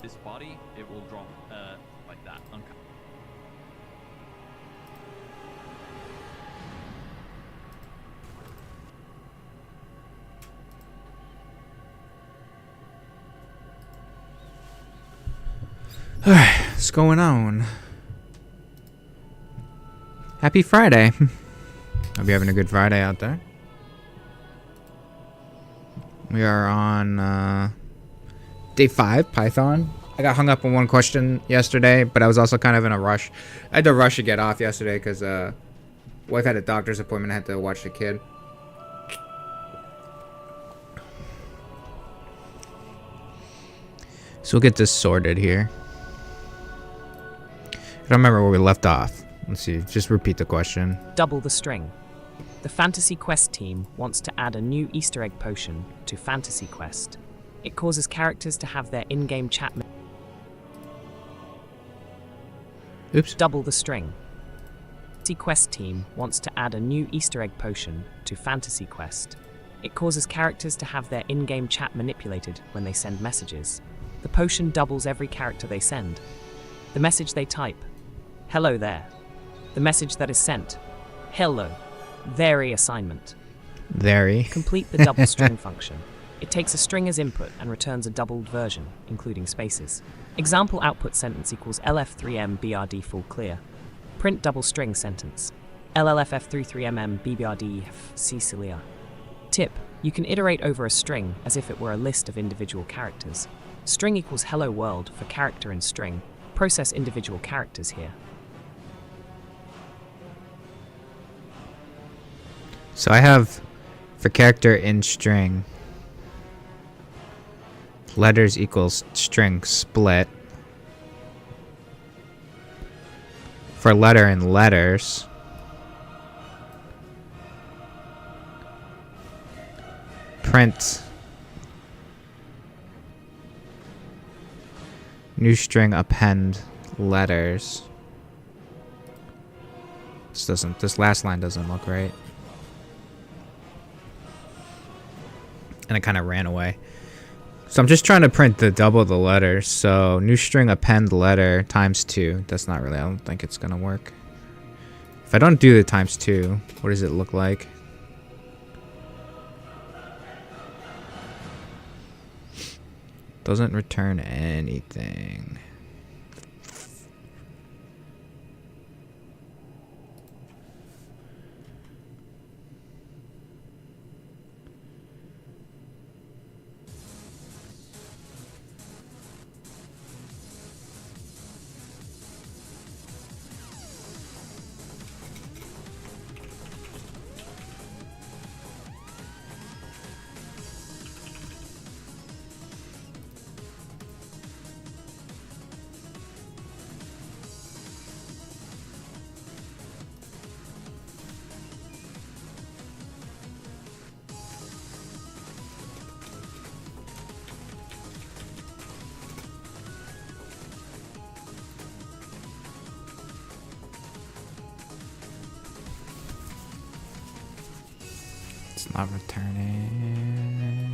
this body, it will drop like that. Alright, what's going on? Happy Friday. Hope you're having a good Friday out there. We are on day 5, Python. I got hung up on one question yesterday, but I was also kind of in a rush. I had to rush to get off yesterday because wife had a doctor's appointment. I had to watch the kid. So we'll get this sorted here. I don't remember where we left off. Let's see, just repeat the question. Double the string. The Fantasy Quest team wants to add a new Easter egg potion to Fantasy Quest. It causes characters to have their in-game chat. Oops. Double the string. Fantasy Quest team wants to add a new Easter egg potion to Fantasy Quest. It causes characters to have their in-game chat manipulated when they send messages. The potion doubles every character they send. The message they type, "Hello there." The message that is sent, "Hello." Vary assignment. Vary. Complete the double string function. It takes a string as input and returns a doubled version, including spaces. Example output sentence equals LF3M BRD full clear. Print double string sentence. LLFF33MM BBRD Cecilia. Tip: you can iterate over a string as if it were a list of individual characters. String equals hello world for character in string. Process individual characters here. So I have for character in string, letters equals string split. For letter in letters, print new string append letters. This last line doesn't look right. And it kind of ran away. So I'm just trying to print the double the letters. So new string append letter times 2. That's not really, I don't think it's gonna work. If I don't do the times 2, what does it look like? Doesn't return anything. It's not returning.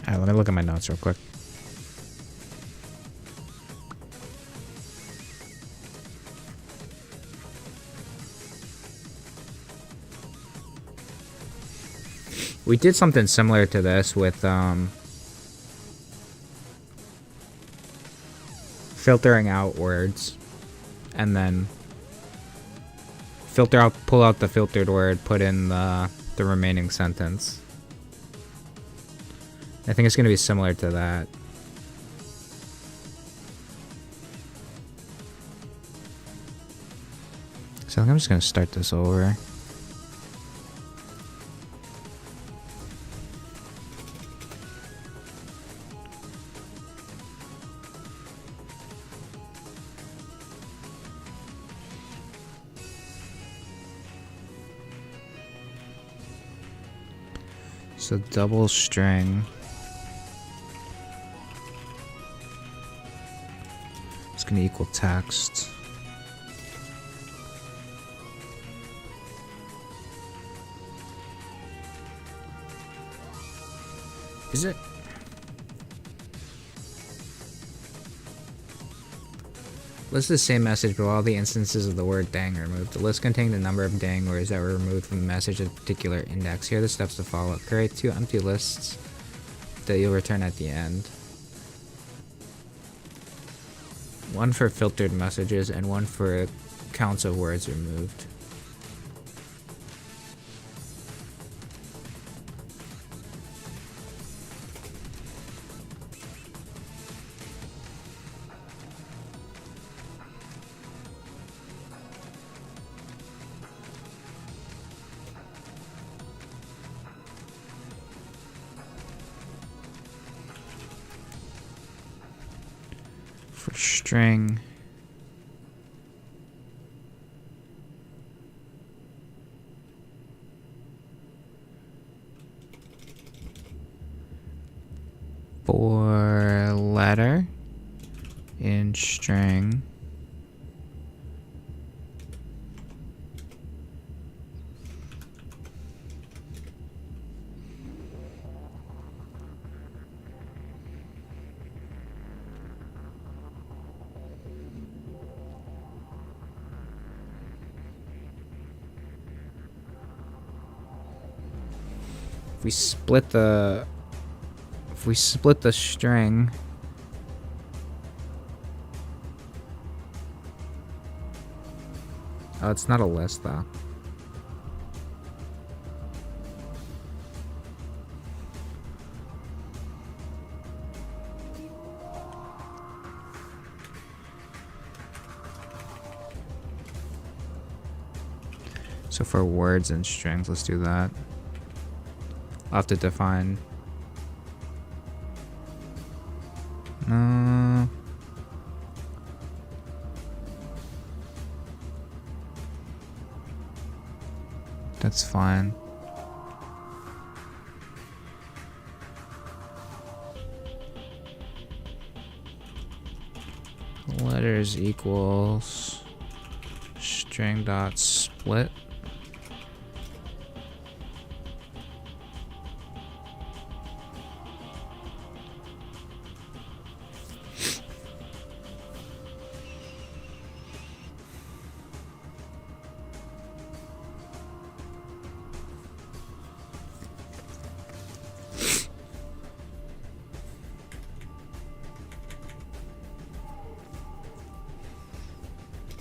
Alright, let me look at my notes real quick. We did something similar to this with filtering out words and then pull out the filtered word, put in the remaining sentence. I think it's going to be similar to that. So I'm just going to start this over. So double string. It's gonna equal text. Is it? List the same message, but all the instances of the word dang are removed. The list containing the number of dang words that were removed from the message at a particular index. Here are the steps to follow. Create 2 empty lists that you'll return at the end. One for filtered messages and one for counts of words removed. For string, for letter in string, if we split the string, oh, it's not a list though. So for words and strings, let's do that. I'll have to define. No. That's fine. Letters equals string dot split.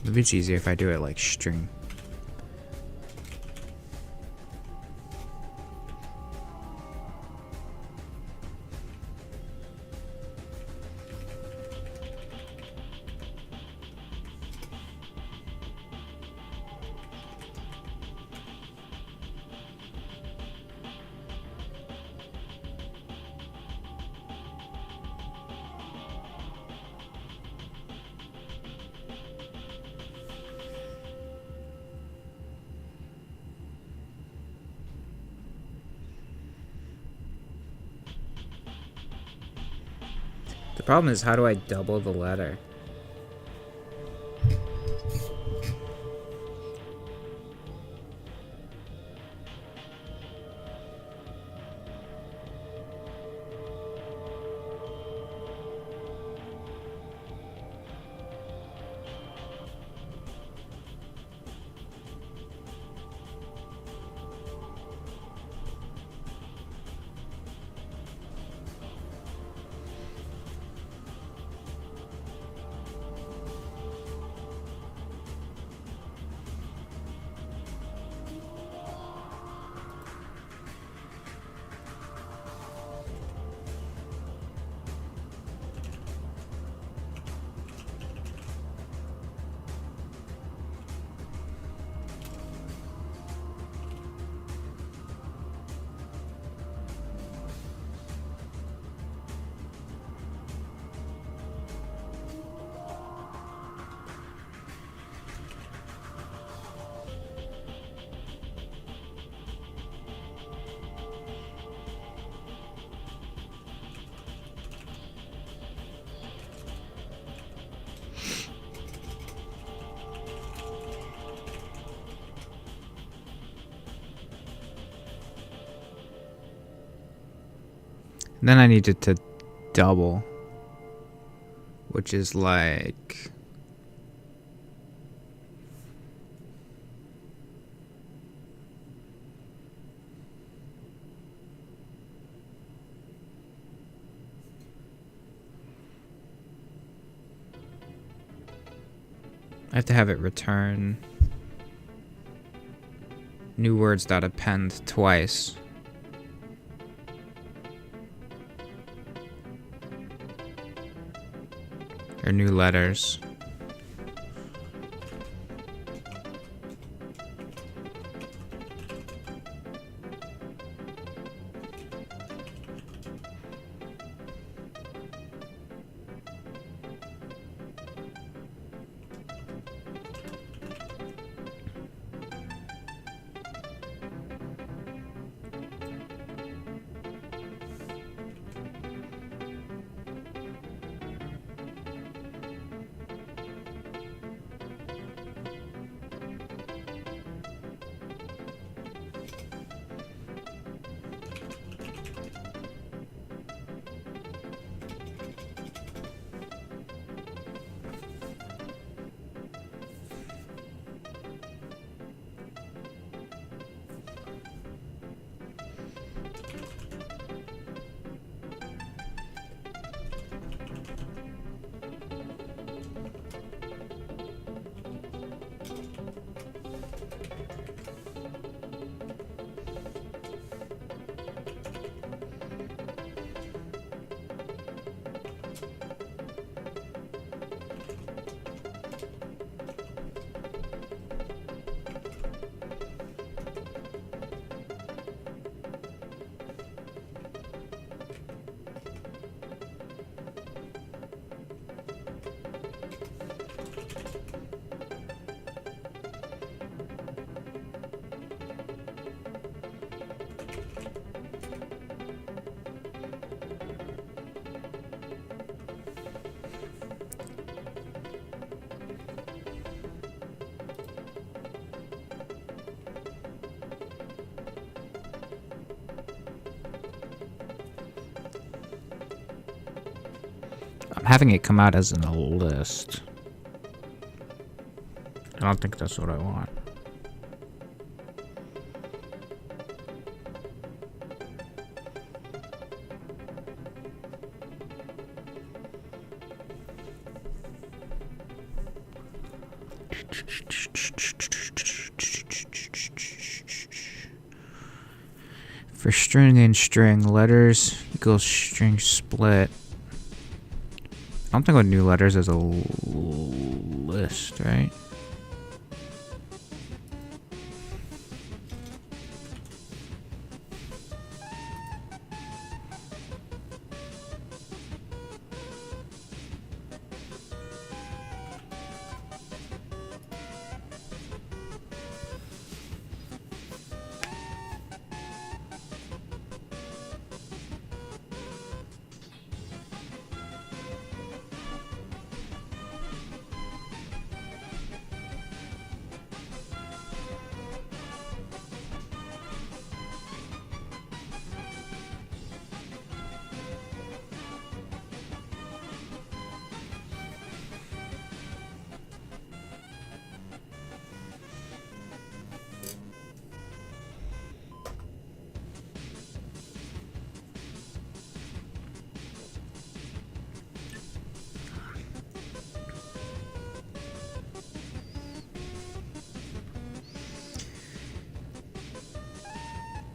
Maybe it's easier if I do it like string. The problem is, how do I double the letter? Then I need it to double, which is like... I have to have it return new words that append twice. Or new letters. I'm having it come out as in a list. I don't think that's what I want. For string and string, letters equals string split. I don't think with new letters as a list, right?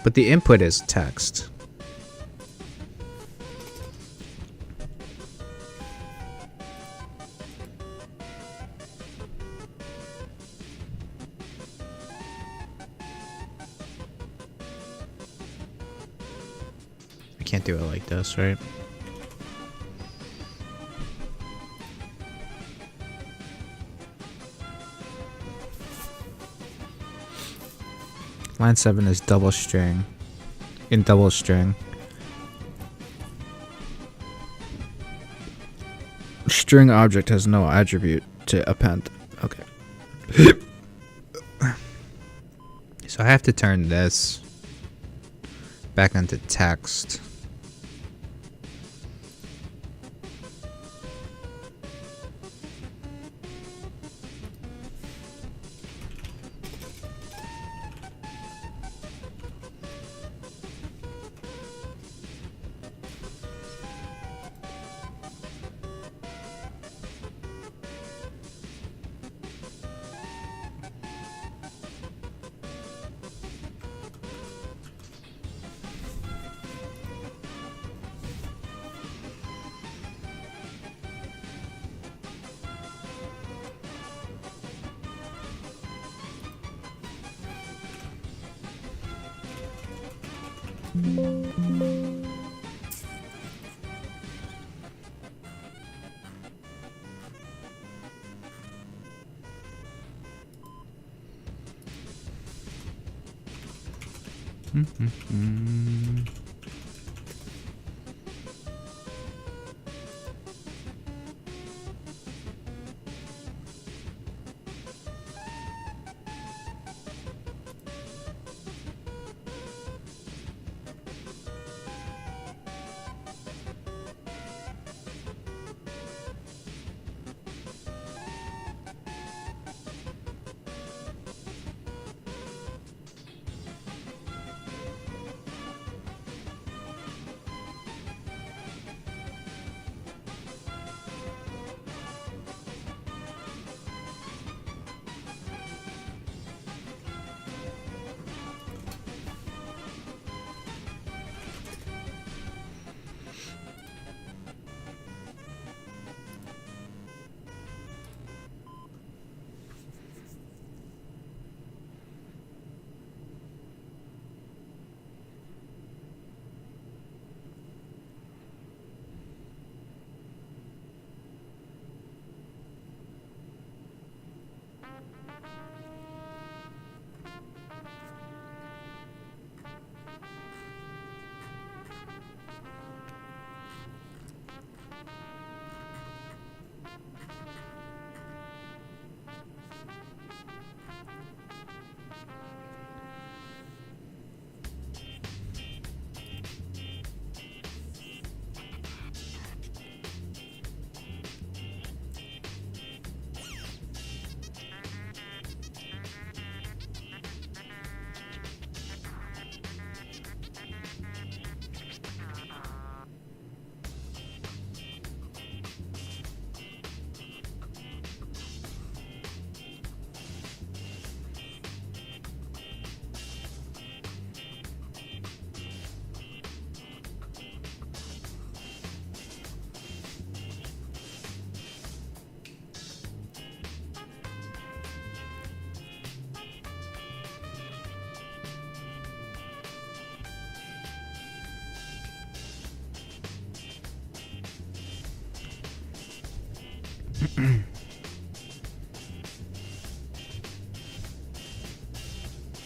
But the input is text. I can't do it like this, right? Line 7 is double string. In double string. String object has no attribute to append. Okay. So I have to turn this back into text.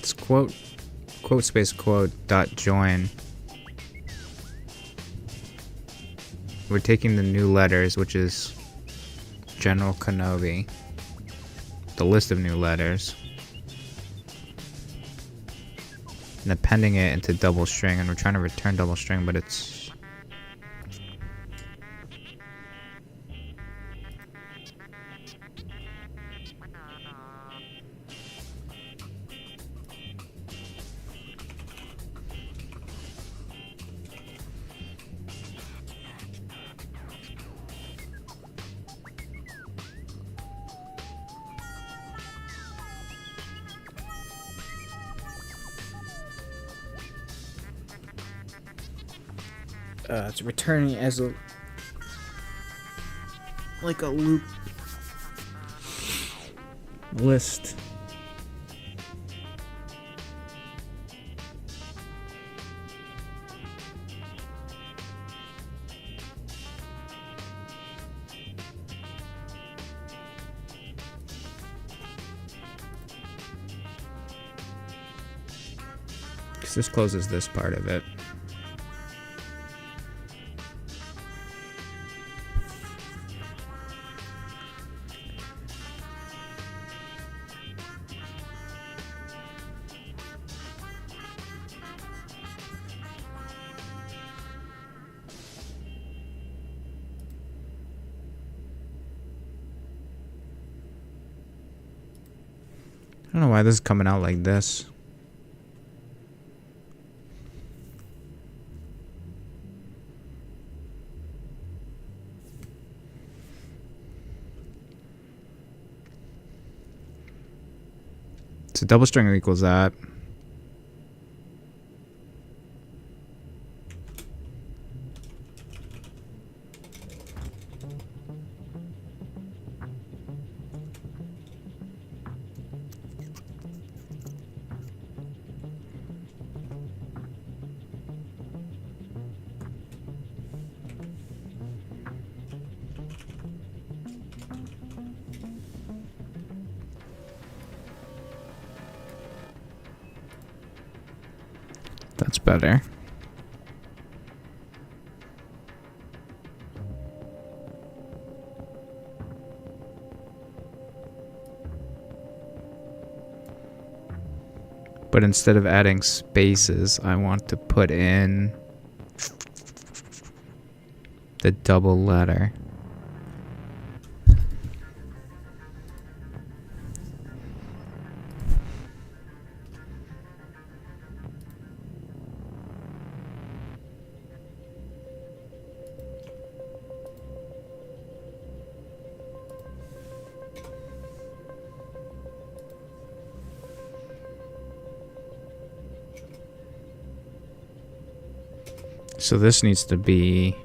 It's quote space quote dot join. We're taking the new letters, which is General Kenobi, the list of new letters, and appending it into double string, and we're trying to return double string, but it's it's returning as a like a loop list. Because this closes this part of it. I don't know why this is coming out like this. So double string equals that. better. But instead of adding spaces, I want to put in the double letter. So this needs to be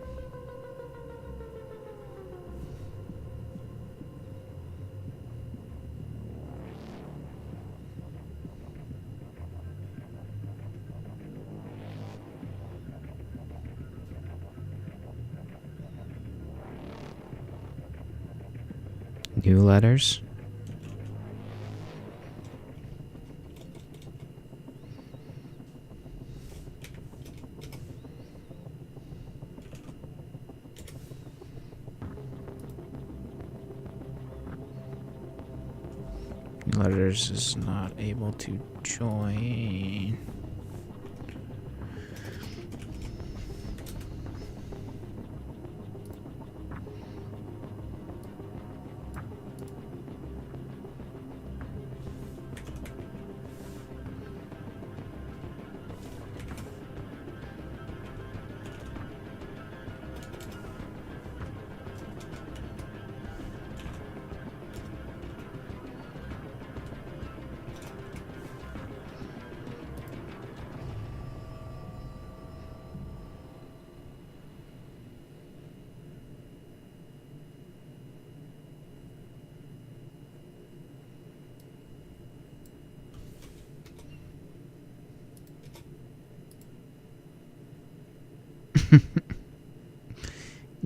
new letters. Letters is not able to join.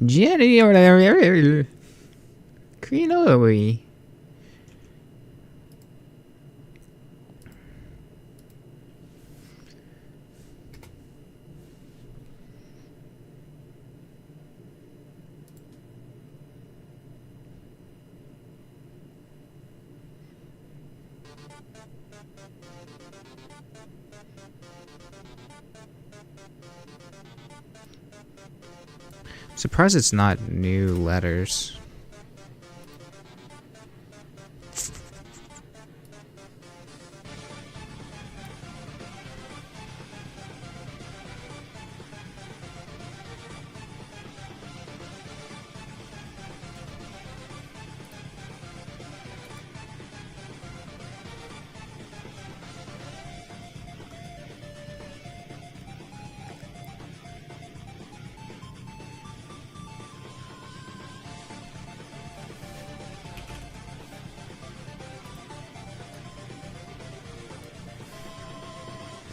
Jenny or Creole. Surprised it's not new letters.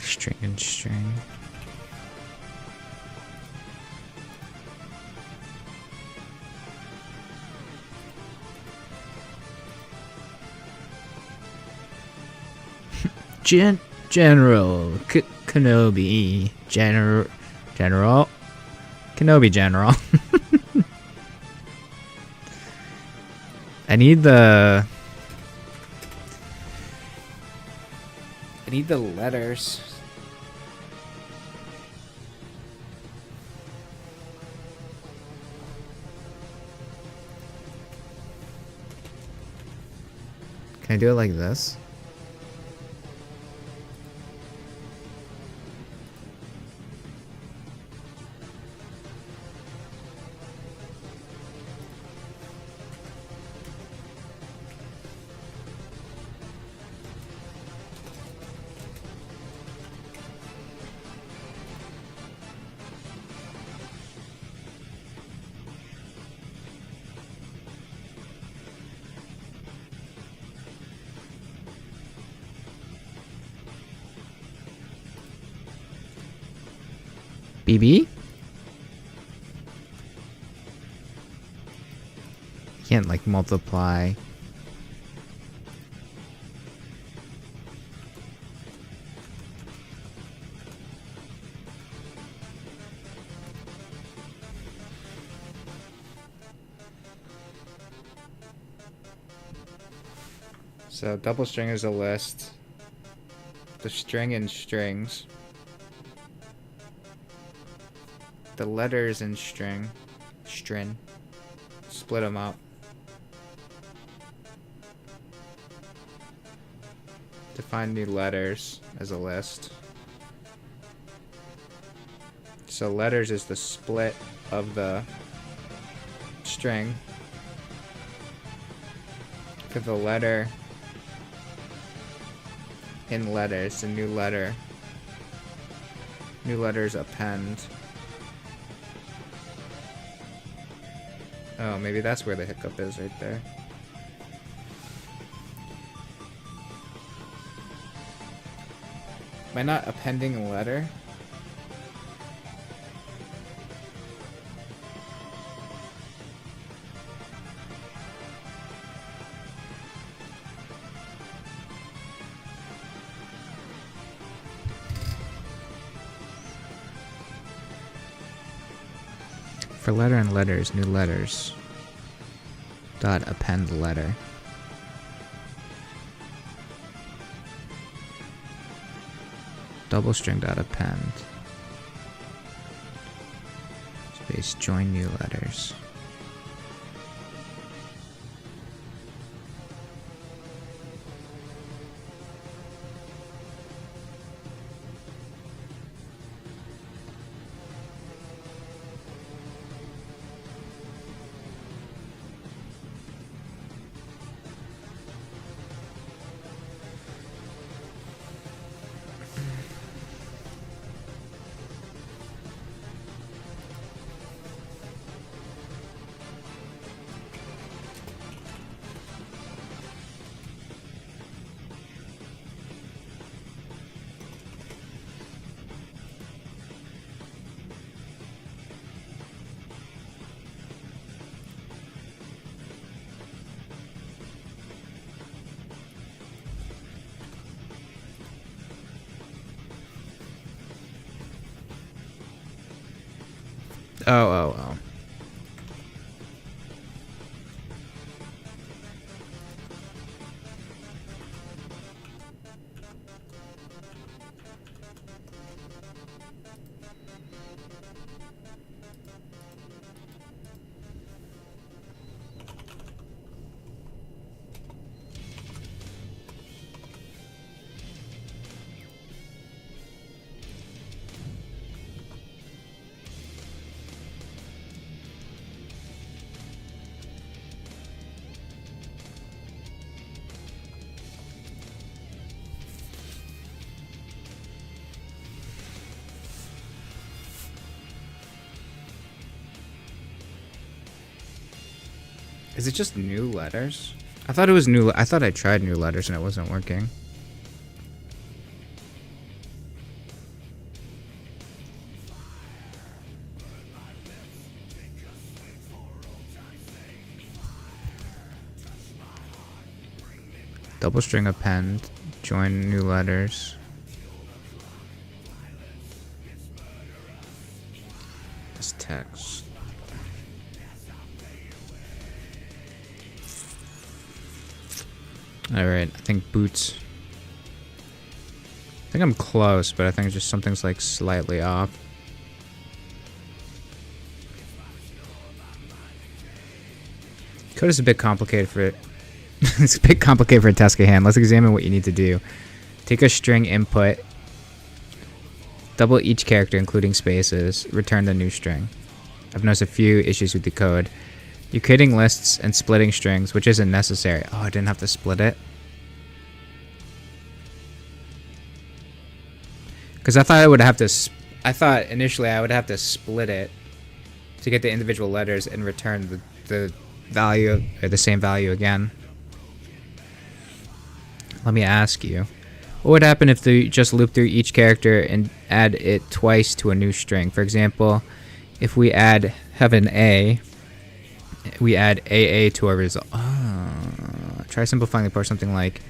String and string. General Kenobi. General Kenobi General. I need the letters. Can I do it like this? BB? Can't like multiply. So double string is a list. The string in strings. The letters in string. String. Split them up. Define new letters as a list. So letters is the split of the string. For the letter in letters, a new letter. New letters append. Oh, maybe that's where the hiccup is right there. Am I not appending a letter? For letter and letters, new letters. Dot append letter. Double string dot append. Space join new letters. Oh. Is it just new letters? I thought it was new. I thought I tried new letters and it wasn't working. Double string append, join new letters. This text. Alright, I think boots. I think I'm close, but I think just something's like slightly off. Code is a bit complicated for it. It's a bit complicated for a task at hand. Let's examine what you need to do. Take a string input, double each character including spaces, return the new string. I've noticed a few issues with the code. You're creating lists and splitting strings, which isn't necessary. Oh, I didn't have to split it? Because I thought I would have to... I thought initially I would have to split it to get the individual letters and return the value, or the same value again. Let me ask you. What would happen if you just loop through each character and add it twice to a new string? For example, if we have an A... we add AA to our result. Try simplifying the part something like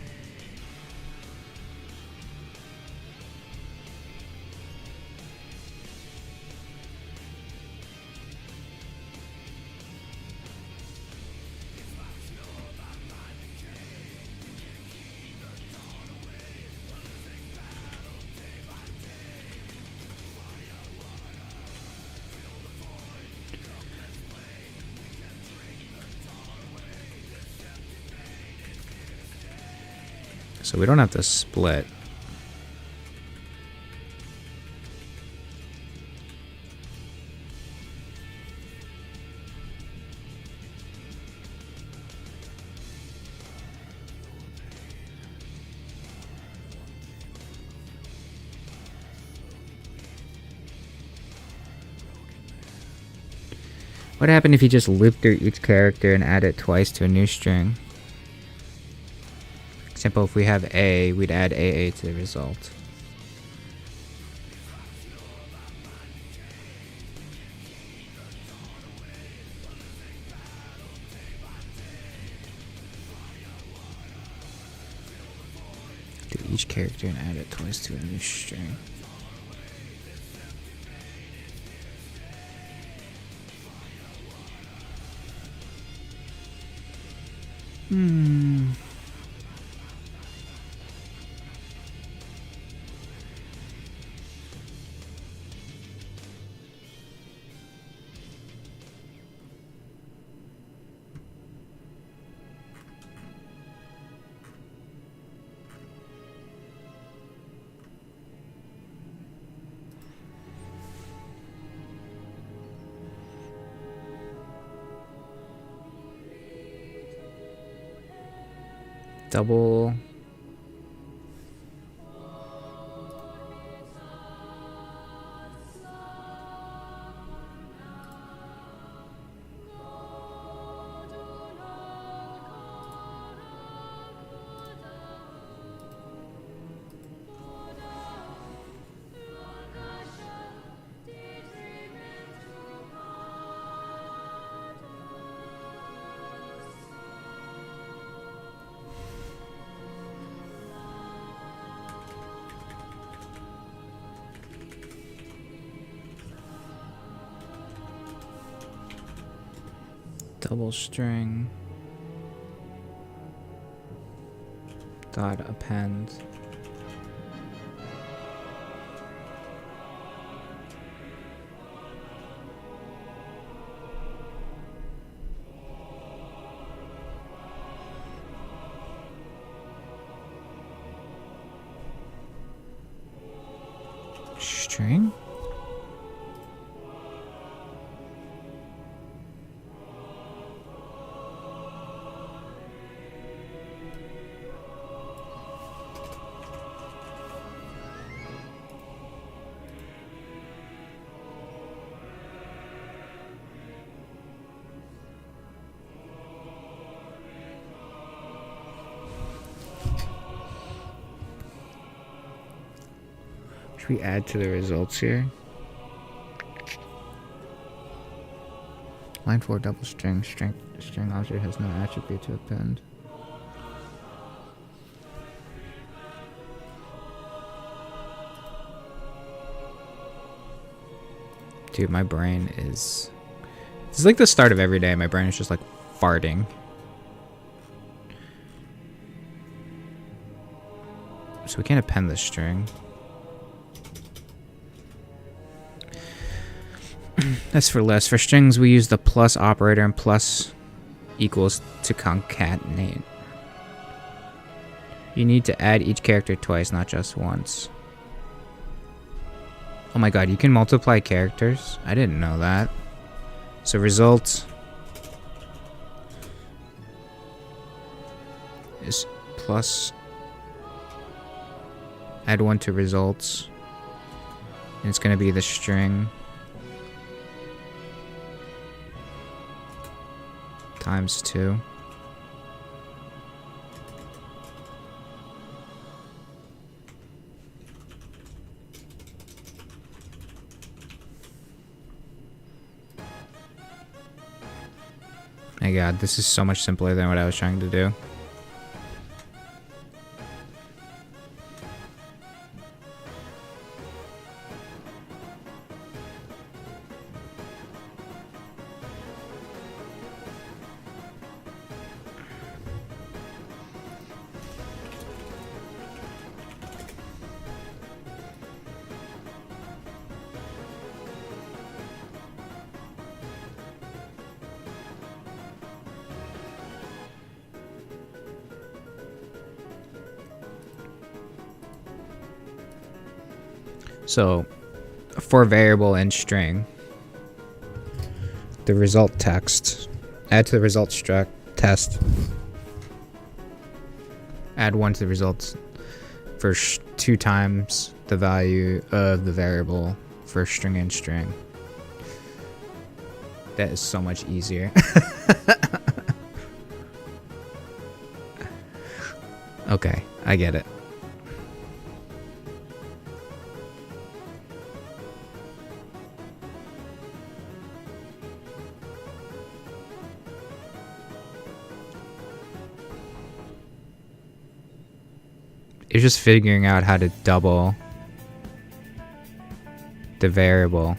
So we don't have to split. What happened if you just loop through each character and add it twice to a new string? Example, if we have A, we'd add AA to the result. Do each character and add it twice to a new string. Double. Double string dot append. String? Should we add to the results here? Line 4 double string object has no attribute to append. Dude, my brain is... This is like the start of every day. My brain is just like farting. So we can't append this string. That's for lists. For strings, we use the plus operator and plus equals to concatenate. You need to add each character twice, not just once. Oh my god, you can multiply characters? I didn't know that. So result is plus add one to results. And it's going to be the string times 2. My god, this is so much simpler than what I was trying to do. So for variable and string, the result text, add to the result struct test, add 1 to the results for 2 times the value of the variable for string and string. That is so much easier. Okay, I get it. It's just figuring out how to double the variable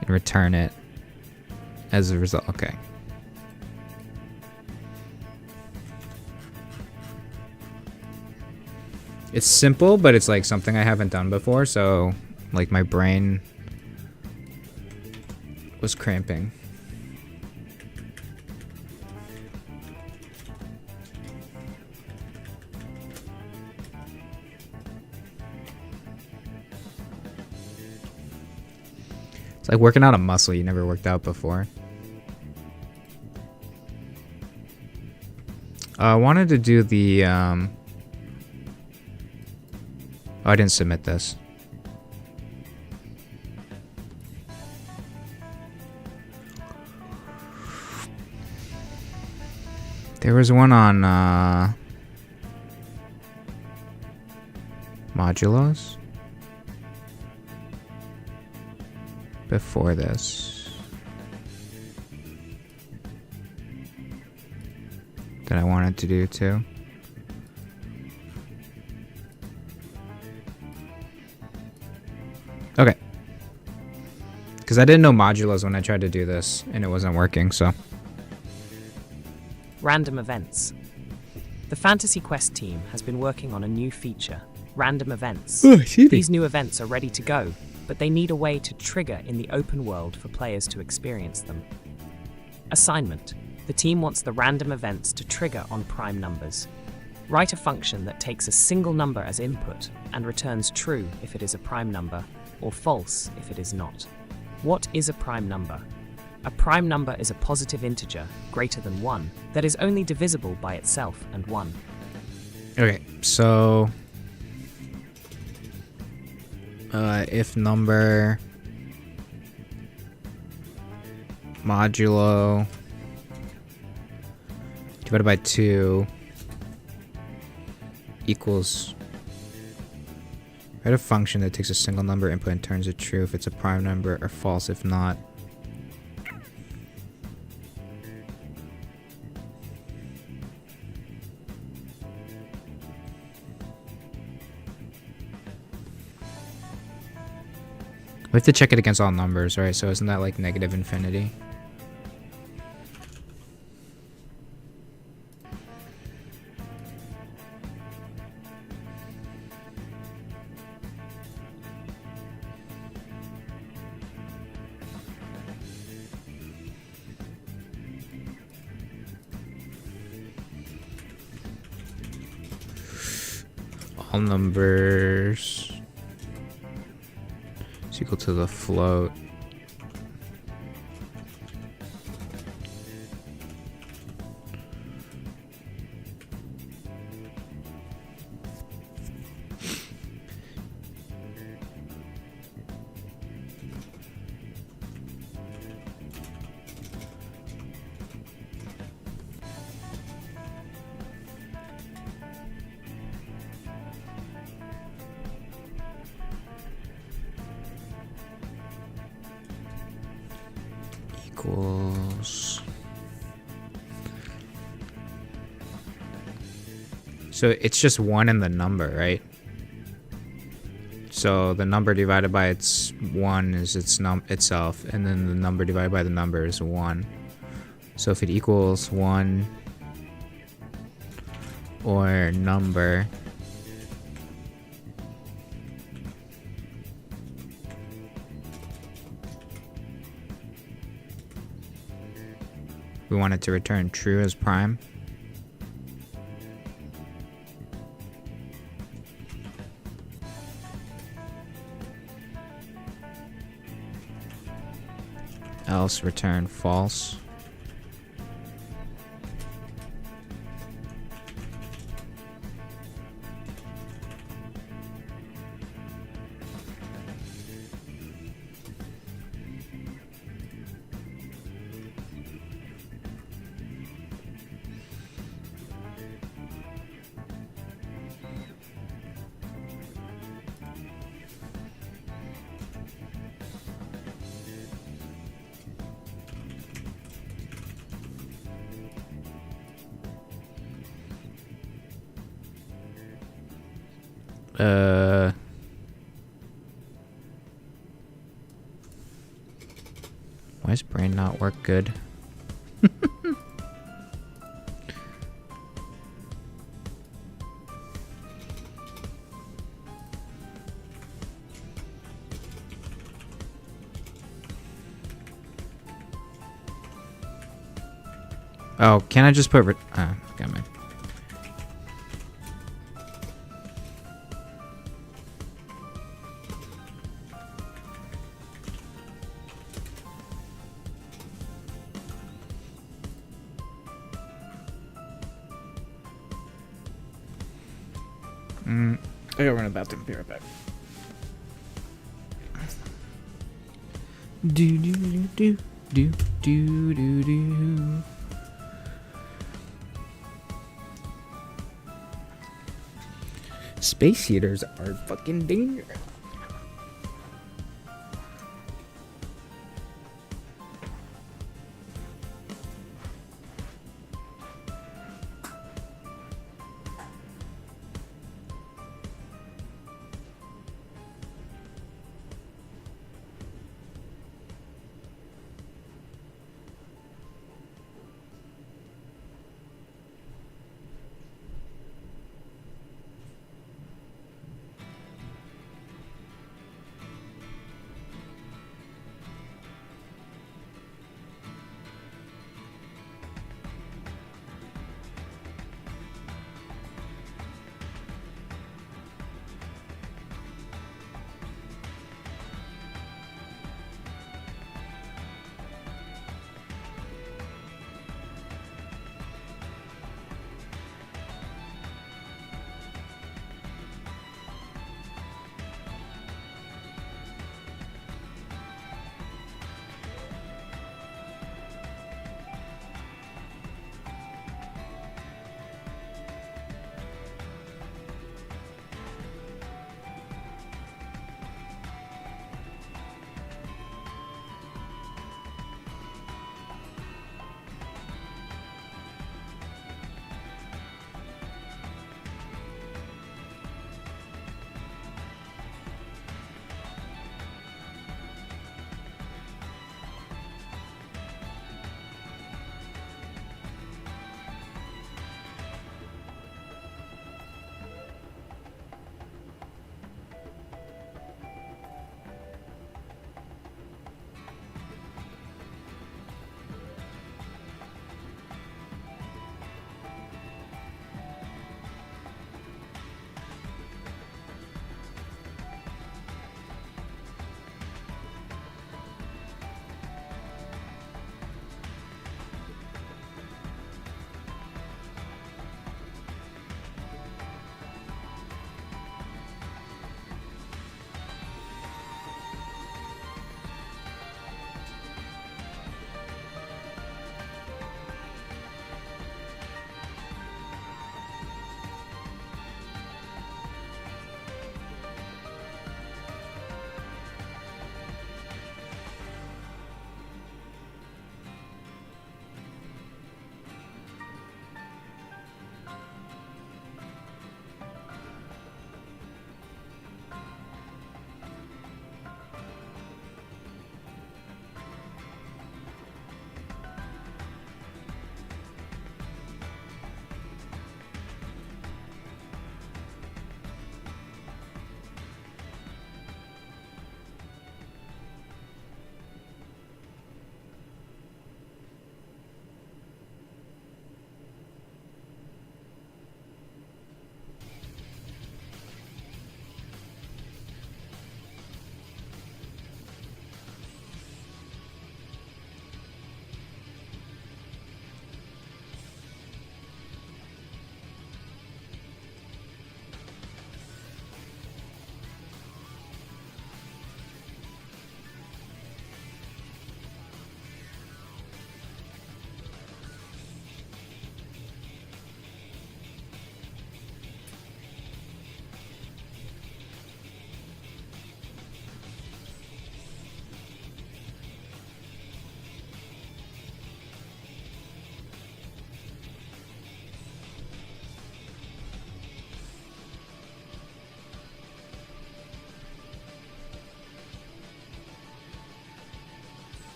and return it as a result. Okay. It's simple, but it's like something I haven't done before, so like my brain was cramping. It's like working out a muscle you never worked out before. I wanted to do the oh, I didn't submit this. There was one on modulos before this that I wanted to do too. Okay. Because I didn't know modulos when I tried to do this and it wasn't working, so. Random events. The Fantasy Quest team has been working on a new feature, random events. These new events are ready to go, but they need a way to trigger in the open world for players to experience them. Assignment. The team wants the random events to trigger on prime numbers. Write a function that takes a single number as input and returns true if it is a prime number, or false if it is not. What is a prime number? A prime number is a positive integer, greater than 1, that is only divisible by itself and 1. Okay, so if number modulo divided by 2 equals, write a function that takes a single number input and turns it true if it's a prime number or false if not. We have to check it against all numbers, right? So isn't that like negative infinity? All numbers is equal to the float. Equals. So it's just 1 in the number, right? So the number divided by its 1 is itself, and then the number divided by the number is 1. So if it equals 1 or number, we want it to return true as prime. else return false. Why does brain not work good? Oh, can I just put... got mine. I gotta run a bathroom. Be right back. Do do do do do do do do. Space heaters are fucking dangerous.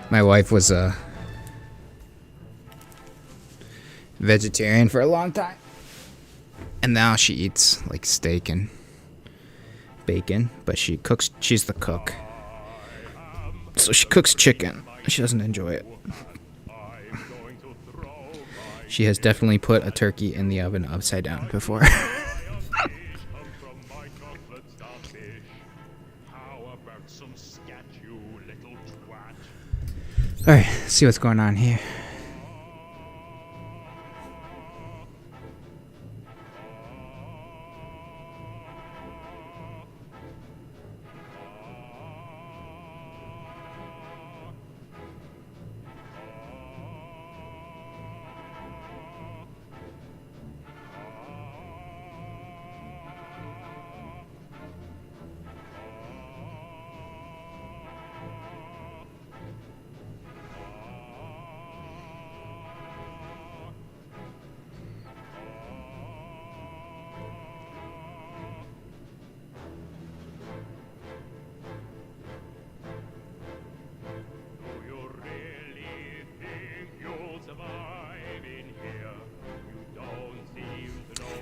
My wife was a vegetarian for a long time, and now she eats like steak and bacon, but she's the cook, so she cooks chicken. She doesn't enjoy it. She has definitely put a turkey in the oven upside down before. Alright, let's see what's going on here.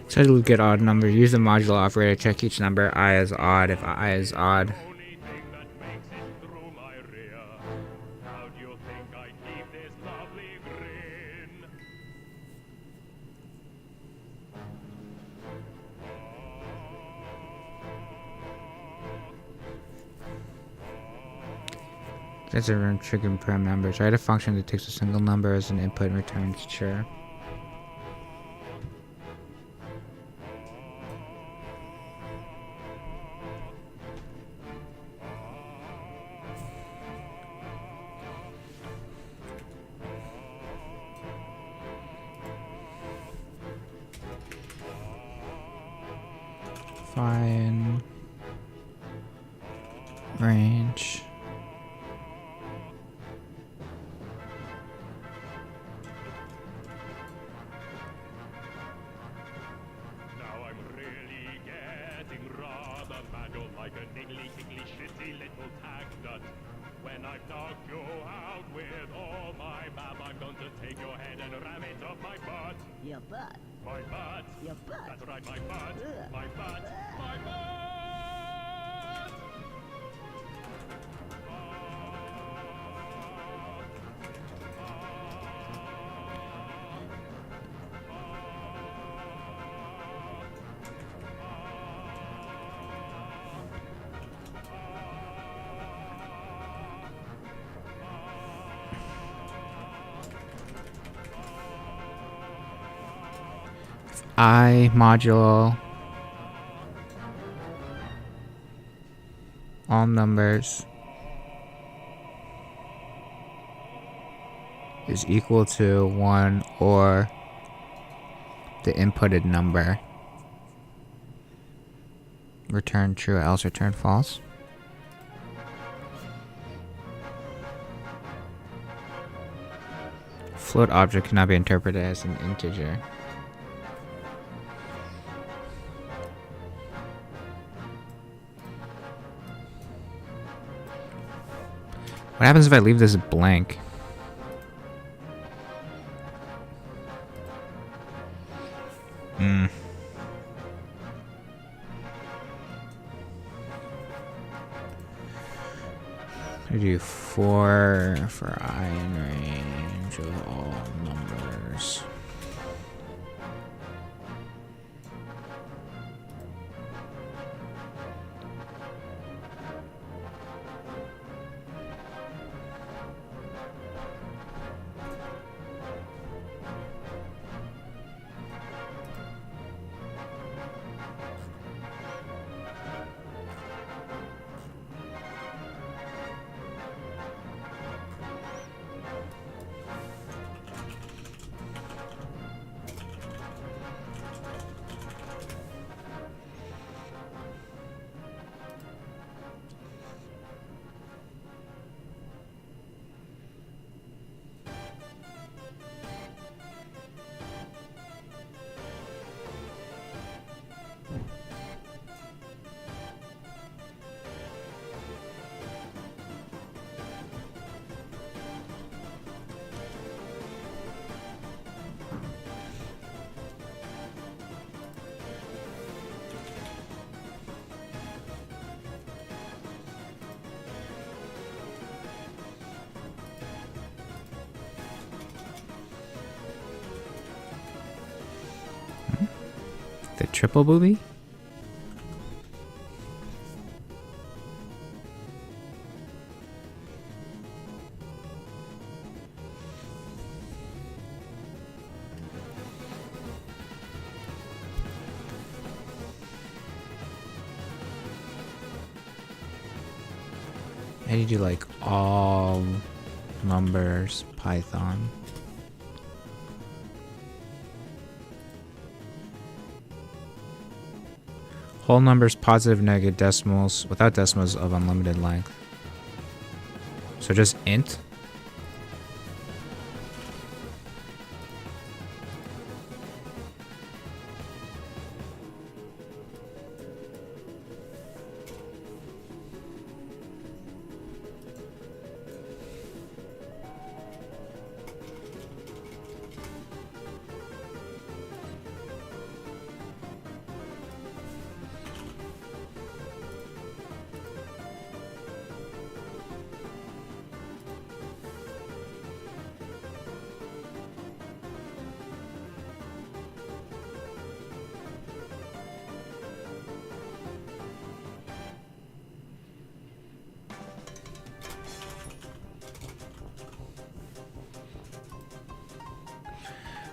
So to get odd number, use the modulo operator, check each number I is odd if I is odd. That's a room trigger param number. Try to function that takes a single number as an input and returns true. Fine. Range. Your butt. My butt. Your butt. That's right, my butt. Ugh. My butt. My butt. I modulo all numbers is equal to 1 or the inputted number. Return true, else return false. Float object cannot be interpreted as an integer. What happens if I leave this blank? I do 4 for I in range of all numbers. triple booby? How do you do like all numbers Python? Whole numbers, positive, negative, decimals, without decimals of unlimited length. So just int?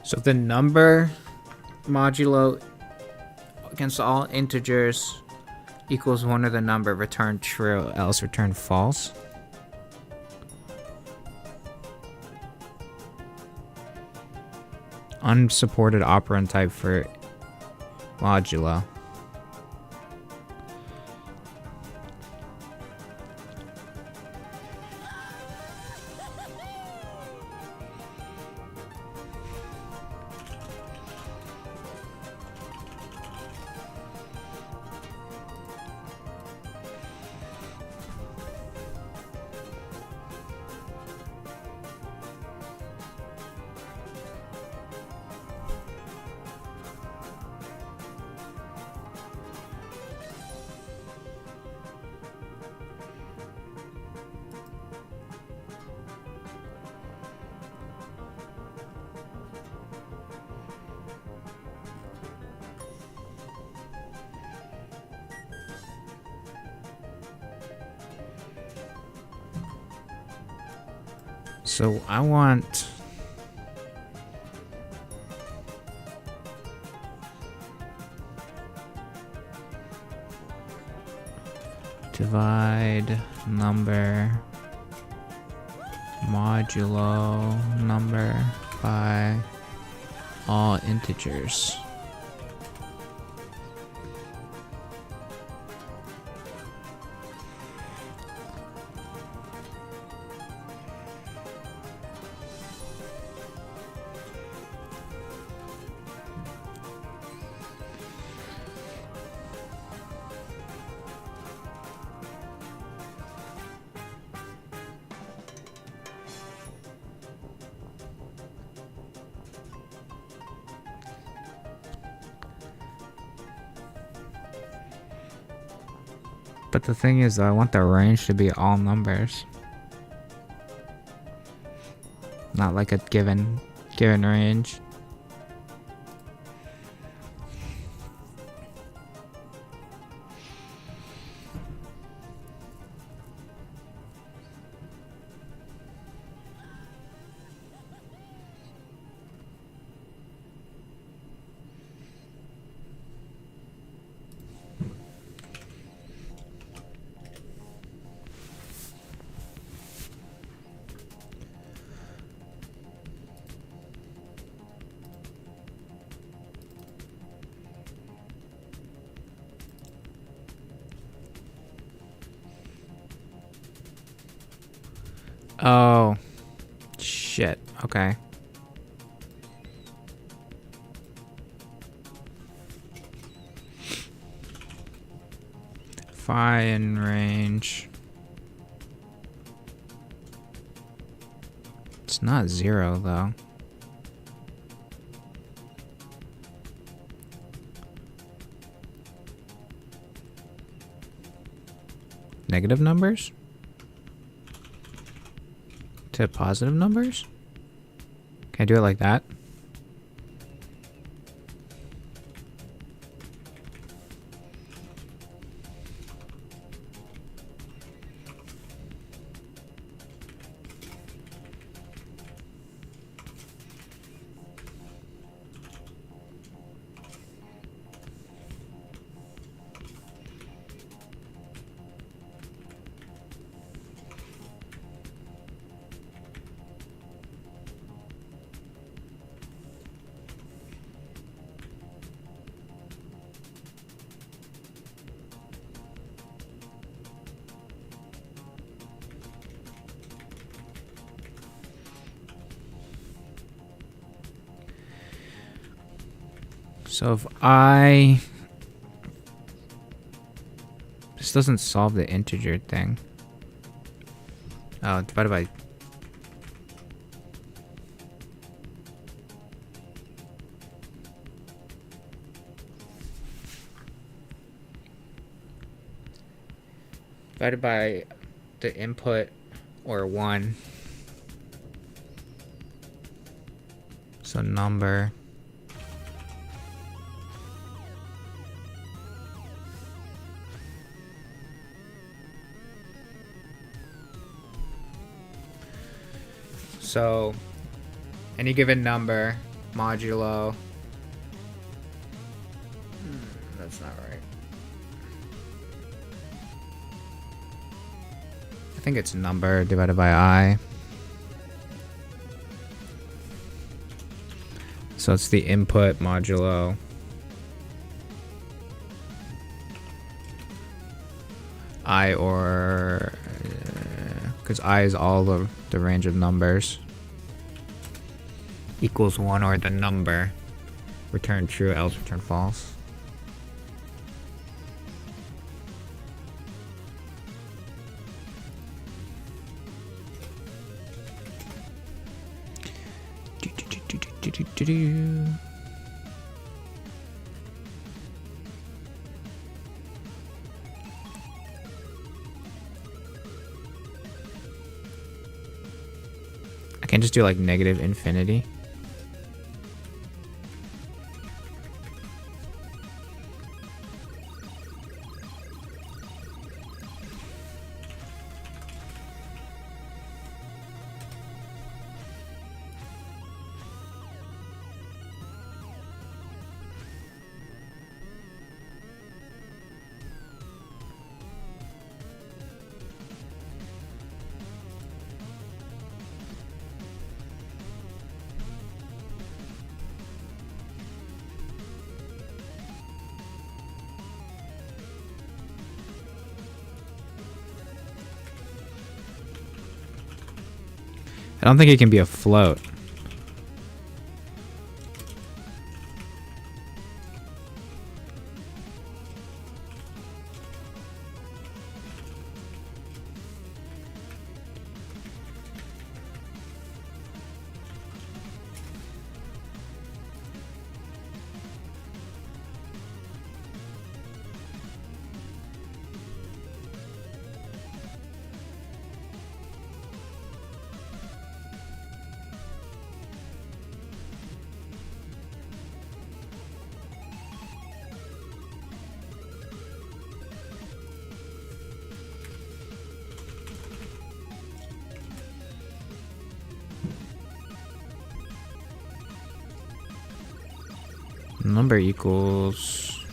So if the number modulo against all integers equals 1 of the number, return true, else return false. Unsupported operand type for modulo. So I want divide number modulo number by all integers. But the thing is, I want the range to be all numbers. Not like a given range. Oh, shit. Okay. Phi in range. It's not 0 though. Negative numbers? To positive numbers? Can I do it like that? So if I... This doesn't solve the integer thing. Oh, divided by... Divided by the input or 1. So number. So any given number modulo. That's not right. I think it's number divided by I. So it's the input modulo I, or because I is all of the range of numbers, equals 1 or the number. Return true, else return false. I can just do like negative infinity. I don't think it can be a float. Number equals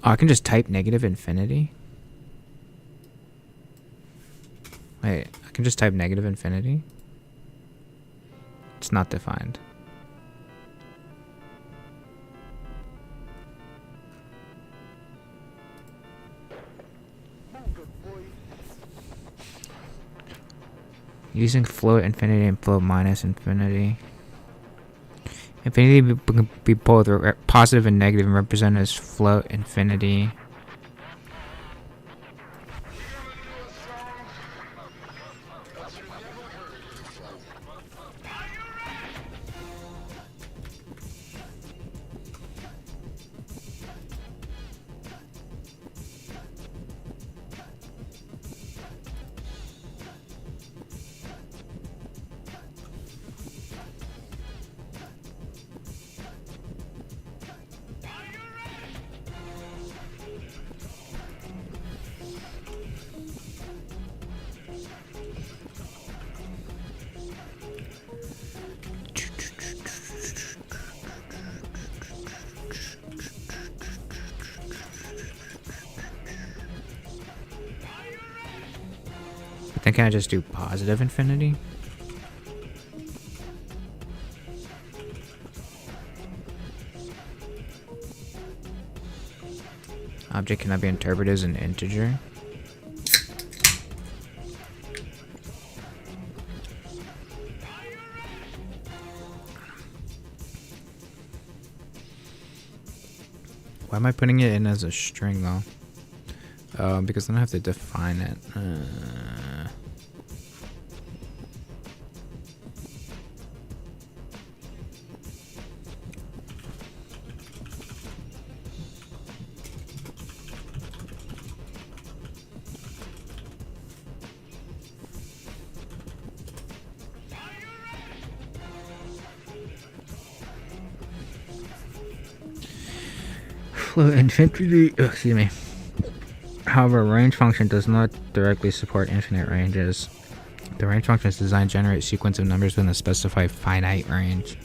I can just type negative infinity. Wait, I can just type negative infinity. It's not defined. Using float infinity and float minus infinity. Infinity can be both positive and negative and represented as float infinity. Then can I just do positive infinity? Object cannot be interpreted as an integer. Why am I putting it in as a string though? Because then I have to define it. Float infinity. Excuse me. However, range function does not directly support infinite ranges. The range function is designed to generate a sequence of numbers within a specified finite range.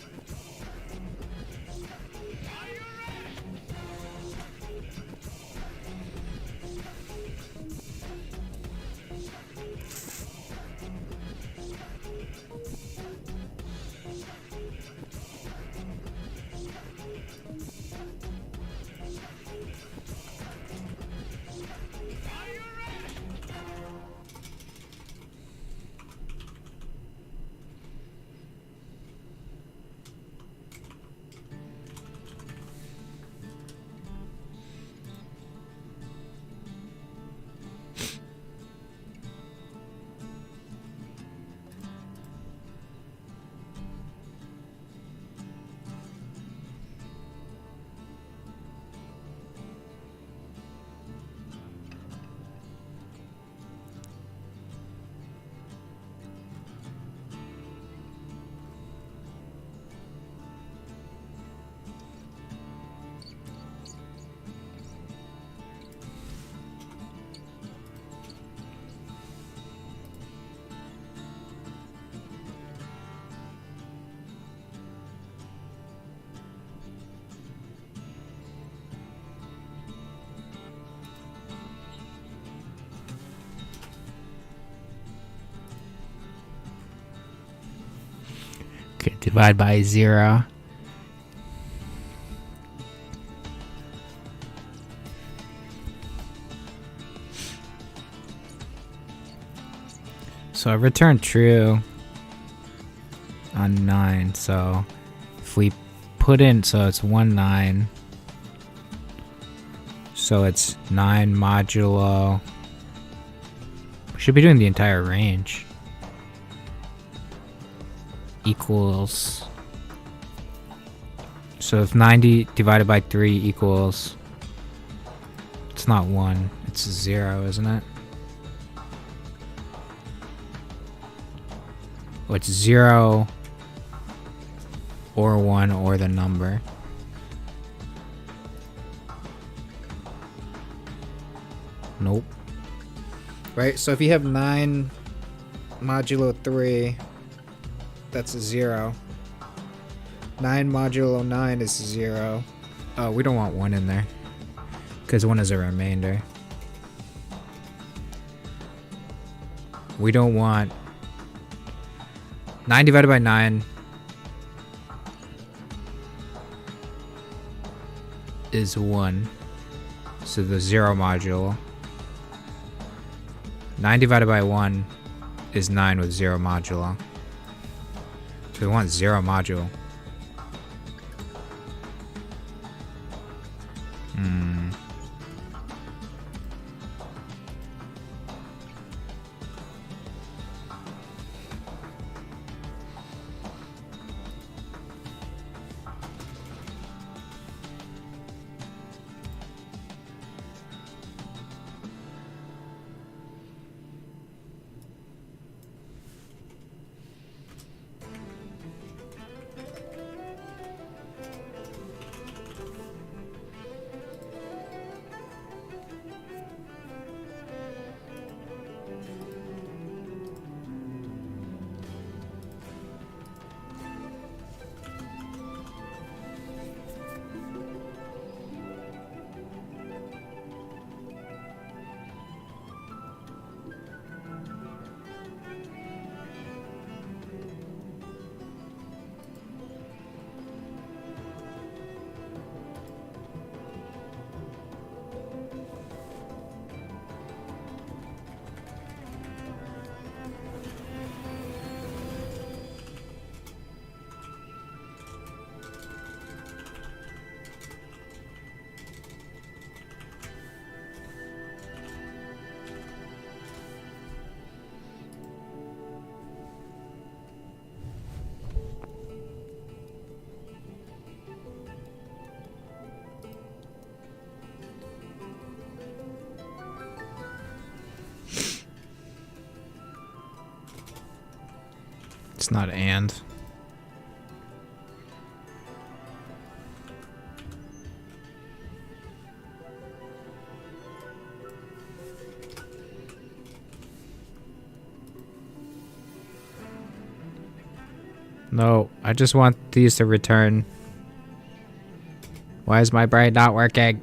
Okay, divide by 0. So I returned true on 9. So if we put in, so it's 1 9. So it's 9 modulo. We should be doing the entire range. Equals. So if 90 divided by 3 equals. It's not 1, it's 0, isn't it? Oh, it's 0 or 1 or the number. Nope. Right, so if you have 9 modulo 3, that's a 0. 9 modulo 9 is 0. Oh, we don't want 1 in there, because 1 is a remainder. We don't want 9 divided by 9 is 1. So the 0 modulo. 9 divided by 1 is 9 with 0 modulo. So we want 0 modulo. It's not and. No, I just want these to return. Why is my brain not working?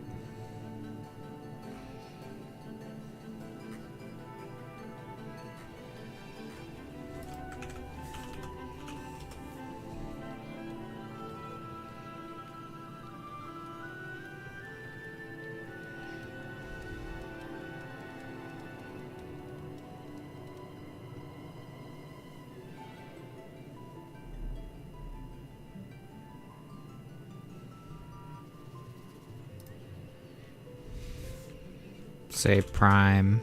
Say prime.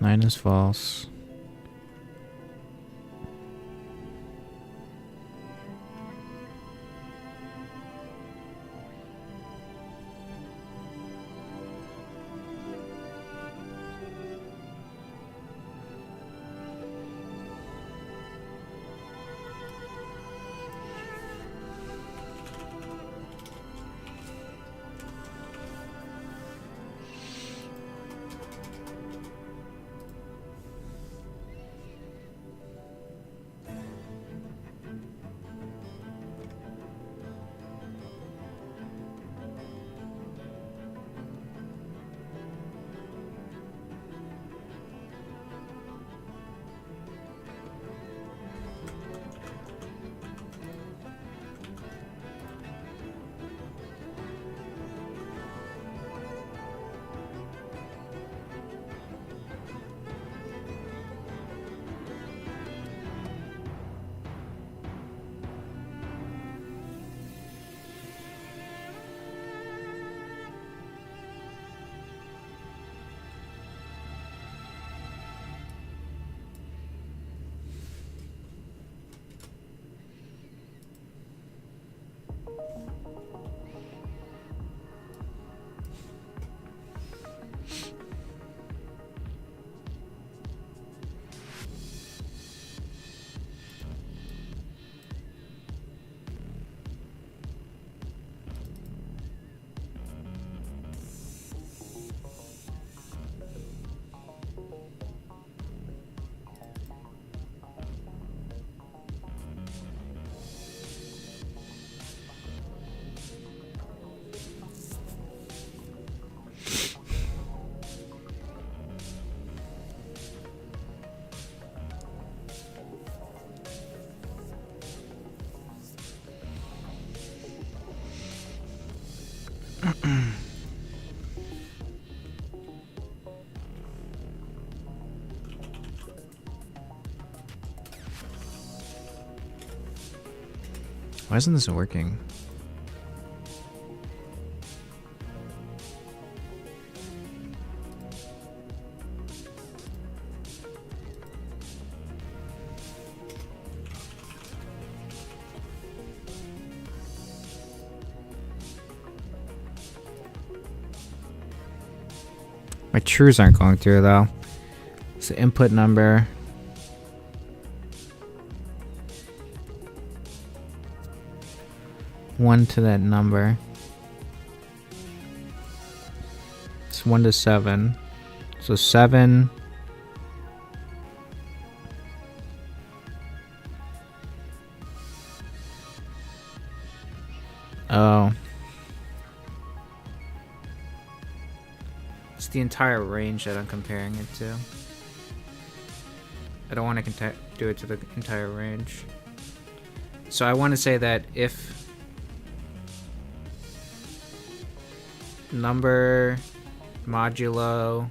Nine is false. Why isn't this working? My trues aren't going through though. It's the input number. One to that number. It's 1 to 7. So 7. Oh. It's the entire range that I'm comparing it to. I don't want to do it to the entire range. So I want to say that if number modulo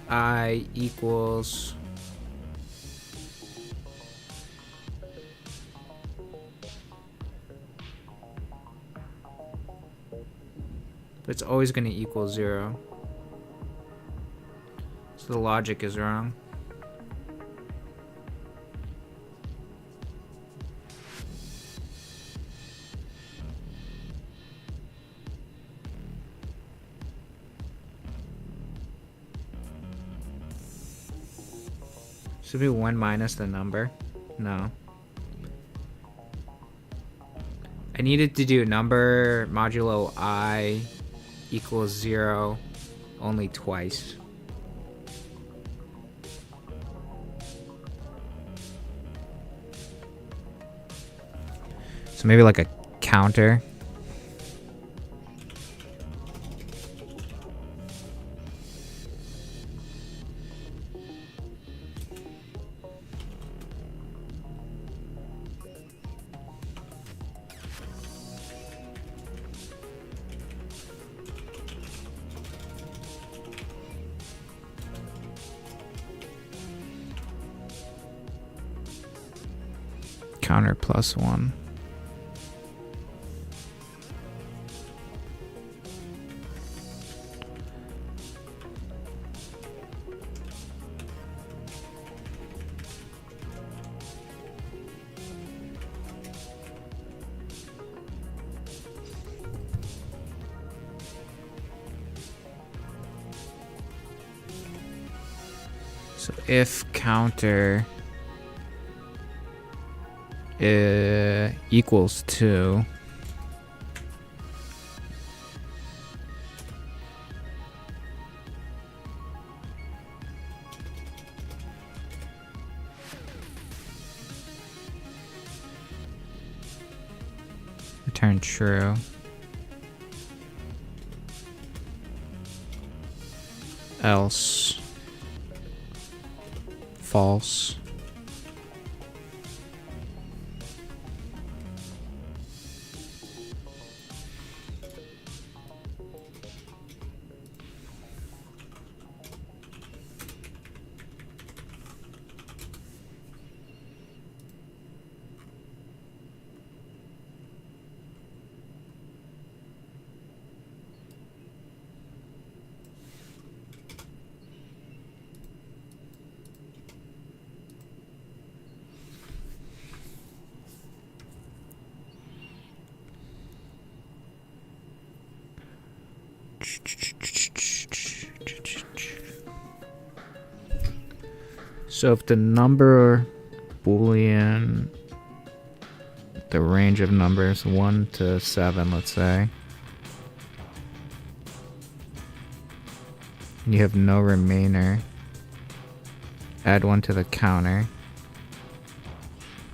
I equals it's always going to equal 0. So the logic is wrong. Should be 1 minus the number? No. I needed to do number modulo I equals 0 only twice. So maybe like a counter. Counter +1. So if counter equals 2, return true. Else false. So if the number Boolean, the range of numbers 1 to 7, let's say, you have no remainder, add 1 to the counter,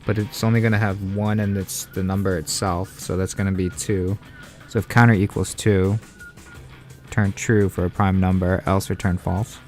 but it's only going to have 1 and it's the number itself, so that's going to be 2. So if counter equals 2, return true for a prime number, else return false.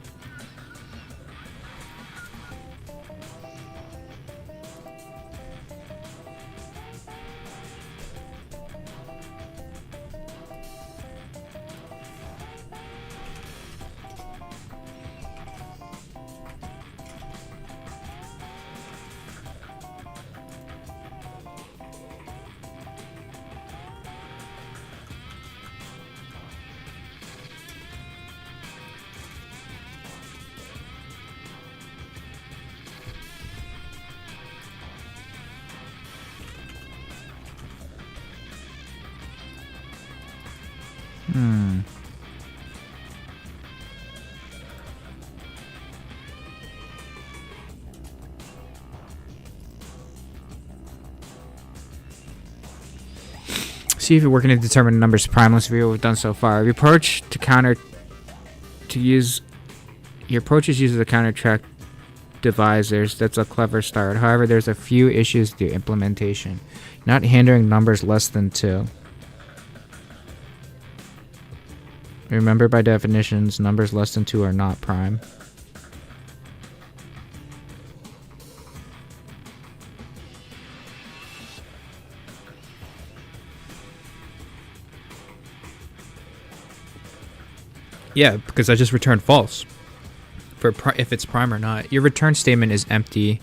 See if you're working to determine numbers primeless view we've done so far. Your approach to counter to use your approach is uses a counter track divisors. That's a clever start. However, there's a few issues to implementation. Not handling numbers less than 2. Remember, by definitions, numbers less than 2 are not prime. Yeah, because I just returned false for if it's prime or not. Your return statement is empty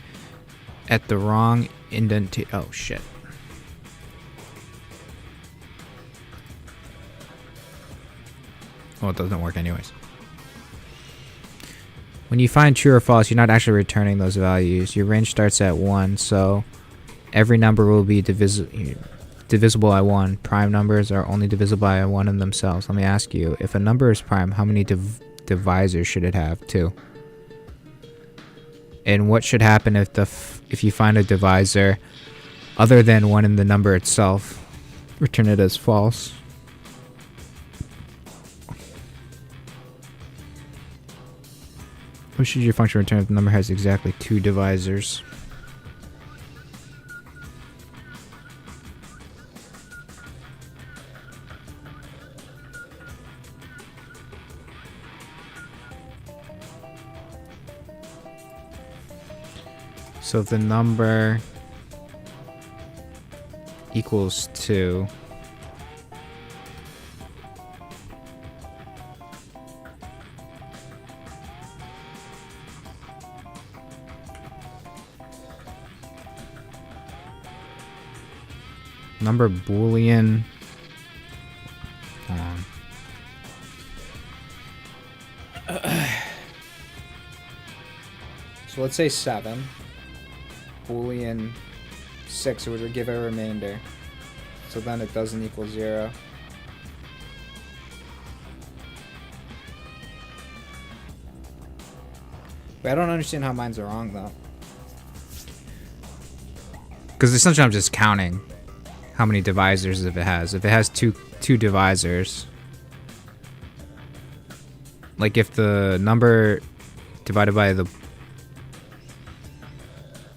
at the wrong indentation. Oh shit. Well, it doesn't work anyways. When you find true or false, you're not actually returning those values. Your range starts at 1, so every number will be divisible by 1. Prime numbers are only divisible by 1 in themselves. Let me ask you, if a number is prime, how many divisors should it have? 2. And what should happen if you find a divisor other than 1 in the number itself? Return it as false. What should your function return if the number has exactly 2 divisors? So if the number equals 2, number Boolean. So let's say 7. Boolean 6 would give a remainder. So then it doesn't equal 0. But I don't understand how mine's wrong though. Because essentially I'm just counting how many divisors if it has. If it has two divisors, like if the number divided by the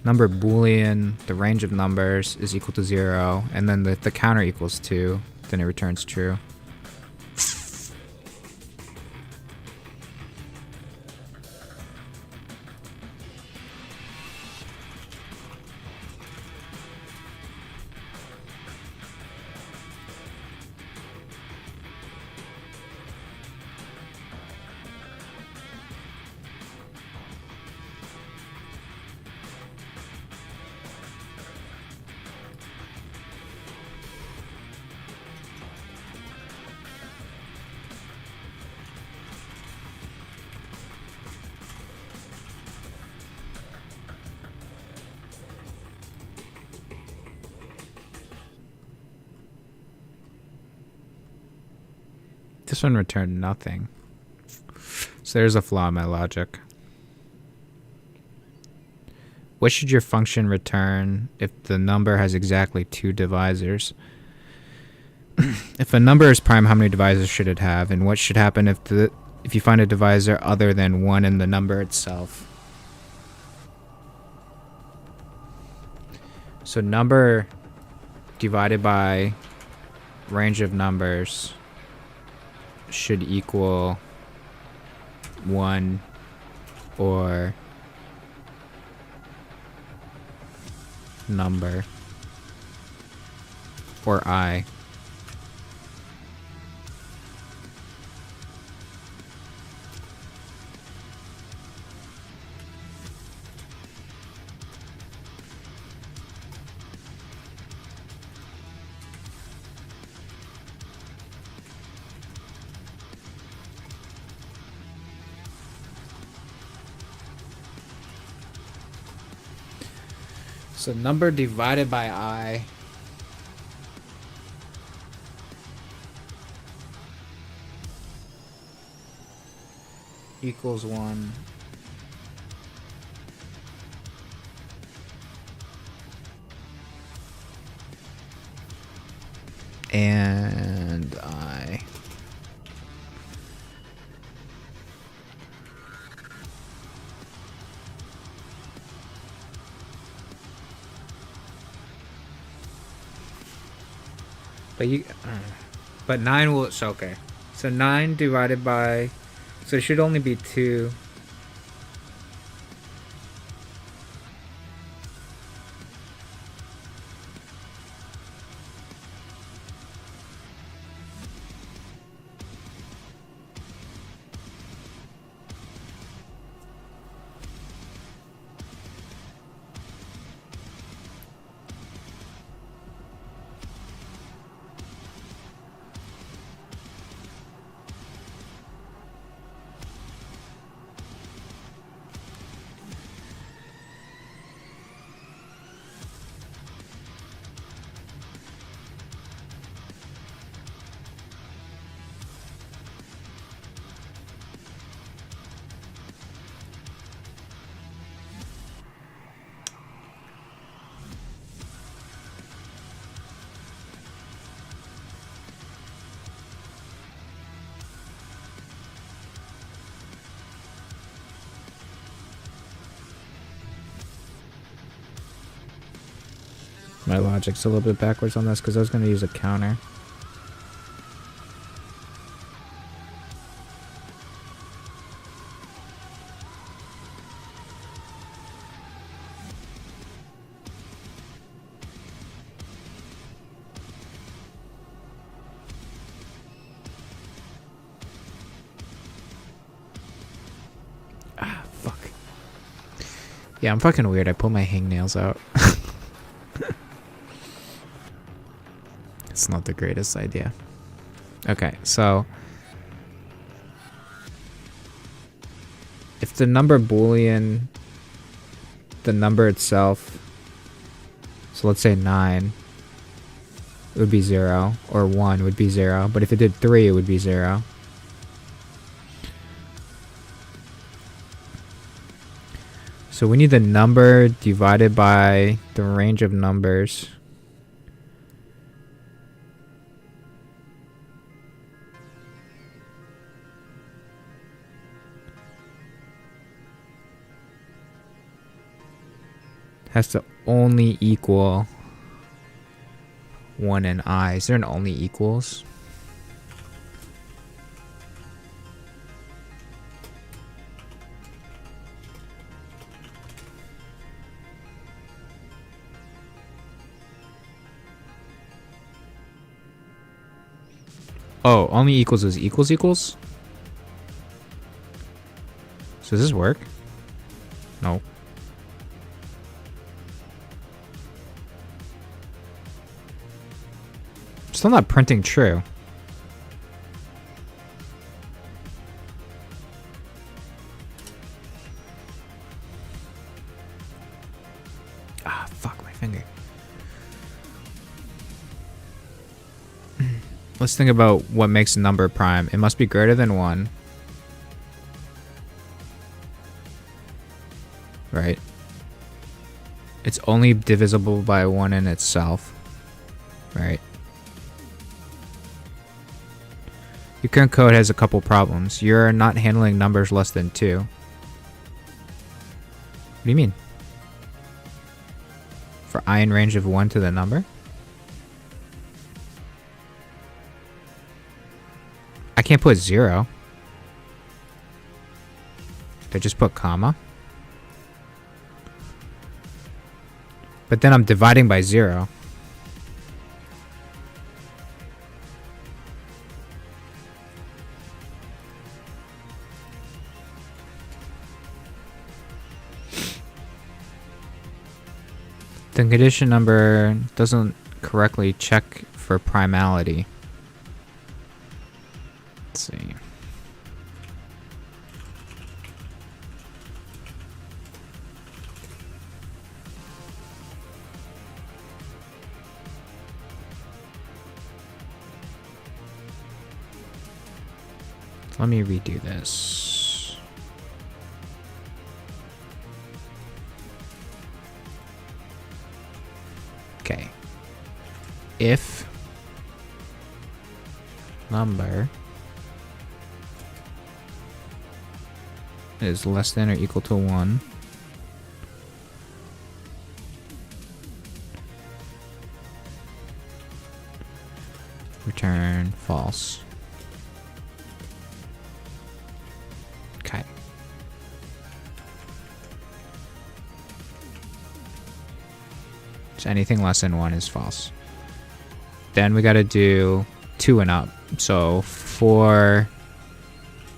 number Boolean, the range of numbers is equal to 0, and then the counter equals 2, then it returns true. This one returned nothing. So there's a flaw in my logic. What should your function return if the number has exactly 2 divisors? If a number is prime, how many divisors should it have? And what should happen if you find a divisor other than 1 in the number itself? So number divided by range of numbers should equal 1 or number or I. So number divided by I equals 1. And I. But 9 will, so okay. So 9 divided by, so it should only be 2. My logic's a little bit backwards on this because I was going to use a counter. Yeah, I'm fucking weird. I pulled my hangnails out. It's not the greatest idea. Okay, so if the number Boolean, the number itself, so let's say 9, it would be 0, or 1 would be 0, but if it did 3, it would be 0. So we need the number divided by the range of numbers. Has to only equal 1 and I. Is there an only equals? Oh, only equals is equals equals? So does this work? No. Still not printing true. Ah, fuck my finger. Let's think about what makes a number prime. It must be greater than 1. Right? It's only divisible by 1 in itself. Right? Your current code has a couple problems. You're not handling numbers less than 2. What do you mean? For I in range of 1 to the number? I can't put 0. I just put comma. But then I'm dividing by 0. The condition number doesn't correctly check for primality. Let's see. Let me redo this. Okay. If number is less than or equal to 1, return false. Okay. So anything less than 1 is false. Then we got to do 2 and up. So for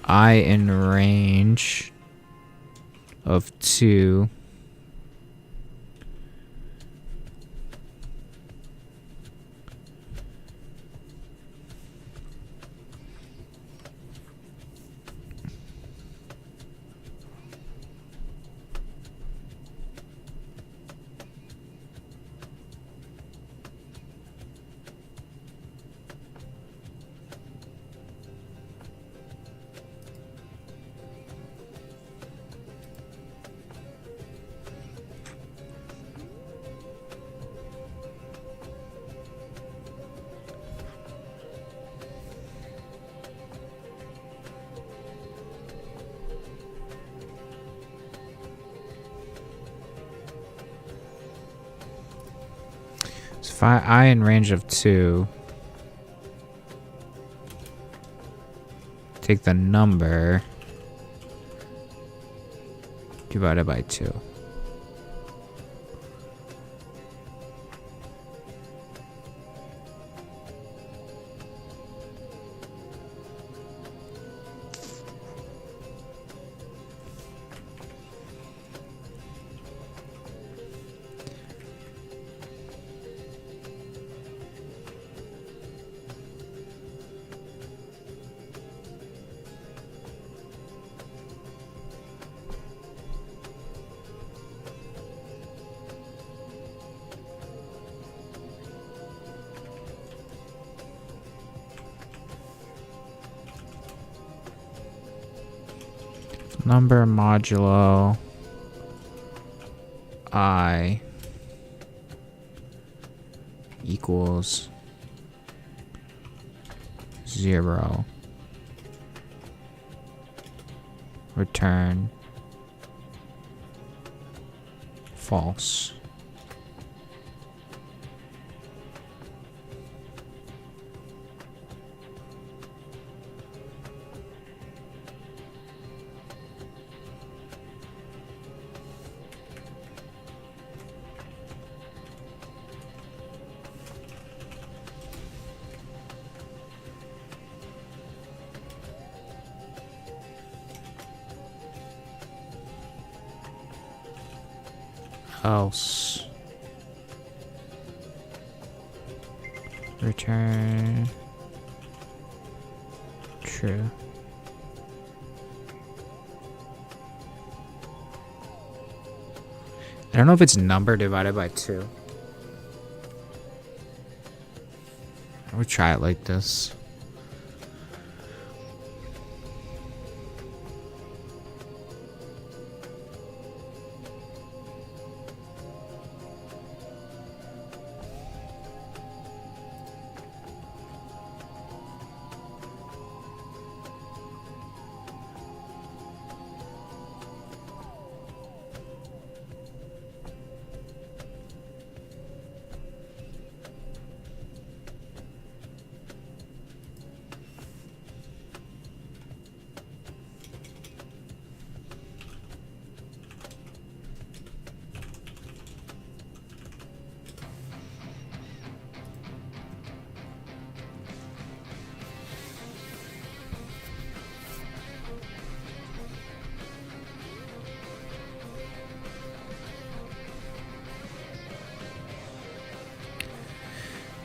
I in range of 2, So if I in range of 2, take the number divided by 2. Number modulo I equals 0. Return false. Else return true. I don't know if it's number divided by 2. I would try it like this.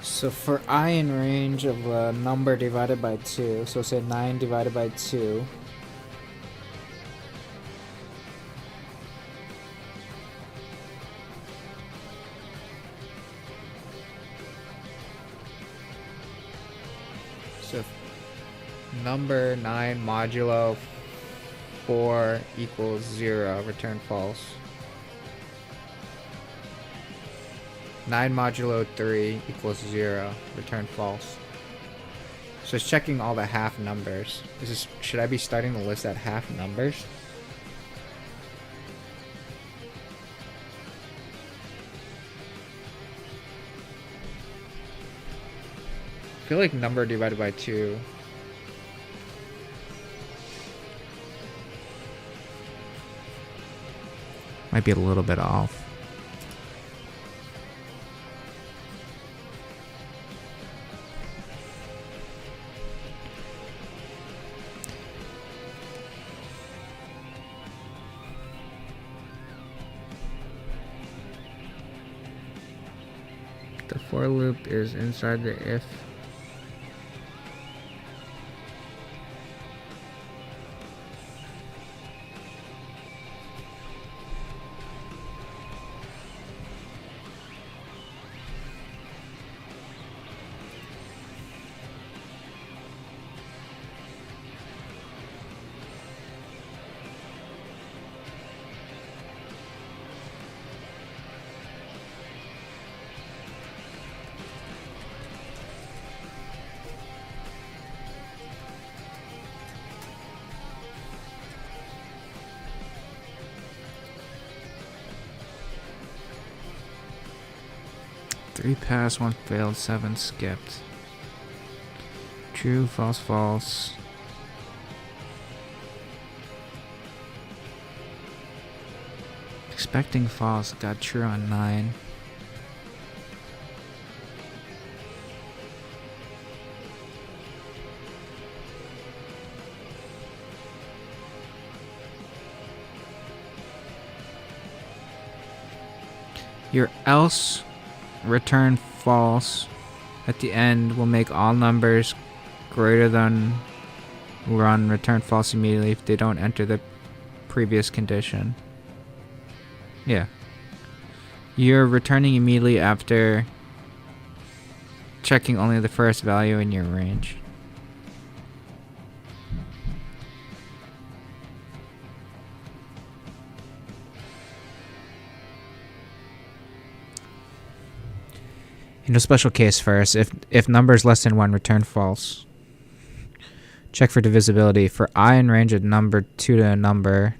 So for I in range of a number divided by 2, so say 9 divided by 2. So if number 9 modulo 4 equals 0, return false. 9 modulo 3 equals 0, return false. So it's checking all the half numbers. Should I be starting the list at half numbers? I feel like number divided by 2. Might be a little bit off. The for loop is inside the if. 3 passed, 1 failed, 7 skipped. True, false, false. Expecting false, got true on 9. Your else return false at the end will make all numbers greater than run return false immediately if they don't enter the previous condition. Yeah. You're returning immediately after checking only the first value in your range. In a special case first, if numbers less than 1, return false. Check for divisibility. For I in range of number 2 to a number,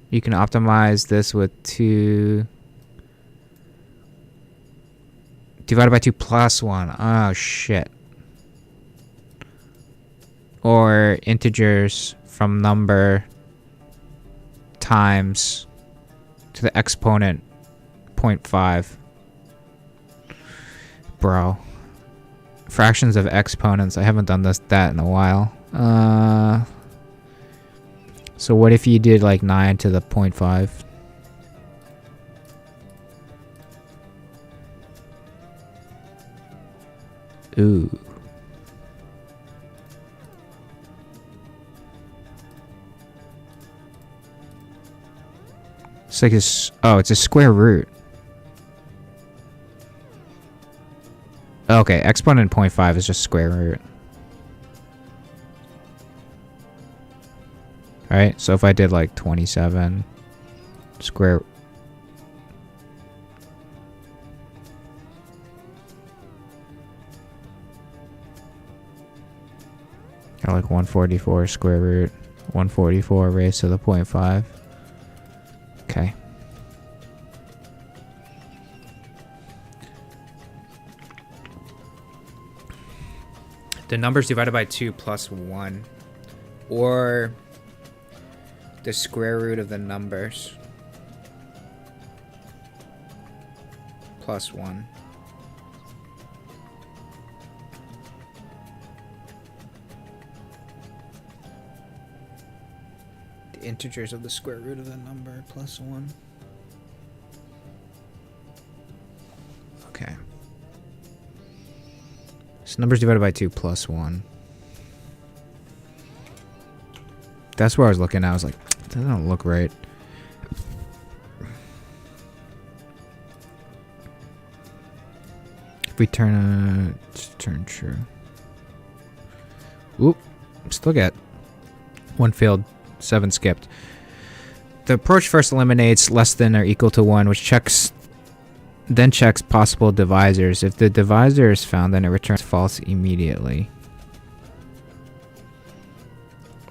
you can optimize this with 2 divided by 2 plus 1. Oh, shit. Or integers from number times to the exponent 0.5. Bro. Fractions of exponents. I haven't done that in a while. So what if you did like 9 to the 0.5? Ooh. It's like it's a square root. Okay, exponent 0.5 is just square root. Alright, so if I did like 27 square... Got like 144 square root, 144 raised to the 0.5. Okay. The numbers divided by 2 plus 1, or the square root of the numbers plus 1. The integers of the square root of the number plus 1. Okay. So numbers divided by 2 plus 1. That's where I was looking at. I was like, that doesn't look right. If we turn true. Oop. Still got 1 failed, 7 skipped. The approach first eliminates less than or equal to 1, which then checks possible divisors. If the divisor is found, then it returns false immediately.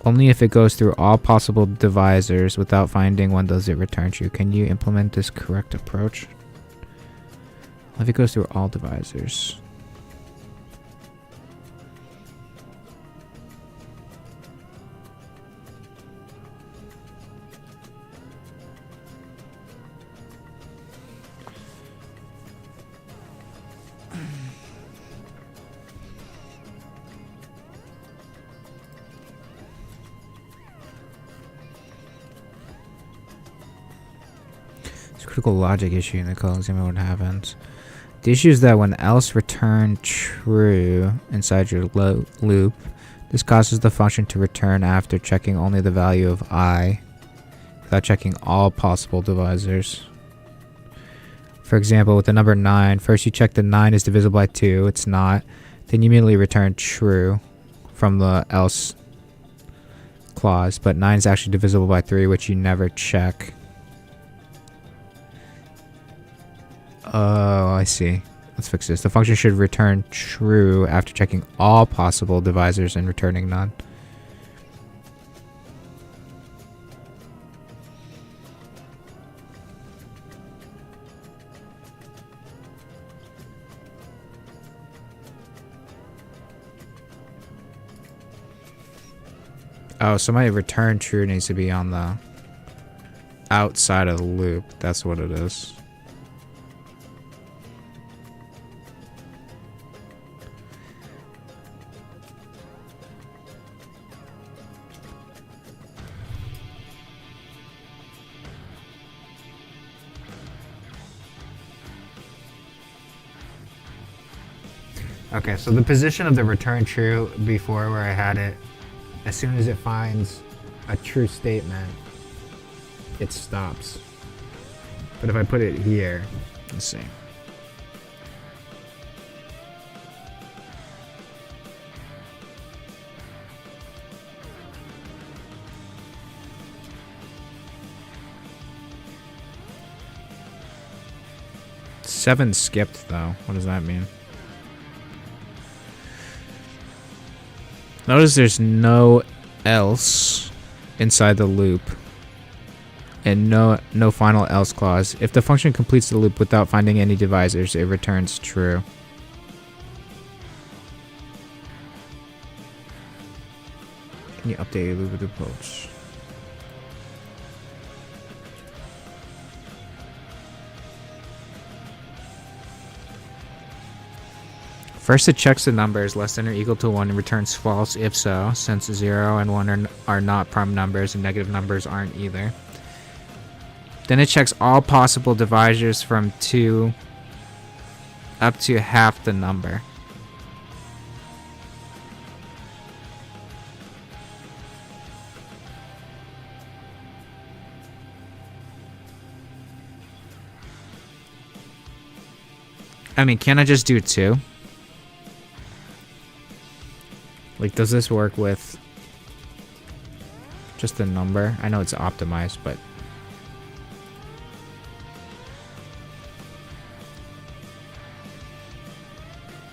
Only if it goes through all possible divisors without finding one does it return true. Can you implement this correct approach? If it goes through all divisors. Critical logic issue in the code. Examine what happens. The issue is that when else return true inside your loop, this causes the function to return after checking only the value of I, without checking all possible divisors. For example, with the number 9, first you check the 9 is divisible by 2. It's not. Then you immediately return true from the else clause, but 9 is actually divisible by 3, which you never check. Oh, I see. Let's fix this. The function should return true after checking all possible divisors and returning none. Oh, so my return true needs to be on the outside of the loop. That's what it is. Okay, so the position of the return true before where I had it, as soon as it finds a true statement, it stops. But if I put it here, let's see. Seven skipped though. What does that mean? Notice there's no else inside the loop and no final else clause. If the function completes the loop without finding any divisors, it returns true. Can you update your loop with approach? First, it checks the numbers less than or equal to 1 and returns false if so, since 0 and 1 are not prime numbers and negative numbers aren't either. Then it checks all possible divisors from 2 up to half the number. I mean, can't I just do 2? Like, does this work with just the number? I know it's optimized, but...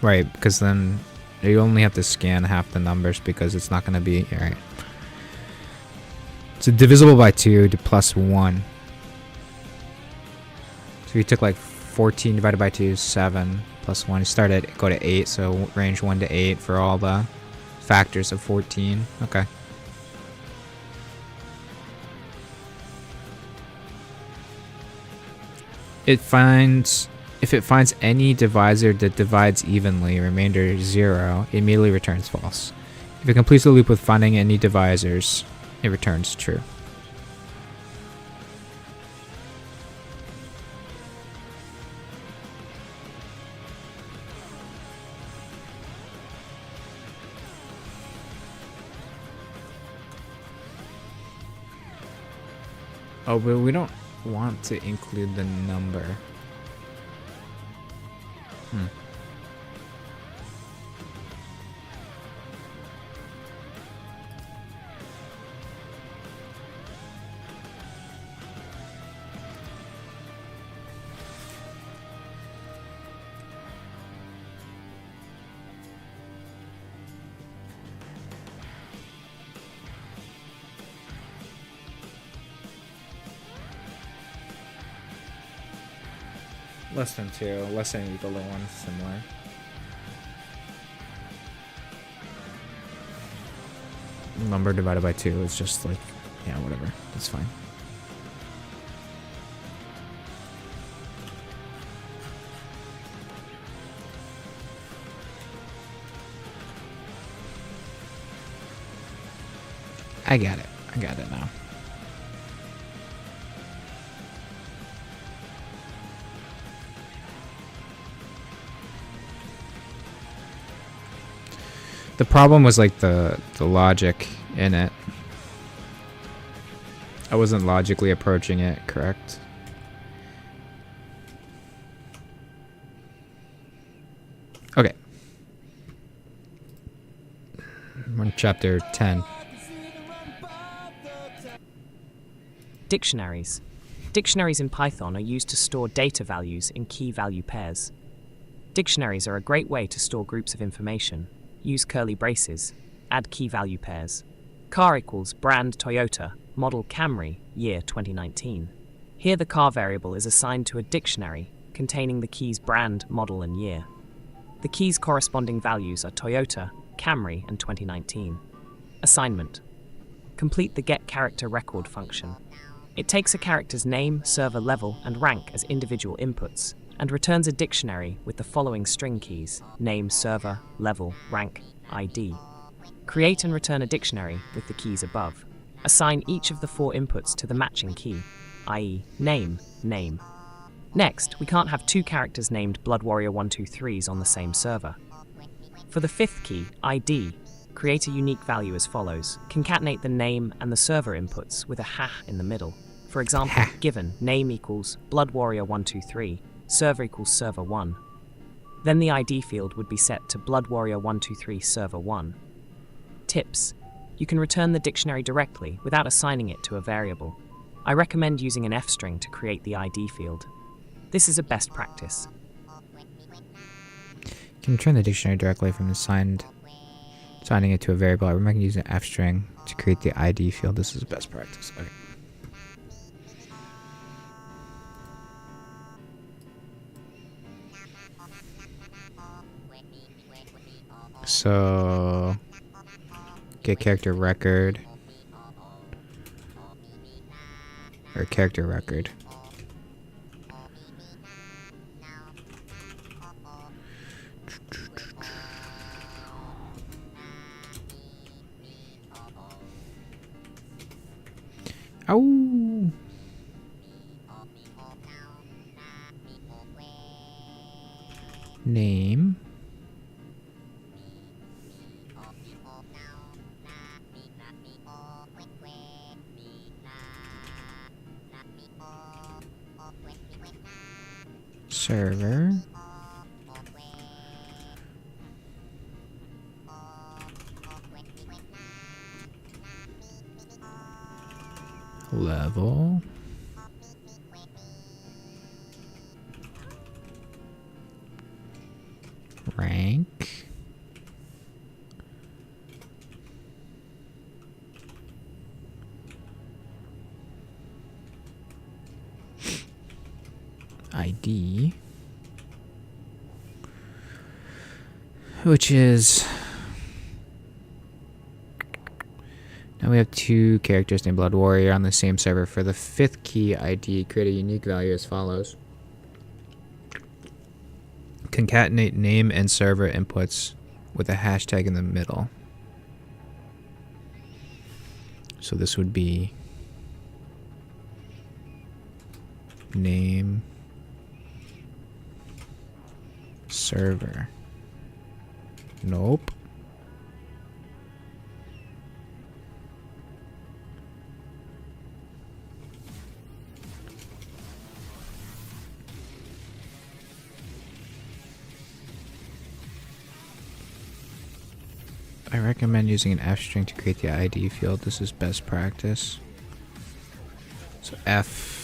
Right, because then you only have to scan half the numbers because it's not going to be... Alright. So divisible by 2 to plus 1. So you took like 14 divided by 2 is 7 plus 1. You start at, go to 8, so range 1 to 8 for all the factors of 14. Okay. It finds, if it finds any divisor that divides evenly, remainder 0, it immediately returns false. If it completes the loop with finding any divisors, it returns true. Oh, but we don't want to include the number. Less than 2, less than or equal to 1, similar. Number divided by 2 is just like, yeah, whatever. That's fine. I got it. I got it now. The problem was like the logic in it. I wasn't logically approaching it correct. Okay. We're on chapter 10. Dictionaries. Dictionaries in Python are used to store data values in key value pairs. Dictionaries are a great way to store groups of information. Use curly braces. Add key value pairs. Car equals brand Toyota, model Camry, year 2019. Here the car variable is assigned to a dictionary containing the keys brand, model, and year. The keys' corresponding values are Toyota, Camry, and 2019. Assignment. complete the getCharacterRecord function. It takes a character's name, server level, and rank as individual inputs, and returns a dictionary with the following string keys: name, server, level, rank, ID. Create and return a dictionary with the keys above. Assign each of the 4 inputs to the matching key, i.e. name, name. Next, we can't have 2 characters named Blood Warrior 123s on the same server. For the 5th key, ID, create a unique value as follows. Concatenate the name and the server inputs with a hash in the middle. For example, given name equals Blood Warrior 123, server equals server 1. Then the ID field would be set to Blood Warrior 123 server 1. Tips: you can return the dictionary directly without assigning it to a variable. I recommend using an F string to create the ID field. This is a best practice. You can return the dictionary directly from assigning it to a variable. I recommend using an F string to create the ID field. This is best practice. Okay. So get character record or character record. Oh. Name. Server. Level. Rank. ID, which is, now we have 2 characters named Blood Warrior on the same server. For the 5th key ID, create a unique value as follows. Concatenate name and server inputs with a hashtag in the middle. So this would be name, server. Nope. I recommend using an F string to create the ID field. This is best practice. So F.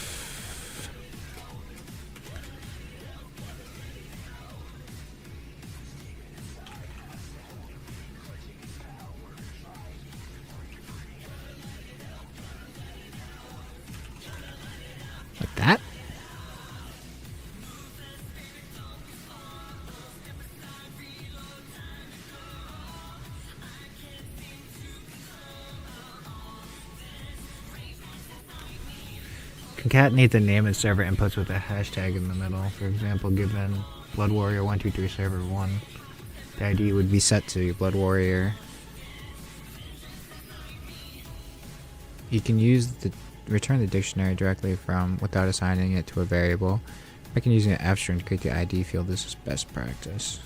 Like that. Concatenate the name and server inputs with a hashtag in the middle. For example, given Blood Warrior 123 server 1, the ID would be set to Blood Warrior. You can use the return the dictionary directly from without assigning it to a variable. I can use an F string to create the ID field. This is best practice.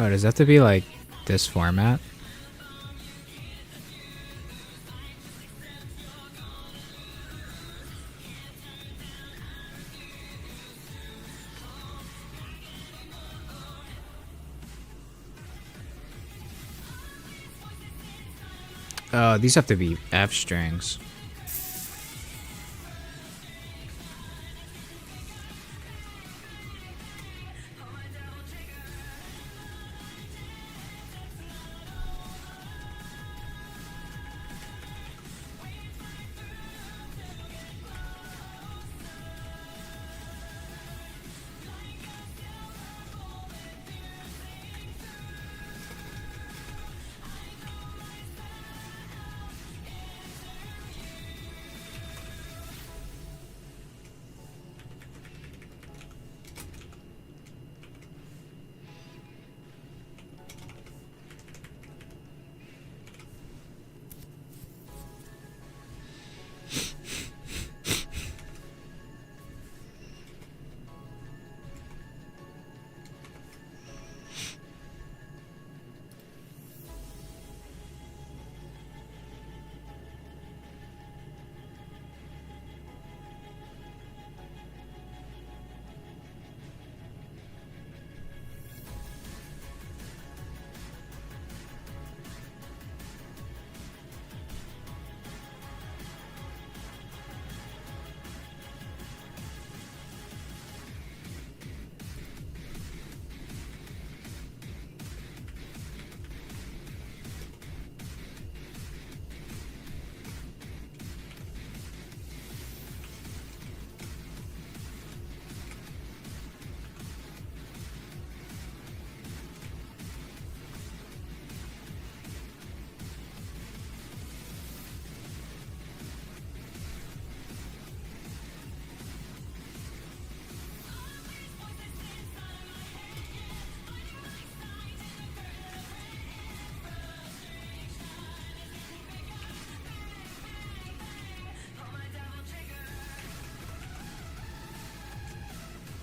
Oh, does that have to be like this format? Oh, these have to be F strings.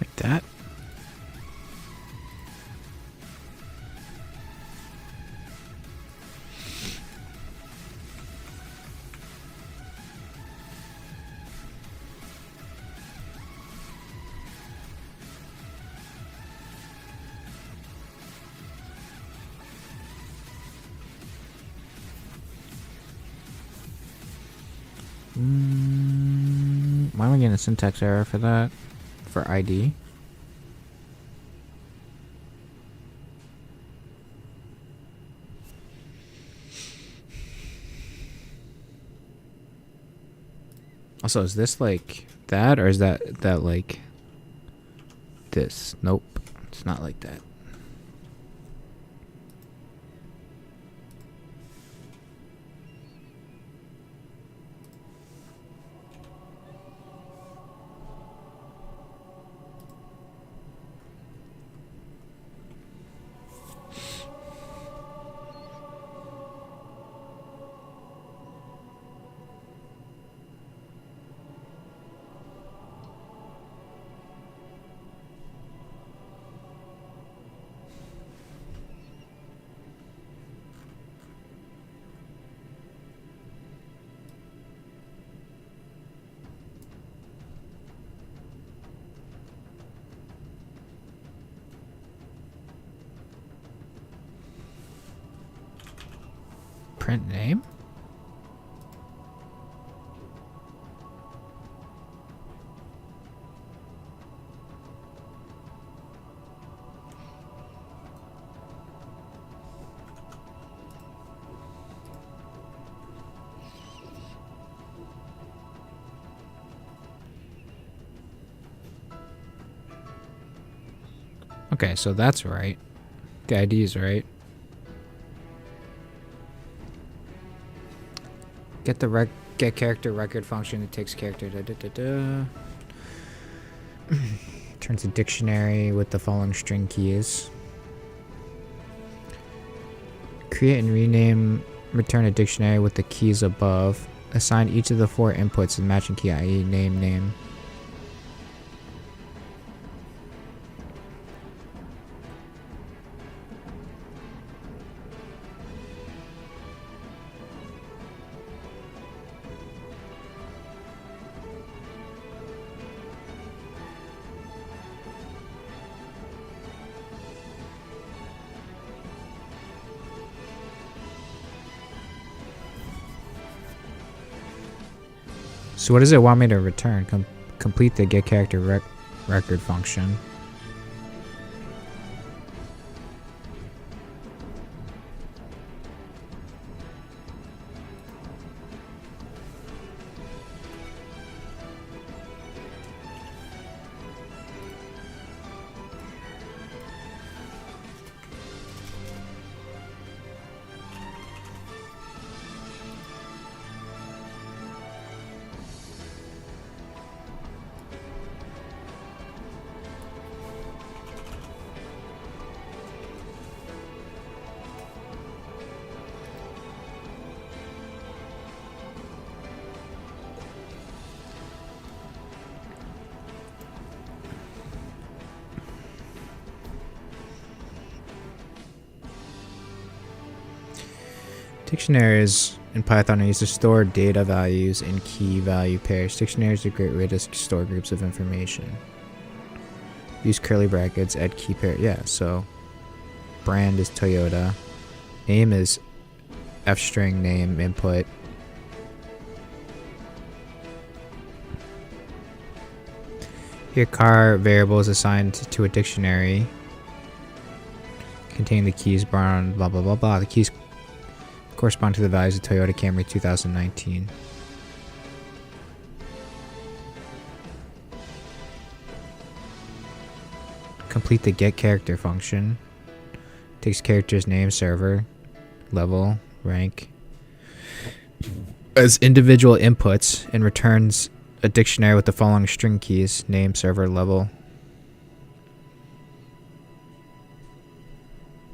Like that. Why am I getting a syntax error for that? For ID? Also, is this like that, or is that like this? Nope, it's not like that. Print name? Okay, so that's right. The ID is right. Get character record function. It takes character. Turns a dictionary with the following string keys. Create and rename. Return a dictionary with the keys above. Assign each of the 4 inputs a matching key, i.e., name. So what does it want me to return? Complete the get character record function. Dictionaries in Python are used to store data values in key value pairs. Dictionaries are a great way to store groups of information. Use curly brackets, add key pair. Yeah, so brand is Toyota. Name is f-string name input. Here car variable is assigned to a dictionary containing the keys borrowed, blah blah blah blah. The keys correspond to the values of Toyota Camry 2019. Complete the get character function. Takes characters name, server, level, rank as individual inputs and returns a dictionary with the following string keys: name, server, level,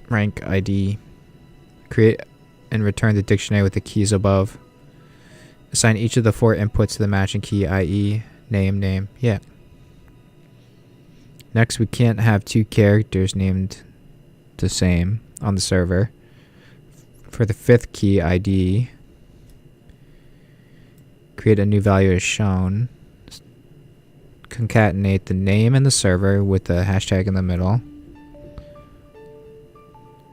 rank, ID. Create and return the dictionary with the keys above. Assign each of the 4 inputs to the matching key, i.e. name. Yeah. Next, we can't have 2 characters named the same on the server. For the 5th key, ID, create a new value as shown. Concatenate the name and the server with the hashtag in the middle.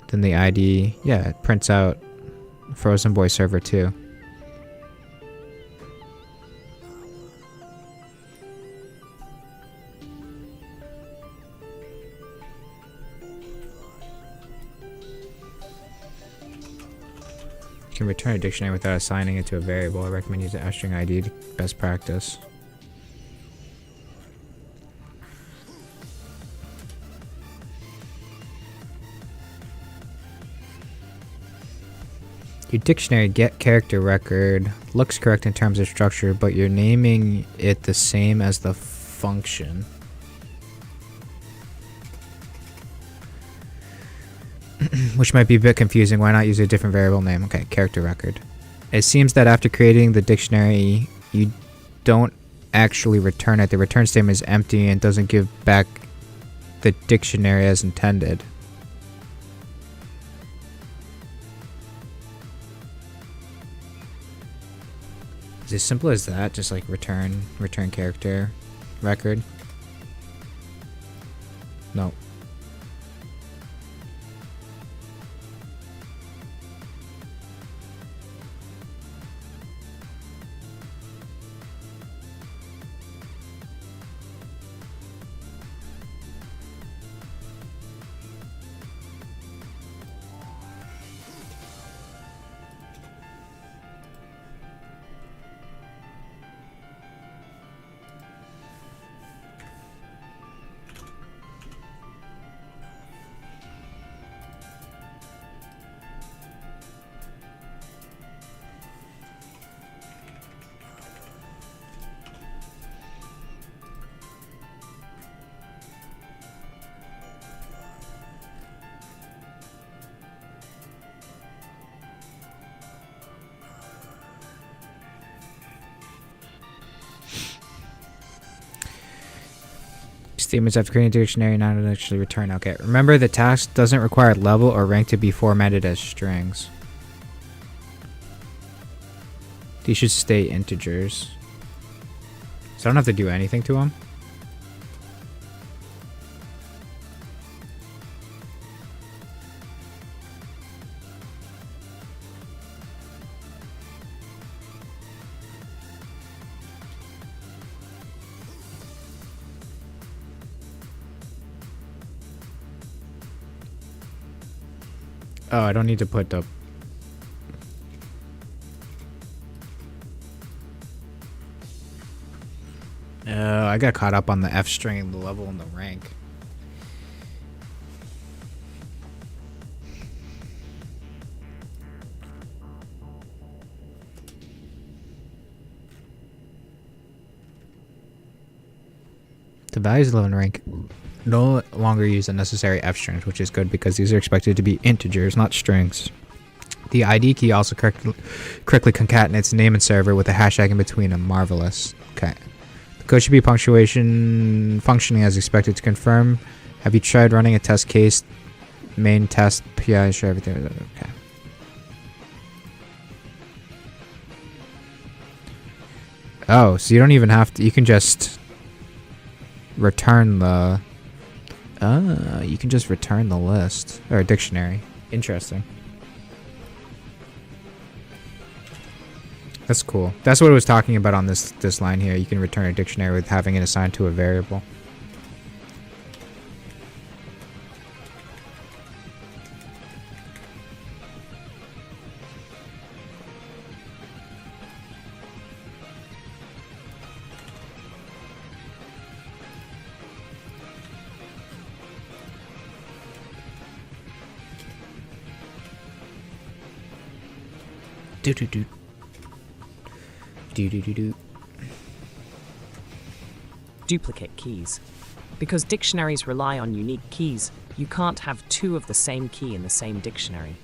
Then the ID, yeah, it prints out Frozen Boy server 2. You can return a dictionary without assigning it to a variable. I recommend using f-string ID to best practice. Your dictionary get character record looks correct in terms of structure, but you're naming it the same as the function. Which might be a bit confusing. Why not use a different variable name? Okay, character record. It seems that after creating the dictionary, you don't actually return it. The return statement is empty and doesn't give back the dictionary as intended. Is it as simple as that? Just like return character record? No. Statements after creating a dictionary not actually return. Okay, remember the task doesn't require level or rank to be formatted as strings. These should stay integers. So I don't have to do anything to them. Oh, I don't need to put the... I got caught up on the F string, the level, and the rank. The values of level and rank no longer use unnecessary F strings, which is good because these are expected to be integers, not strings. The ID key also correctly concatenates name and server with a hashtag in between them. Marvelous. Okay. The code should be punctuation functioning as expected to confirm. Have you tried running a test case? Main test, PI, sure everything. Okay. Oh, so you don't even have to, you can just return the, you can just return the list, or dictionary. Interesting. That's cool. That's what it was talking about on this line here. You can return a dictionary with having it assigned to a variable. Do do do. Do do do do. Duplicate keys. Because dictionaries rely on unique keys, you can't have two of the same key in the same dictionary.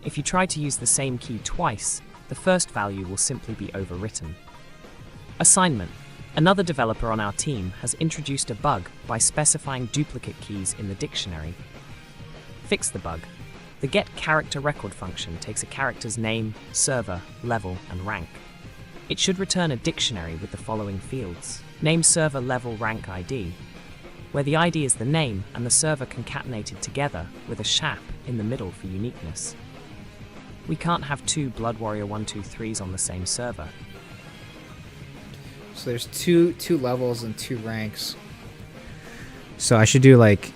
If you try to use the same key twice, the first value will simply be overwritten. Assignment. Another developer on our team has introduced a bug by specifying duplicate keys in the dictionary. Fix the bug. The getCharacterRecord function takes a character's name, server, level, and rank. It should return a dictionary with the following fields: name, server, level, rank, ID, where the ID is the name and the server concatenated together with a shap in the middle for uniqueness. We can't have two Blood Warrior 123s on the same server. So there's two levels and two ranks. So I should do like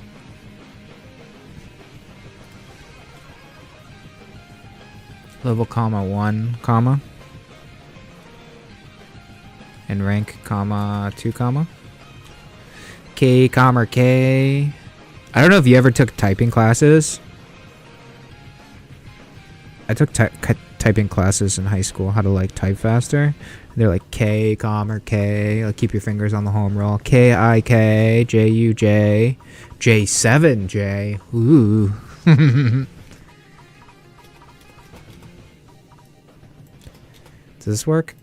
level comma 1 comma and rank comma 2 comma K comma K. I don't know if you ever took typing classes. I took typing classes in high school, how to like type faster. They're like K comma K, like keep your fingers on the home roll. K I K J U J J7 J. Ooh. Does this work?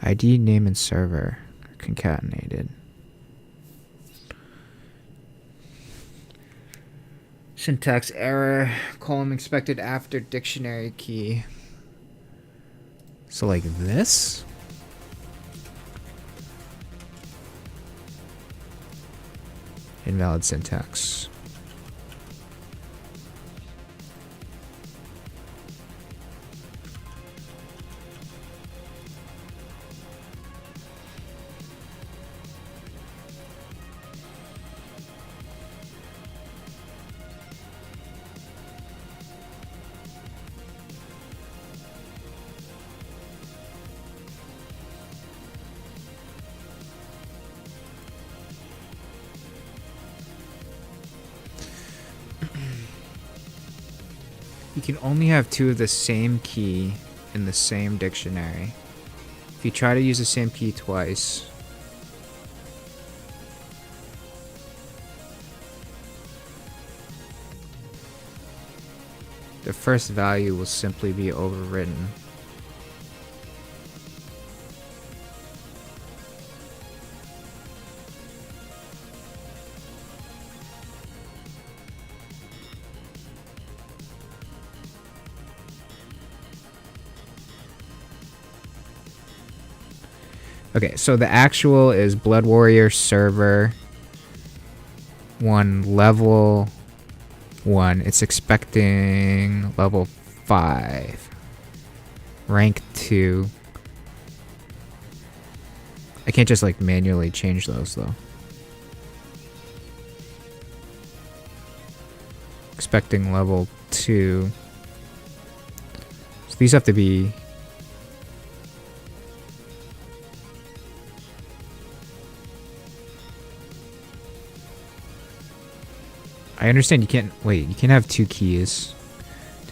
ID, name, and server are concatenated. Syntax error, column expected after dictionary key. So like this? Invalid syntax. You can only have two of the same key in the same dictionary. If you try to use the same key twice, the first value will simply be overwritten. Okay, so the actual is Blood Warrior server 1 level 1. It's expecting level 5. Rank 2. I can't just like manually change those though. Expecting level 2. So these have to be... I understand you can't... Wait, you can't have 2 keys.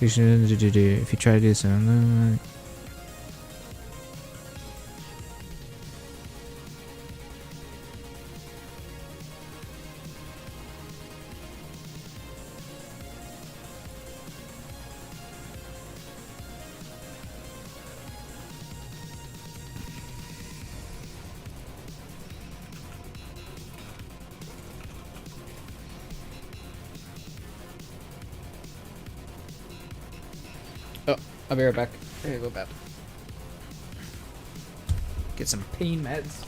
If you try to do something... Oh, I'll be right back. There you go, back. Get some pain meds.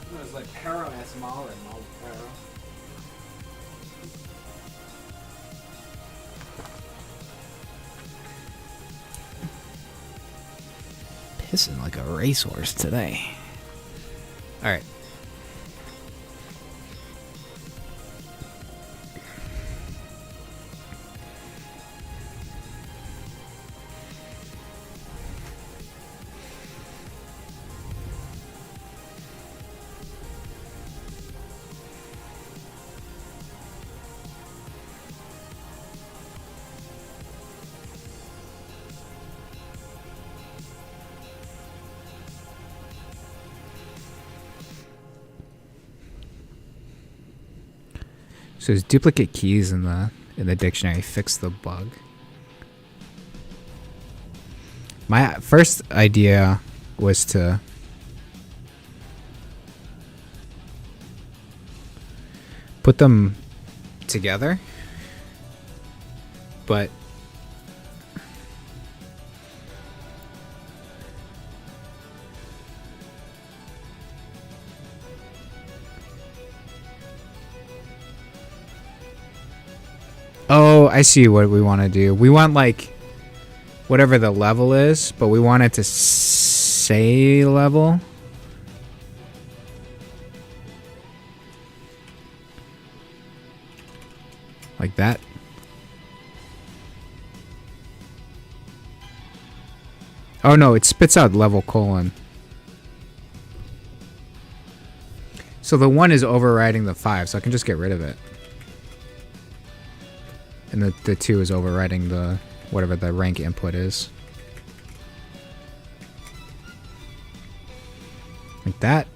It was like Pero and Small and Mal Pero. Pissing like a racehorse today. Alright. So is duplicate keys in the dictionary fix the bug? My first idea was to put them together. But oh, I see what we want to do. We want like whatever the level is, but we want it to say level. Like that. Oh no, it spits out level colon. So the 1 is overriding the 5, so I can just get rid of it. And the 2 is overriding the whatever the rank input is. Like that.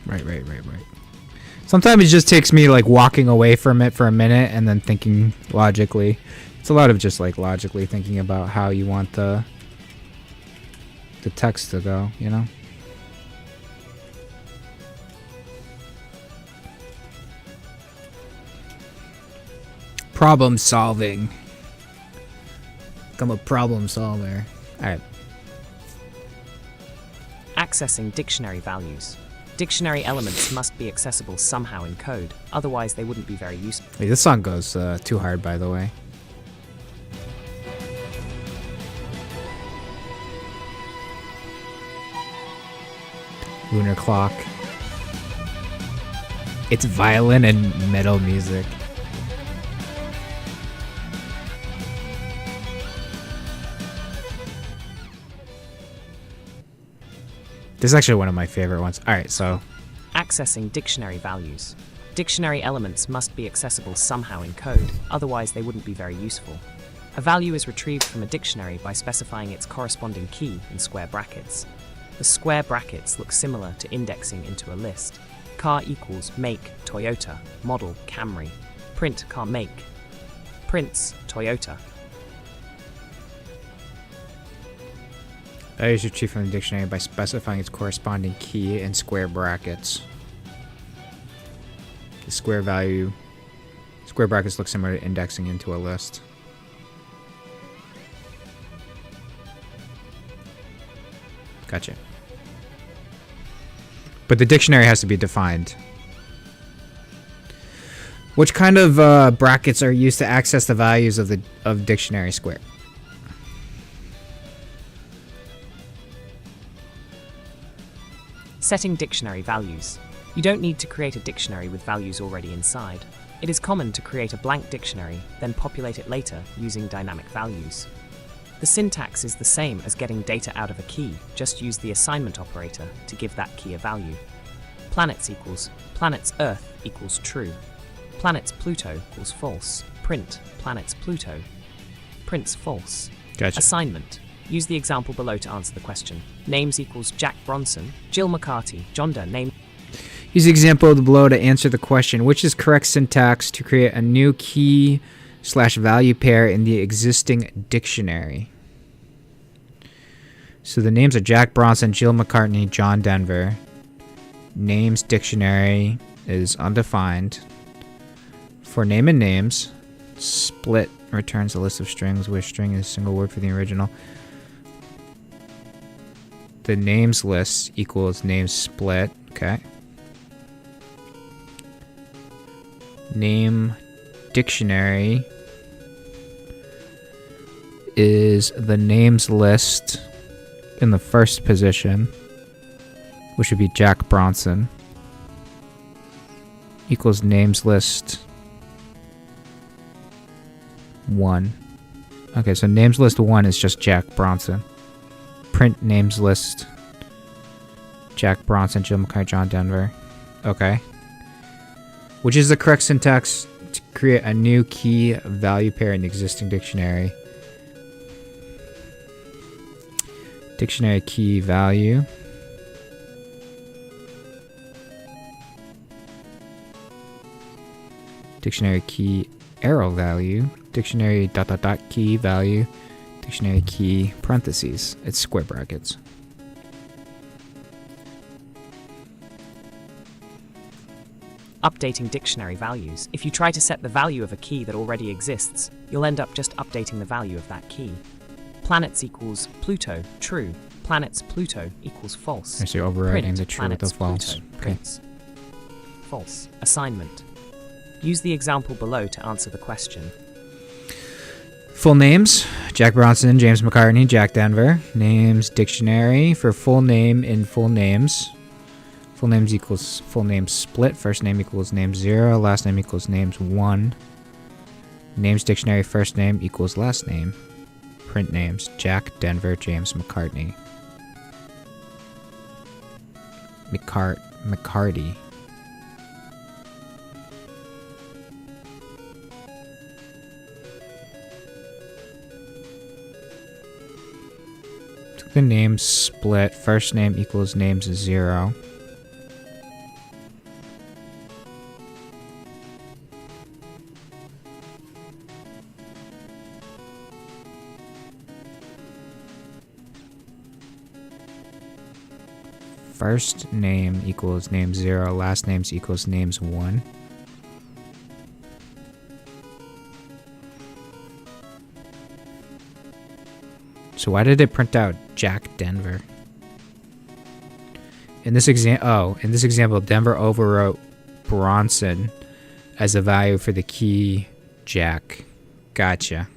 Right. Sometimes it just takes me like walking away from it for a minute and then thinking logically. It's a lot of just like logically thinking about how you want the text to go, you know? Problem solving. I'm a problem solver. Alright. Accessing dictionary values. Dictionary elements must be accessible somehow in code, otherwise they wouldn't be very useful. Wait, this song goes too hard, by the way. Lunar Clock. It's violin and metal music. This is actually one of my favorite ones. Alright, so Accessing dictionary values. Dictionary elements must be accessible somehow in code, otherwise they wouldn't be very useful. A value is retrieved from a dictionary by specifying its corresponding key in square brackets. The square brackets look similar to indexing into a list. Car equals make, Toyota, model, Camry. Print car make. Prints, Toyota. values retrieved from the dictionary by specifying its corresponding key in square brackets. The square brackets look similar to indexing into a list. Gotcha. But the dictionary has to be defined. Which kind of brackets are used to access the values of dictionary square? Setting dictionary values. You don't need to create a dictionary with values already inside. It is common to create a blank dictionary, then populate it later using dynamic values. The syntax is the same as getting data out of a key, just use the assignment operator to give that key a value. Planets equals planets Earth equals true. Planets Pluto equals false. Print planets Pluto. Prints false. Gotcha. Assignment. Use the example below to answer the question. Names equals Jack Bronson, Jill McCarty, John Doe. Name. Use the example below to answer the question, which is correct syntax to create a new key/value pair in the existing dictionary. So the names are Jack Bronson, Jill McCartney, John Denver. Names dictionary is undefined. For name and names, split returns a list of strings where string is a single word for the original. The names list equals names split. Okay. Name dictionary is the names list in the first position, which would be Jack Bronson, equals names list 1. Okay, so names list 1 is just Jack Bronson. Print names list Jack Bronson, Jill McCartney, John Denver. Okay. Which is the correct syntax to create a new key value pair in the existing dictionary? Dictionary key value. Dictionary key arrow value. Dictionary ... key value. Dictionary key parentheses. It's square brackets. Updating dictionary values. If you try to set the value of a key that already exists, you'll end up just updating the value of that key. Planets equals Pluto, true. Planets Pluto equals false. So you're overriding Print the true with the planets false. Pluto, Okay. prints. False. Assignment. Use the example below to answer the question. Full names: Jack Bronson, James McCartney, Jack Denver. Names dictionary for full name in full names. Full names equals full name split. First name equals name 0. Last name equals names 1. Names dictionary first name equals last name. Print names: Jack Denver, James McCartney. McCarty. The name split. First name equals names 0. First name equals name 0. Last names equals names 1. So why did it print out Jack Denver? In this example, Denver overwrote Bronson as a value for the key Jack. Gotcha.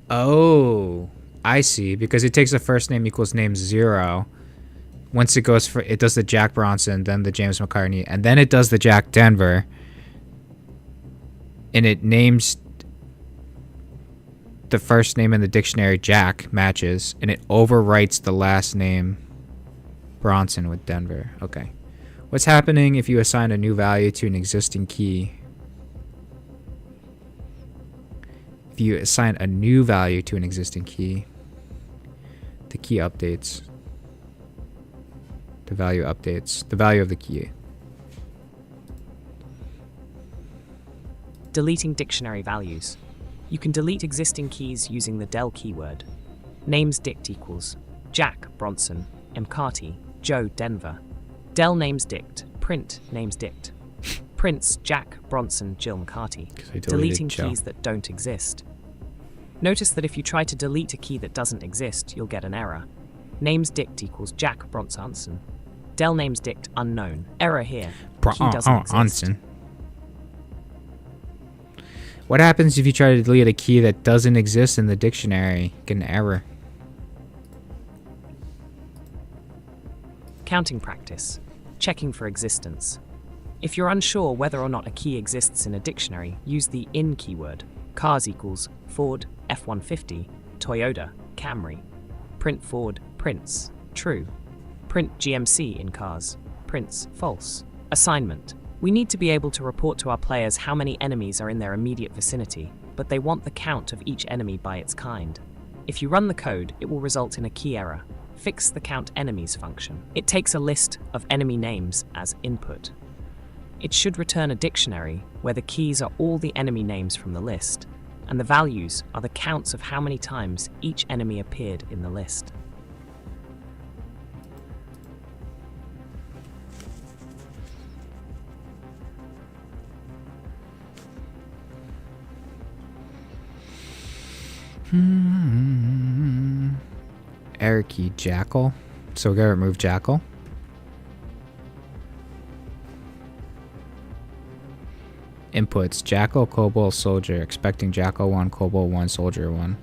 Oh, I see. Because it takes the first name equals name 0. Once it goes for, it does the Jack Bronson, then the James McCartney, and then it does the Jack Denver. And it names the first name in the dictionary Jack matches, and it overwrites the last name Bronson with Denver. Okay. What's happening if you assign a new value to an existing key? If you assign a new value to an existing key, the key updates. The value updates. The value of the key. Deleting dictionary values. You can delete existing keys using the del keyword. Names dict equals Jack Bronson, McCarty, Joe Denver. Del names dict, print names dict. Prints Jack Bronson, Jill McCarty. Deleting Joe. keys that don't exist. Notice that if you try to delete a key that doesn't exist, you'll get an error. Names dict equals Jack Bronson. Del names dict unknown. Error here. Key doesn't exist. What happens if you try to delete a key that doesn't exist in the dictionary? Get an error. Counting practice. Checking for existence. If you're unsure whether or not a key exists in a dictionary, use the in keyword. Cars equals Ford, F-150, Toyota, Camry. Print Ford, prints, true. Print GMC in cars, prints, false. Assignment. We need to be able to report to our players how many enemies are in their immediate vicinity, but they want the count of each enemy by its kind. If you run the code, it will result in a key error. Fix the count enemies function. It takes a list of enemy names as input. It should return a dictionary where the keys are all the enemy names from the list, and the values are the counts of how many times each enemy appeared in the list. Error key Jackal. So we gotta remove Jackal. Inputs Jackal, Cobalt, Soldier. Expecting Jackal 1, Cobalt 1, Soldier 1.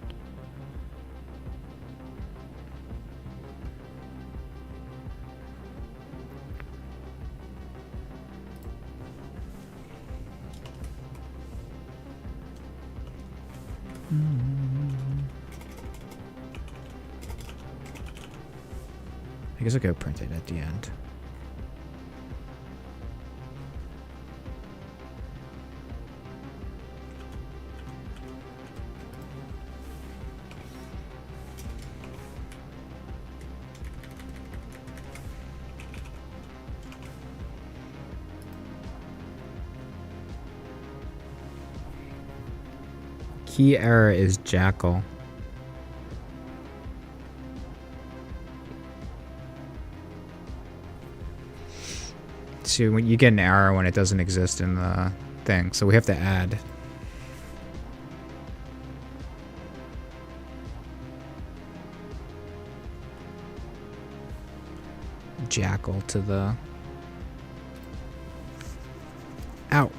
I guess I'll go print it at the end. Key error is Jackal. to when you get an error when it doesn't exist in the thing. So we have to add jackal to the out.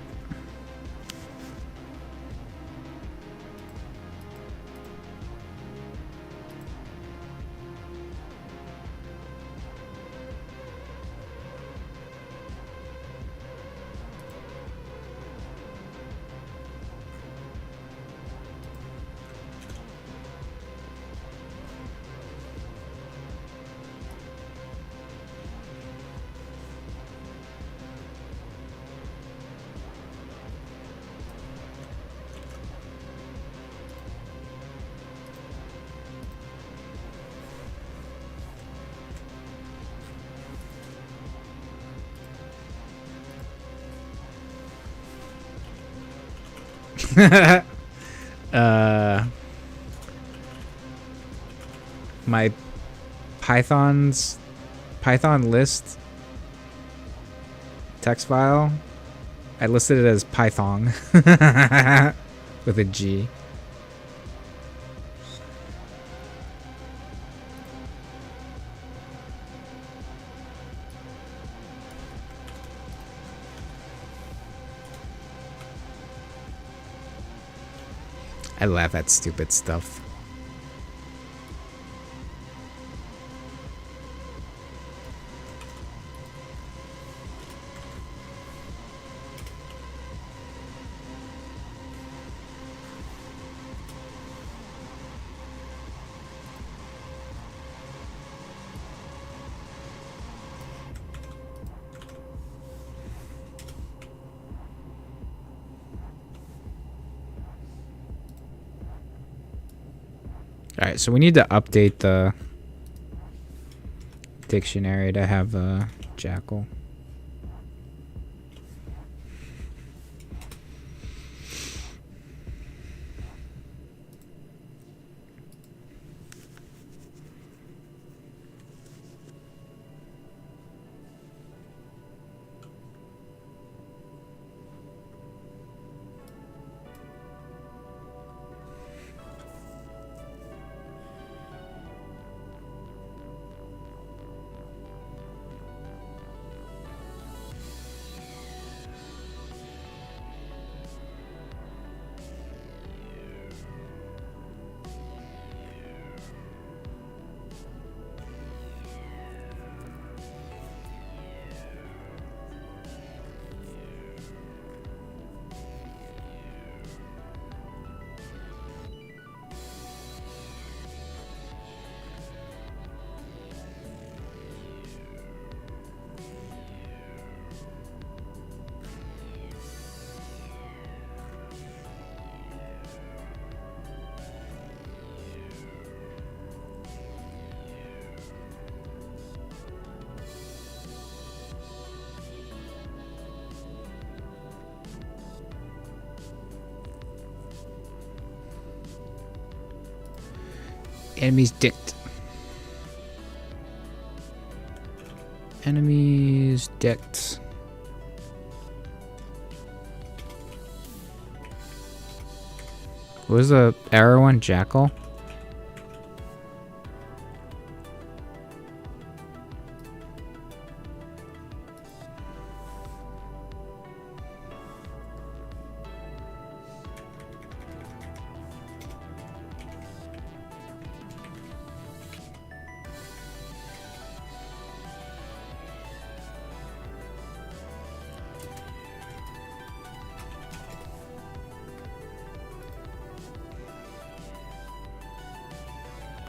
My Python list text file, I listed it as Python with a G. I laugh at stupid stuff. Alright, so we need to update the dictionary to have jackal. Enemies dicked. Enemies dicked. What was the arrow one? Jackal?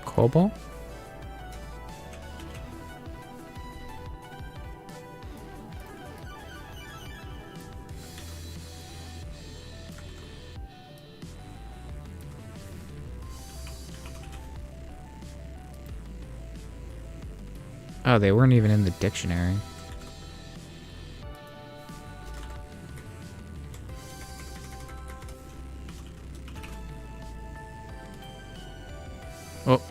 Kobo? Oh, they weren't even in the dictionary. Oh.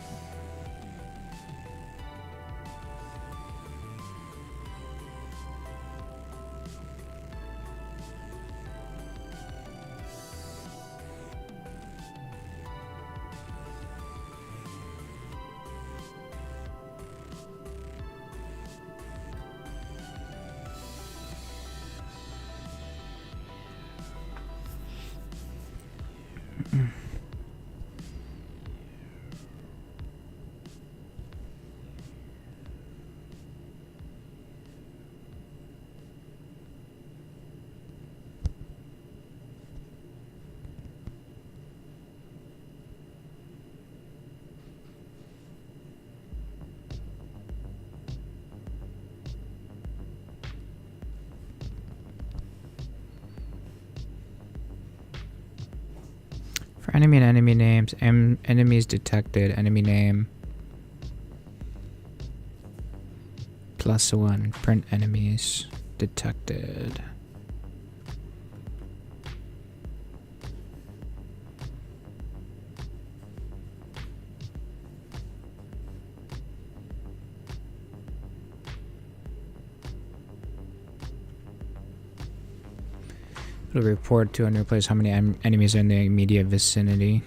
enemy and enemy names, enemies detected, enemy name +1, print enemies detected. It'll report to and replace how many enemies are in the immediate vicinity.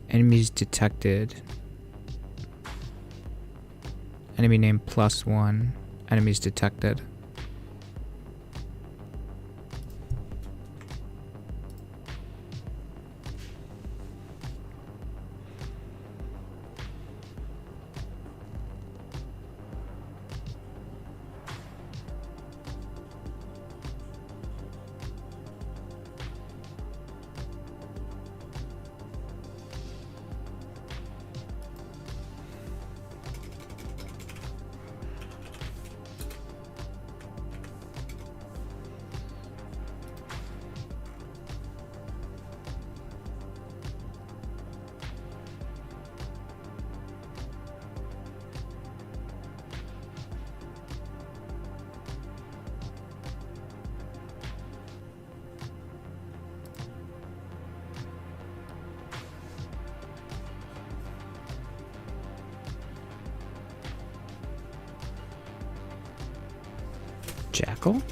Enemies detected. Enemy name +1. Enemies detected. Jackal?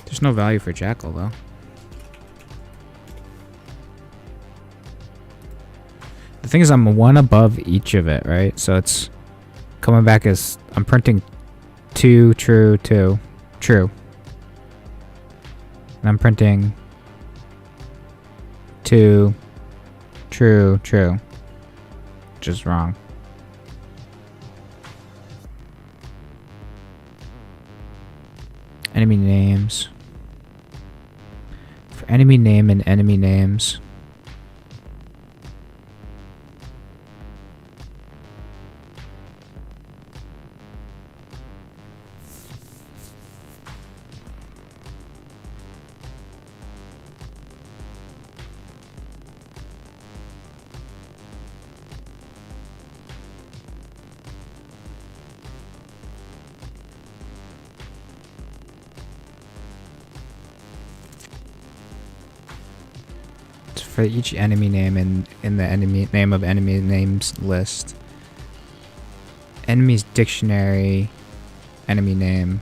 There's no value for Jackal, though. The thing is, I'm one above each of it, right? So it's coming back as I'm printing 2, true, 2, true. And I'm printing 2, true, true. Which is wrong. Enemy names. For enemy name and enemy names. For each enemy name in the enemy name of enemy names list. Enemies dictionary, enemy name,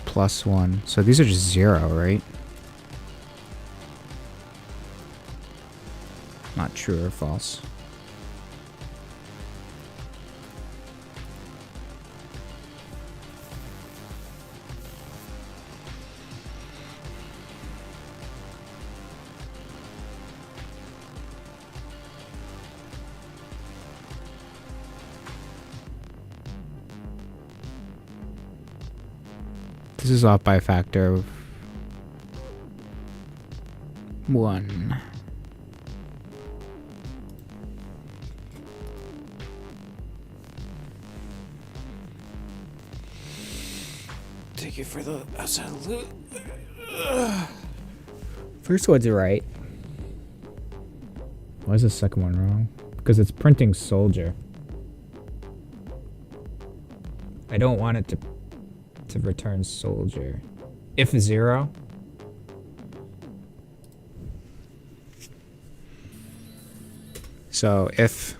+1. So these are just 0, right? Not true or false. This is off by a factor of 1. Take it for the outside loop. First one's right. Why is the second one wrong? Because it's printing soldier. I don't want it to return soldier. If 0. So if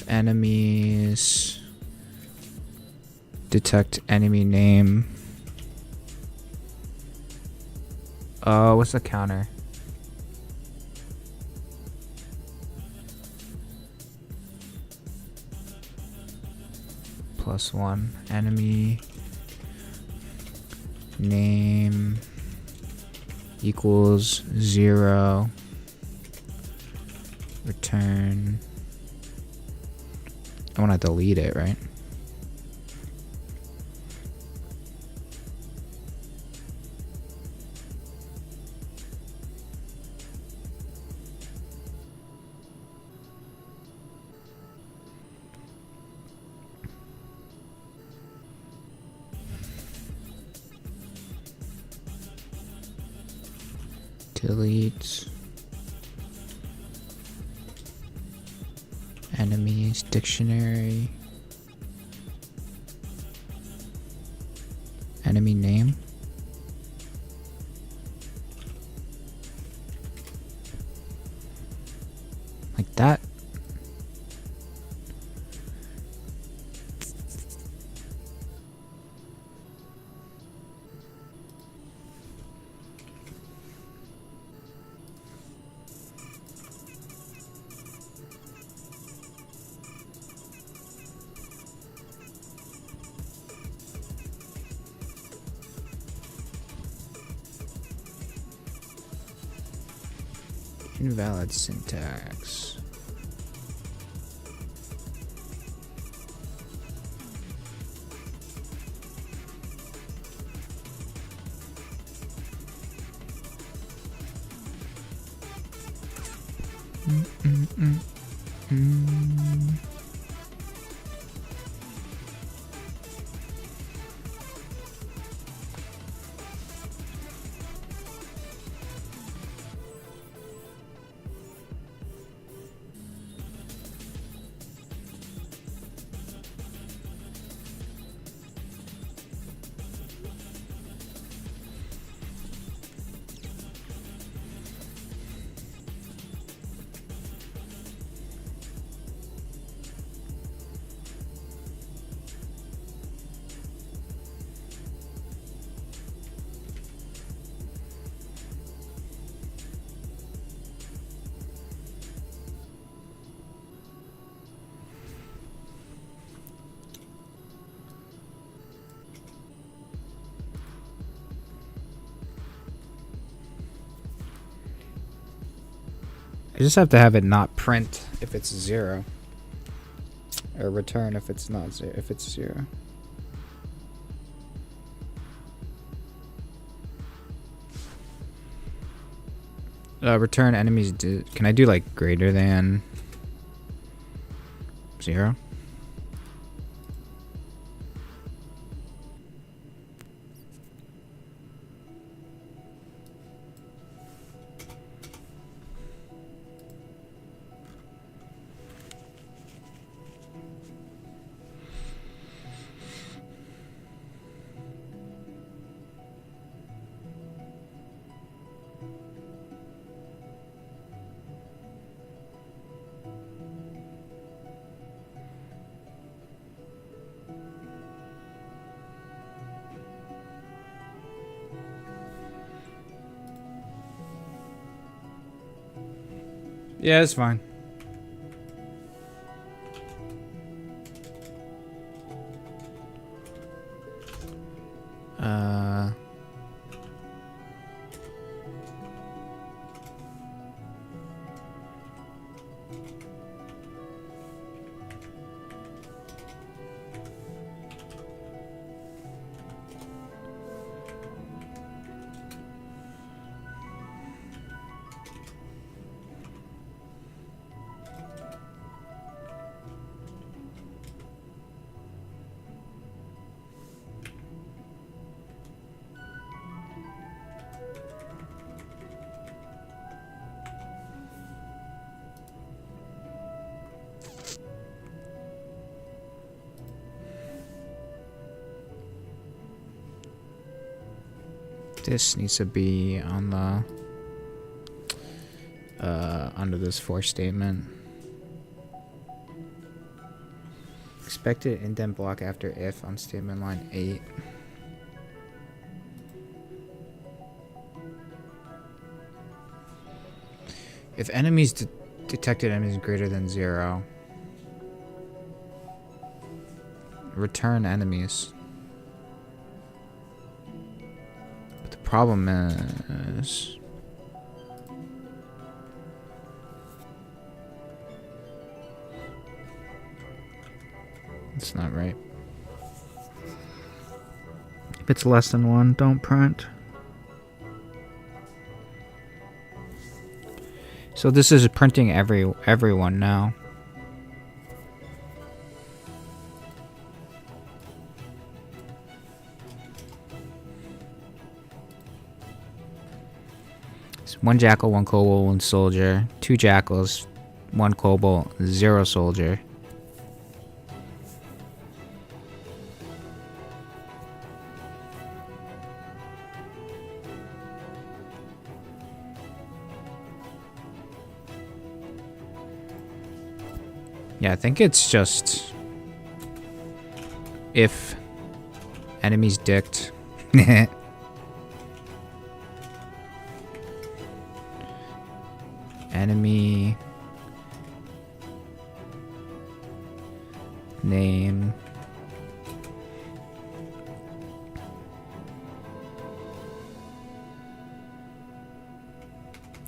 enemies detect enemy name. What's the counter? +1. Enemy name equals 0. Return return. I want to delete it, right? Delete enemies dictionary, enemy name. Like that. Invalid syntax. I just have to have it not print if it's 0, or return if it's not 0. If it's 0. Return enemies. Can I do like greater than 0? Yeah, it's fine. This needs to be on the under this for statement. Expected indent block after if on statement line 8. If enemies detected enemies greater than 0, return enemies. But the problem is It's not right. If it's less than 1, don't print. So this is printing everyone now. It's 1 jackal, 1 kobold, 1 soldier, 2 jackals, 1 kobold, 0 soldier. Yeah, I think it's just if enemies dicked. Enemy name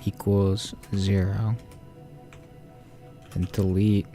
equals 0 and delete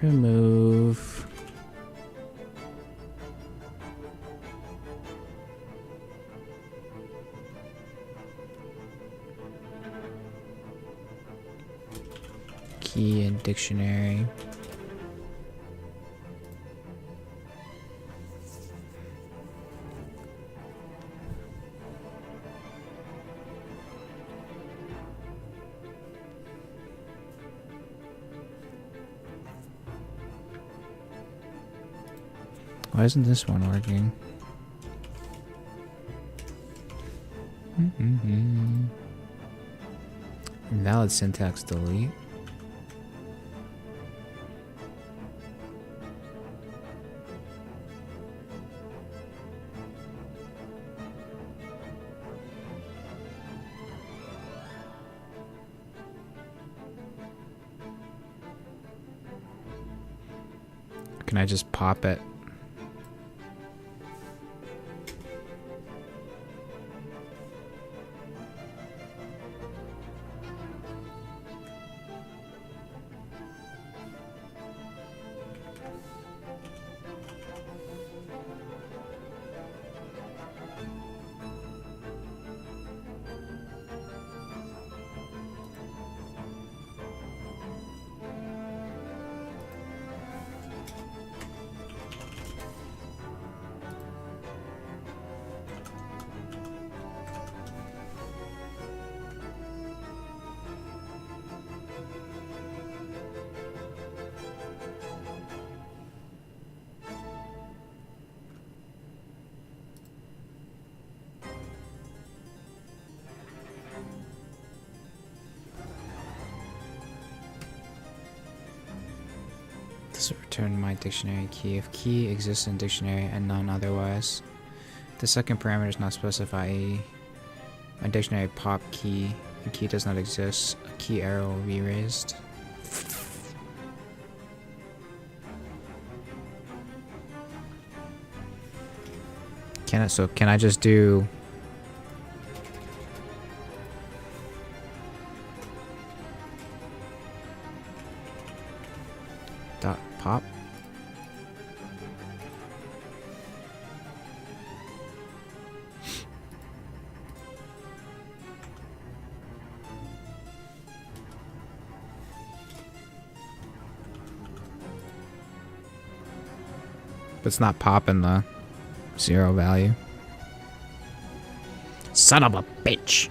remove key in dictionary. Why isn't this one working? Invalid syntax delete. Can I just pop it? This will return my dictionary key if key exists in dictionary and none otherwise. The second parameter does not specify my dictionary pop key. The key does not exist. A key arrow will be raised. Can I just do dot pop? it's not popping the 0 value. Son of a bitch.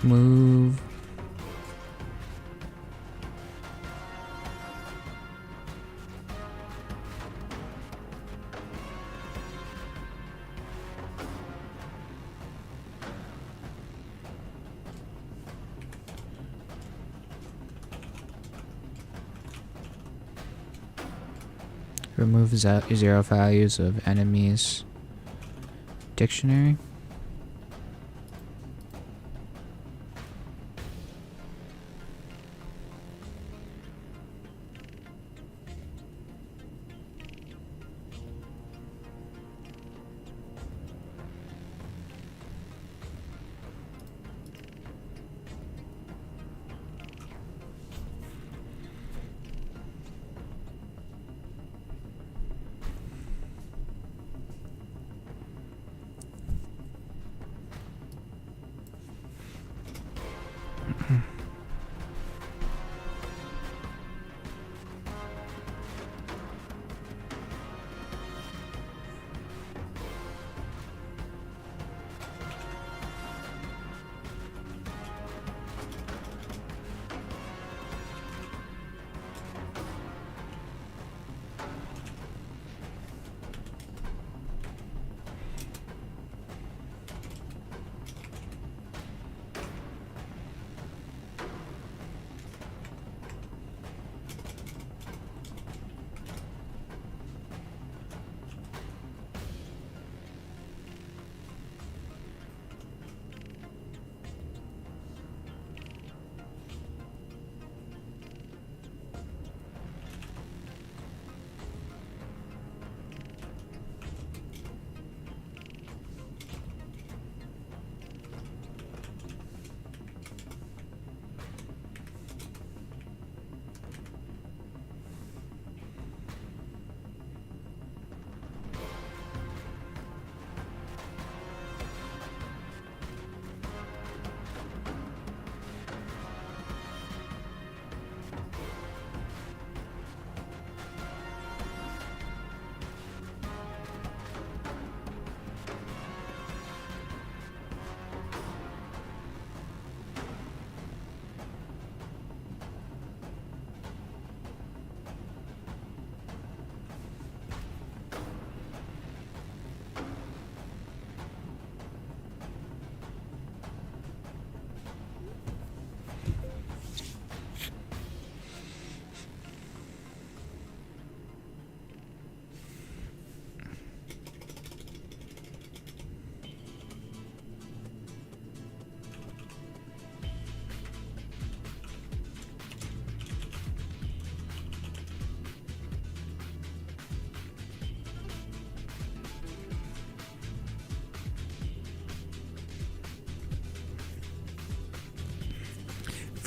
Move. Remove 0 values of enemies. Dictionary.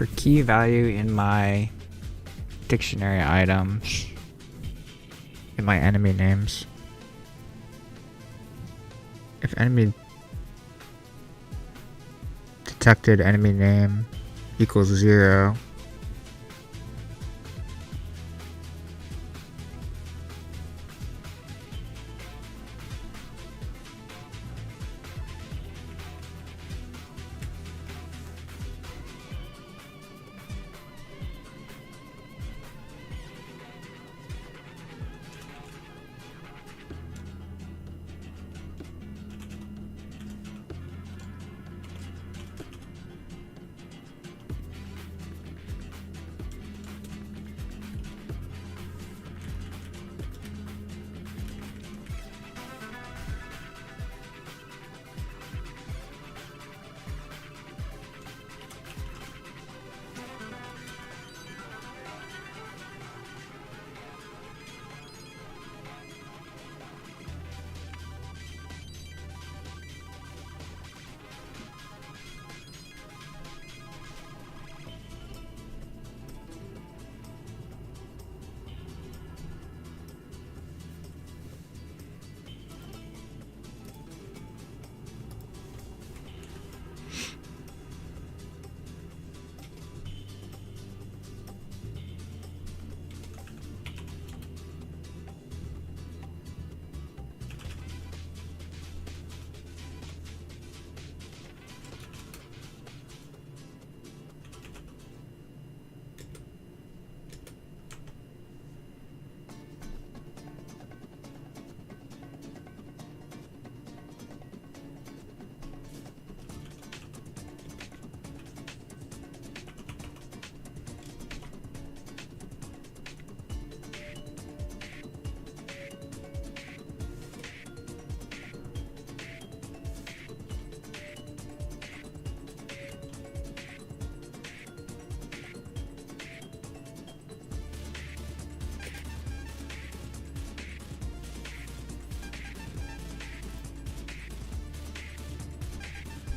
For key value in my dictionary items, in my enemy names, if enemy detected enemy name equals 0,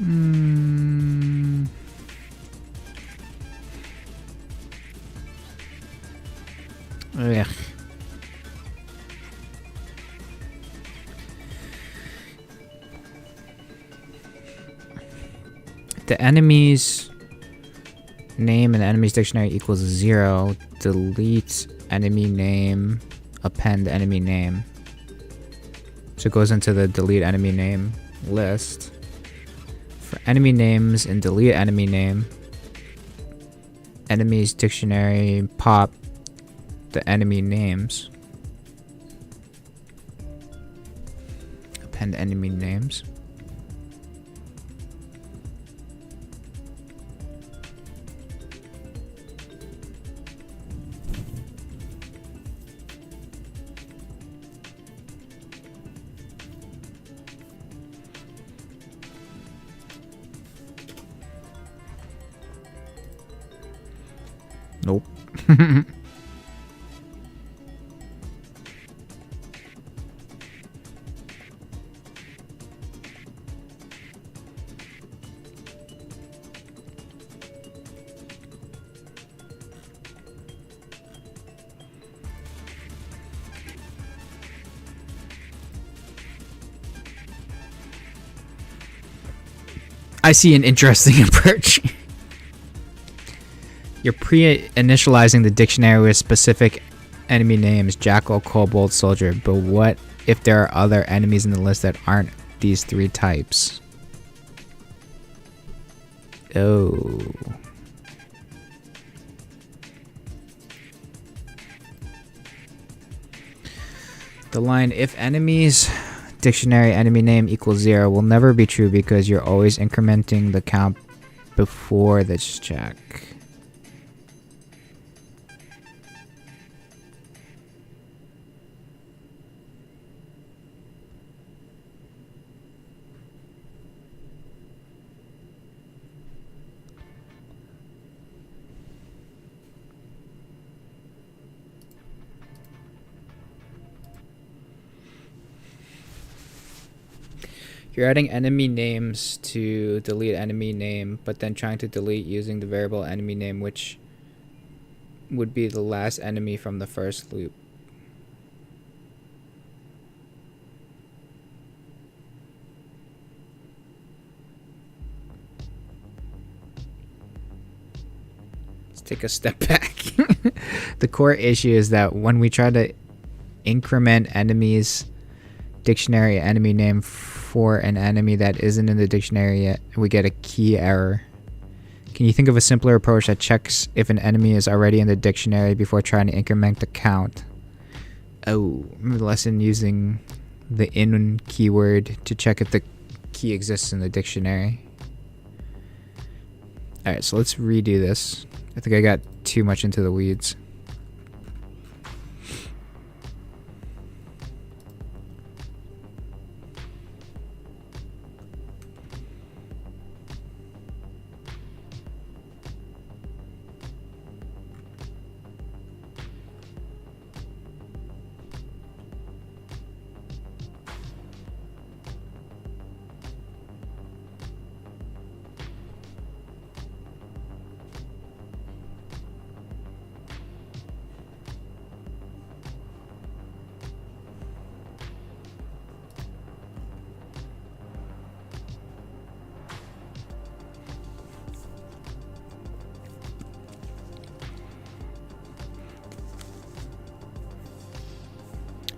Mm. Ugh. The enemy's name in the enemy's dictionary equals 0. Delete enemy name, append enemy name. So it goes into the delete enemy name list. For enemy names and delete enemy name, enemy's dictionary pop the enemy names. Append enemy names. Nope. I see an interesting approach. You're pre-initializing the dictionary with specific enemy names, Jackal, Kobold, Soldier, but what if there are other enemies in the list that aren't these 3 types? Oh. The line, if enemies dictionary enemy name equals 0 will never be true because you're always incrementing the count before this check. You're adding enemy names to delete enemy name, but then trying to delete using the variable enemy name, which would be the last enemy from the first loop. Let's take a step back. The core issue is that when we try to increment enemies dictionary enemy name for an enemy that isn't in the dictionary yet, we get a key error. Can you think of a simpler approach that checks if an enemy is already in the dictionary before trying to increment the count? Oh, remember the lesson using the in keyword to check if the key exists in the dictionary? Alright, so let's redo this. I think I got too much into the weeds.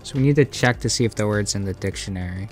So we need to check to see if the word's in the dictionary.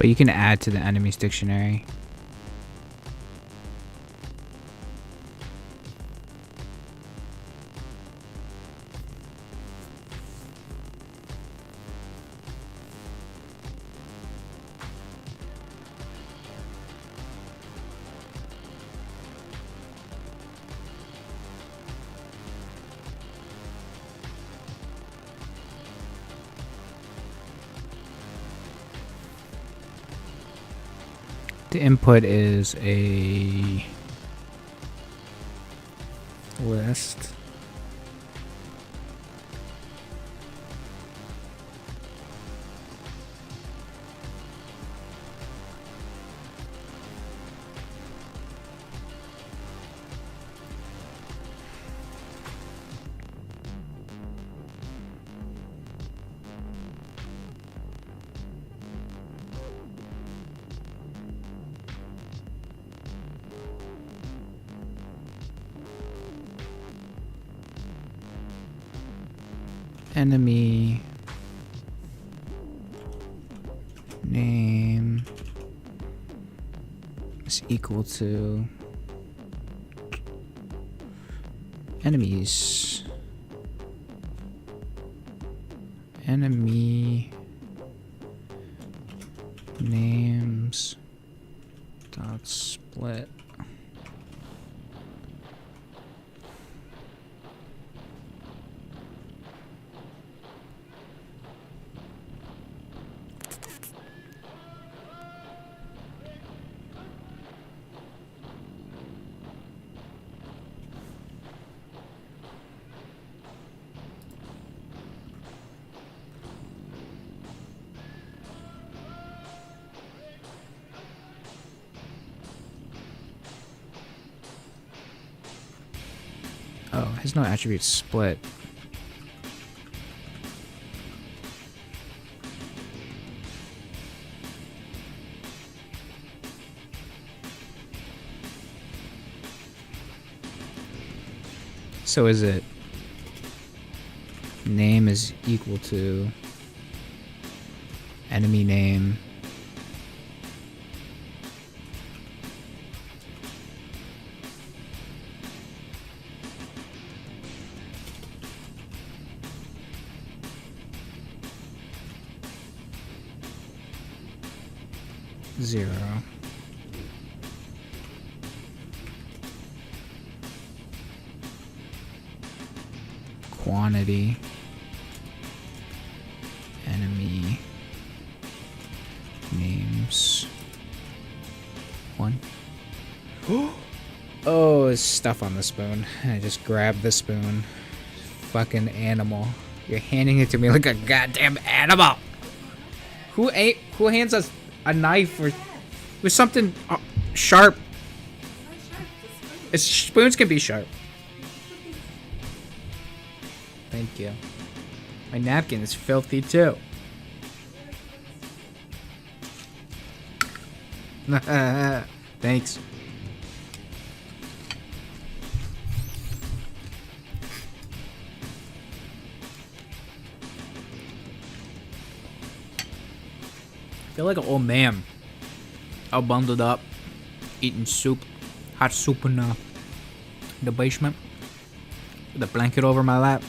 But you can add to the enemies dictionary. The input is a list. Enemy name is equal to enemies. Enemy names dot split. Oh, has no attribute split. So is it name is equal to enemy name zero. Quantity enemy names 1. Oh, there's stuff on the spoon. I just grabbed the spoon. Fucking animal. You're handing it to me like a goddamn animal. Who hands us a knife with something sharp? Spoons can be sharp. Thank you. My napkin is filthy too. Thanks. I feel like an old man. All bundled up, eating soup, hot soup in the basement, with a blanket over my lap.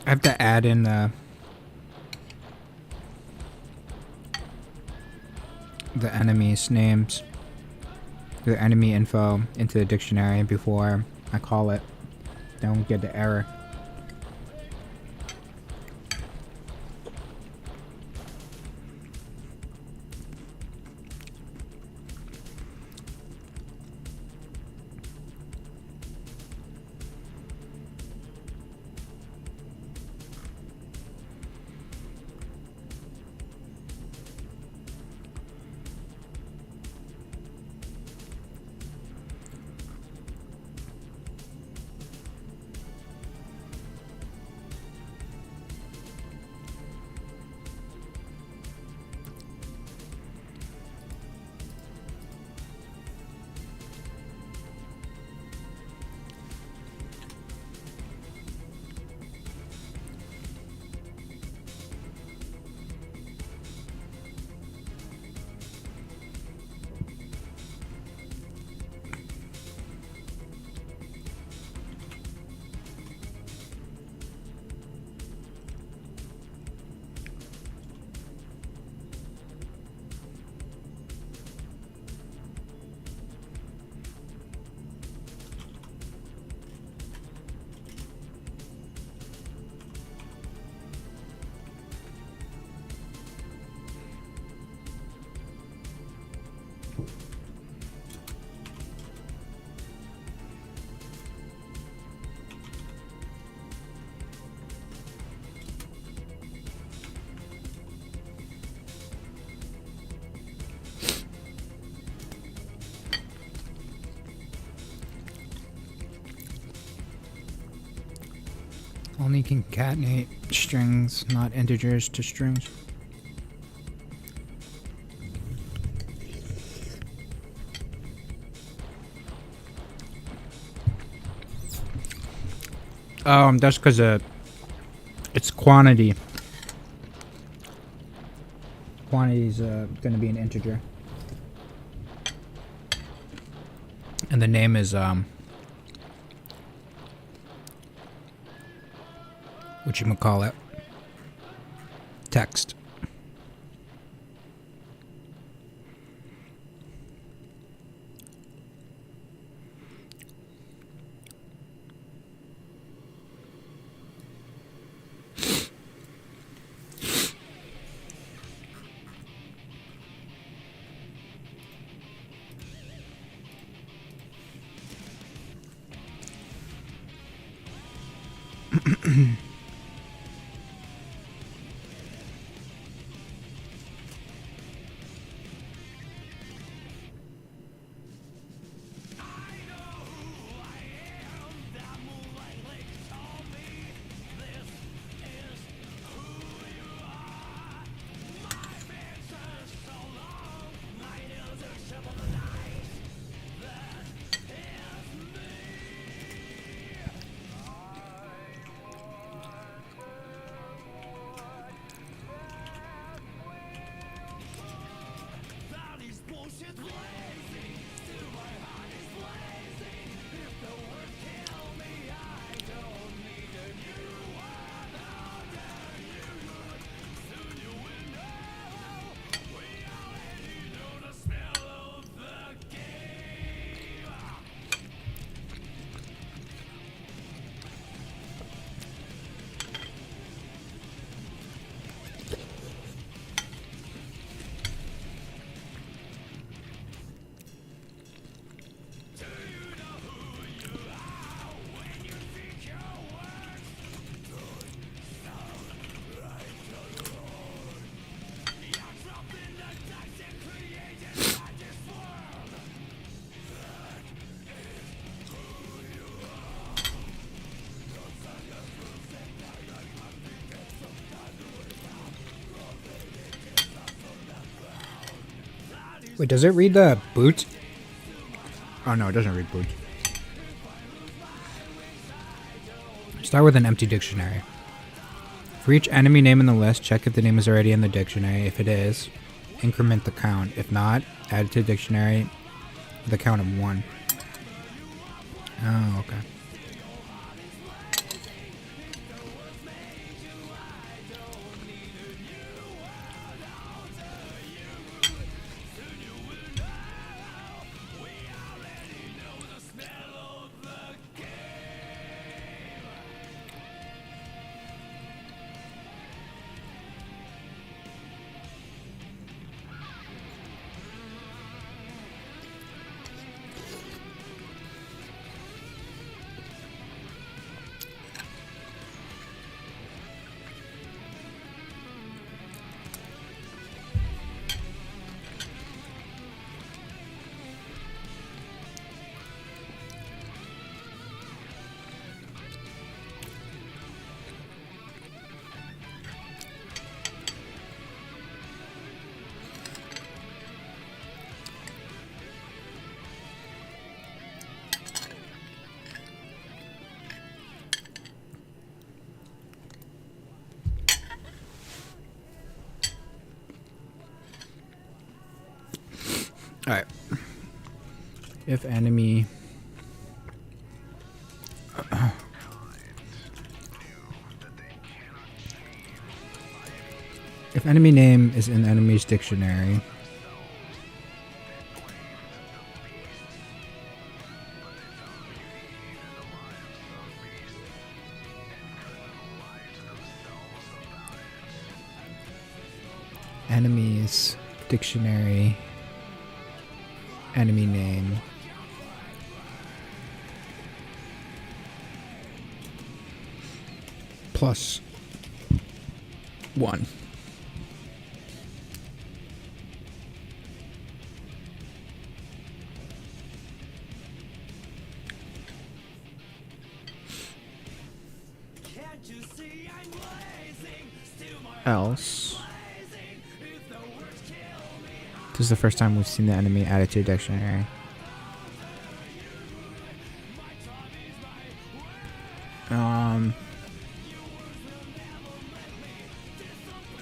I have to add in the enemy's names, the enemy info into the dictionary before I call it. Don't get the error. Only concatenate strings, not integers to strings. That's because it's quantity. Quantity is going to be an integer. And the name is whatchamacallit, text. Wait, does it read the boot? Oh no, it doesn't read boot. Start with an empty dictionary. For each enemy name in the list, check if the name is already in the dictionary. If it is, increment the count. If not, add it to the dictionary with a count of 1. Oh, okay. All right. If enemy. If enemy name is in the enemy's dictionary. Enemies dictionary. Enemy name. Plus 1. Else. This is the first time we've seen the enemy added to a dictionary.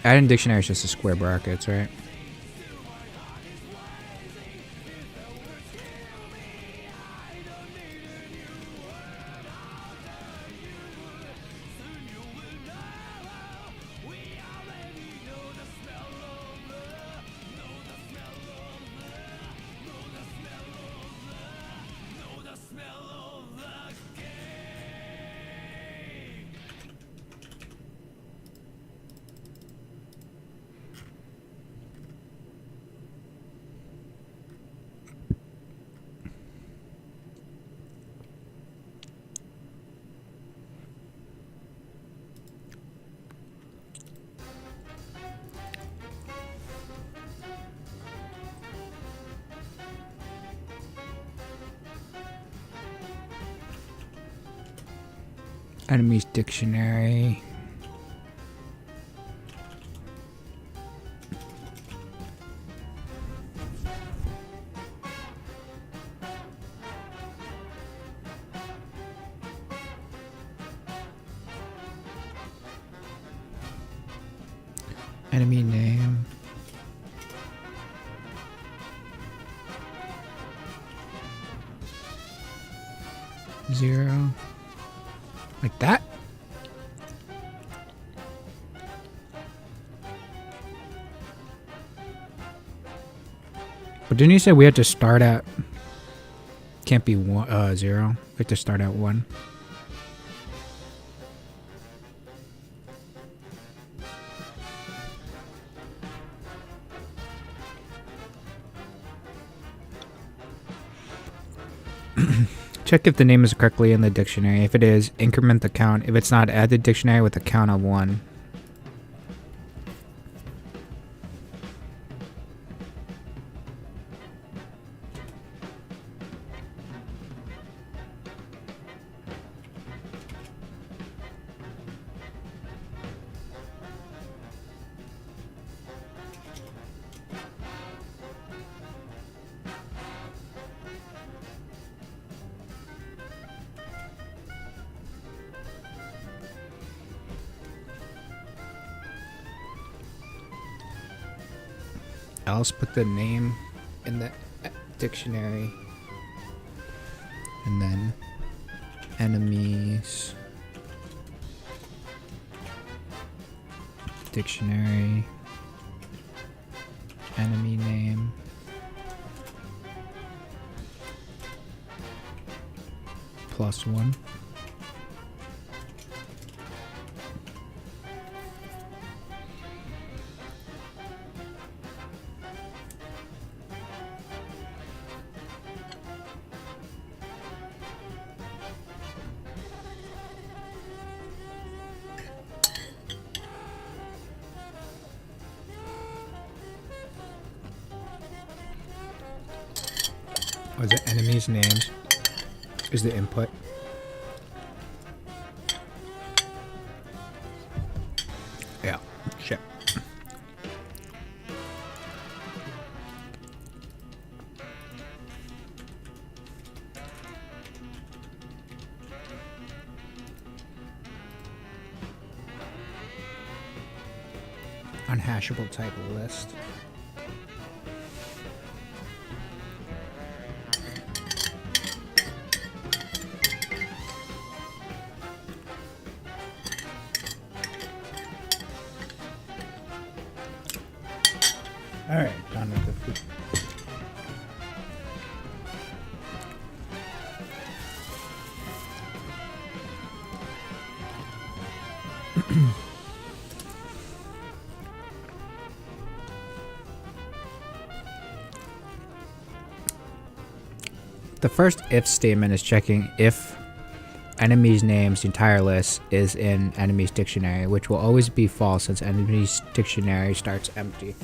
Adding dictionary is just a square brackets, right? Enemies dictionary. Enemy name. Zero. Like that? But didn't you say we had to start at... Can't be 0. We have to start at 1. Check if the name is correctly in the dictionary. If it is, increment the count. If it's not, add the dictionary with a count of 1. Else put the name in the dictionary and then enemies dictionary enemy name plus 1. Was it enemies names is the input? Yeah, shit. Unhashable type list. Alright, done with the food. The first if statement is checking if enemies' names entire list is in enemies dictionary, which will always be false since enemies dictionary starts empty.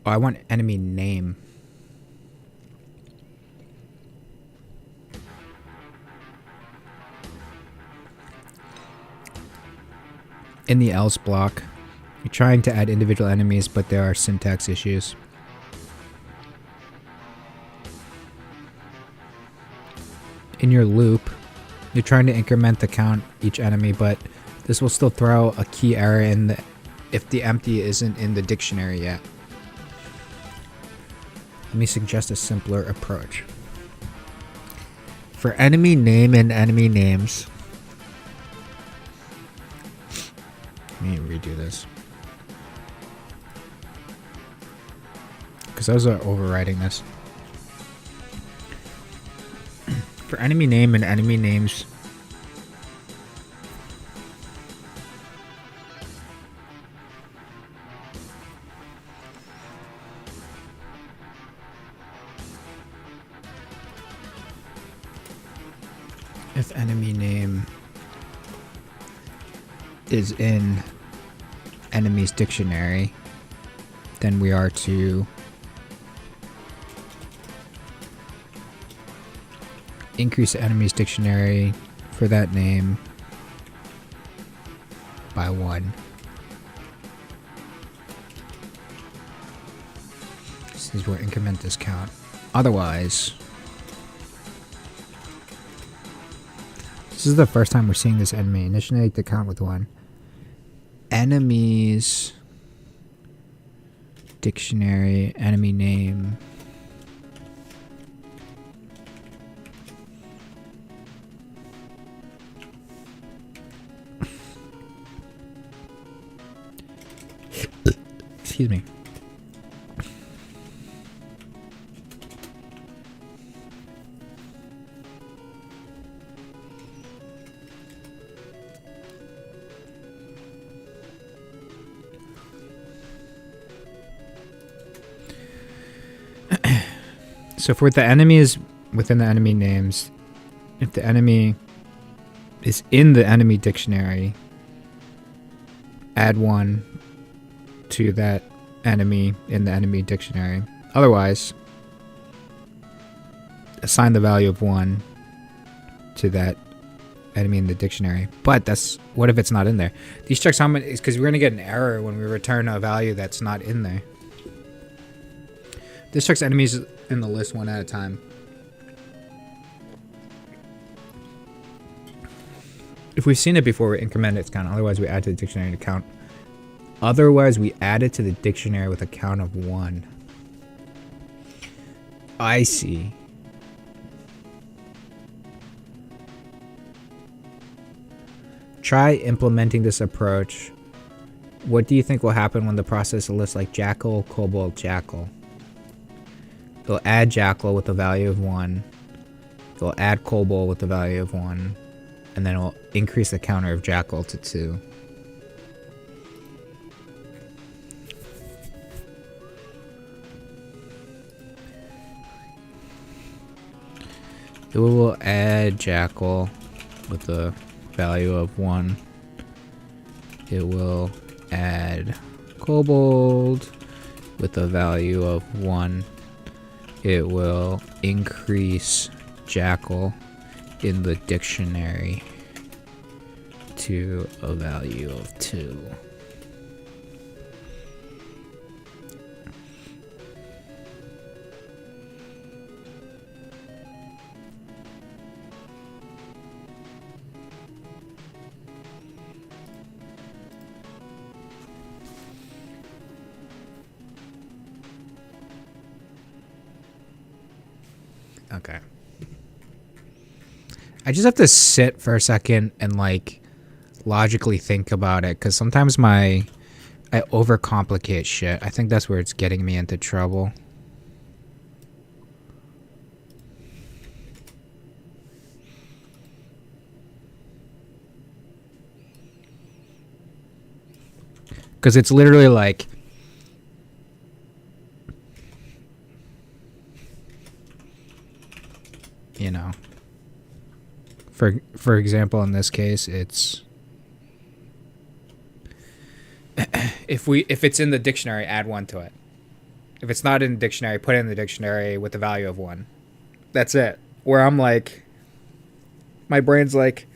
Oh, I want enemy name. In the else block, you're trying to add individual enemies, but there are syntax issues. In your loop, you're trying to increment the count each enemy, but this will still throw a key error in if the empty isn't in the dictionary yet. Let me suggest a simpler approach. For enemy name and enemy names, let me redo this, because those are overriding this. For enemy name and enemy names, if enemy name is in enemies dictionary, then we are to increase the enemies dictionary for that name by 1. This is where increment this count. Otherwise, this is the first time we're seeing this enemy. Initiate the count with 1. Enemies dictionary, enemy name. Excuse me. So for the enemies within the enemy names, if the enemy is in the enemy dictionary, add 1 to that enemy in the enemy dictionary. Otherwise, assign the value of 1 to that enemy in the dictionary. But that's, what if it's not in there? These checks how many, is because we're going to get an error when we return a value that's not in there. This checks enemies in the list one at a time. If we've seen it before, we increment its count. Otherwise, we add to the dictionary to count. Otherwise, we add it to the dictionary with a count of 1. I see. Try implementing this approach. What do you think will happen when the process lists like jackal, kobold, jackal? It'll add jackal with a value of 1. It'll add kobold with a value of 1. And then it'll increase the counter of jackal to 2. It will add jackal with a value of 1. It will add kobold with a value of 1. It will increase jackal in the dictionary to a value of 2. Okay. I just have to sit for a second and like logically think about it, because sometimes my I overcomplicate shit. I think that's where it's getting me into trouble. Because it's literally like, you know, for example, in this case, it's if it's in the dictionary, add 1 to it. If it's not in the dictionary, put it in the dictionary with the value of 1. That's it. Where I'm like, my brain's like,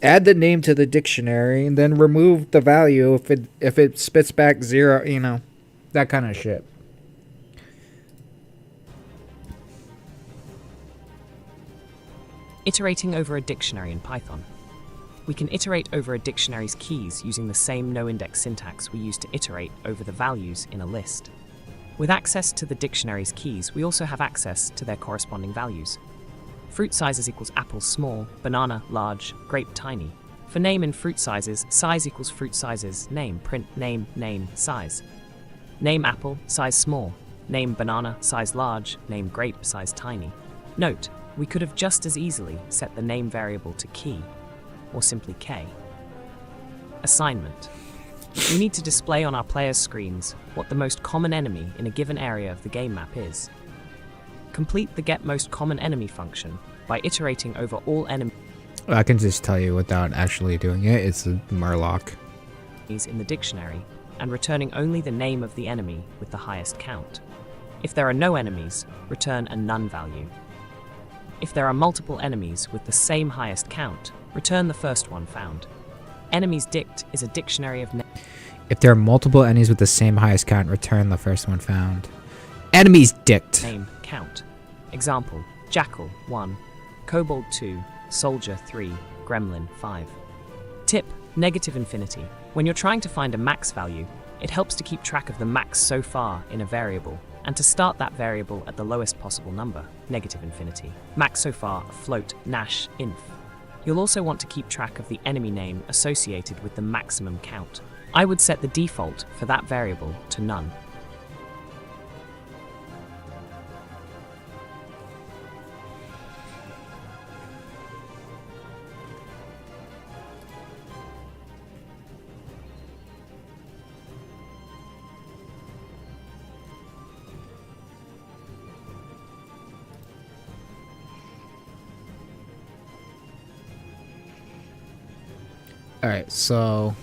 add the name to the dictionary and then remove the value if it spits back 0, you know, that kind of shit. Iterating over a dictionary in Python. We can iterate over a dictionary's keys using the same no-index syntax we use to iterate over the values in a list. With access to the dictionary's keys, we also have access to their corresponding values. Fruit sizes equals apple small, banana large, grape tiny. For name in fruit sizes, size equals fruit sizes, name, print, name, size. Name apple, size small. Name banana, size large. Name grape, size tiny. Note, we could have just as easily set the name variable to key, or simply k. Assignment. We need to display on our players' screens what the most common enemy in a given area of the game map is. Complete the getMostCommonEnemy function by iterating over all enemies I can just tell you without actually doing it, it's a Murloc. in the dictionary and returning only the name of the enemy with the highest count. If there are no enemies, return a none value. If there are multiple enemies with the same highest count, return the first one found. Enemies dict is a dictionary of If there are multiple enemies with the same highest count, return the first one found. Enemies dict. name count. Example, Jackal 1, Kobold 2, Soldier 3, Gremlin 5. Tip, negative infinity. When you're trying to find a max value, it helps to keep track of the max so far in a variable, and to start that variable at the lowest possible number, negative infinity. Max so far, a float, Nash, inf. You'll also want to keep track of the enemy name associated with the maximum count. I would set the default for that variable to none. Alright, so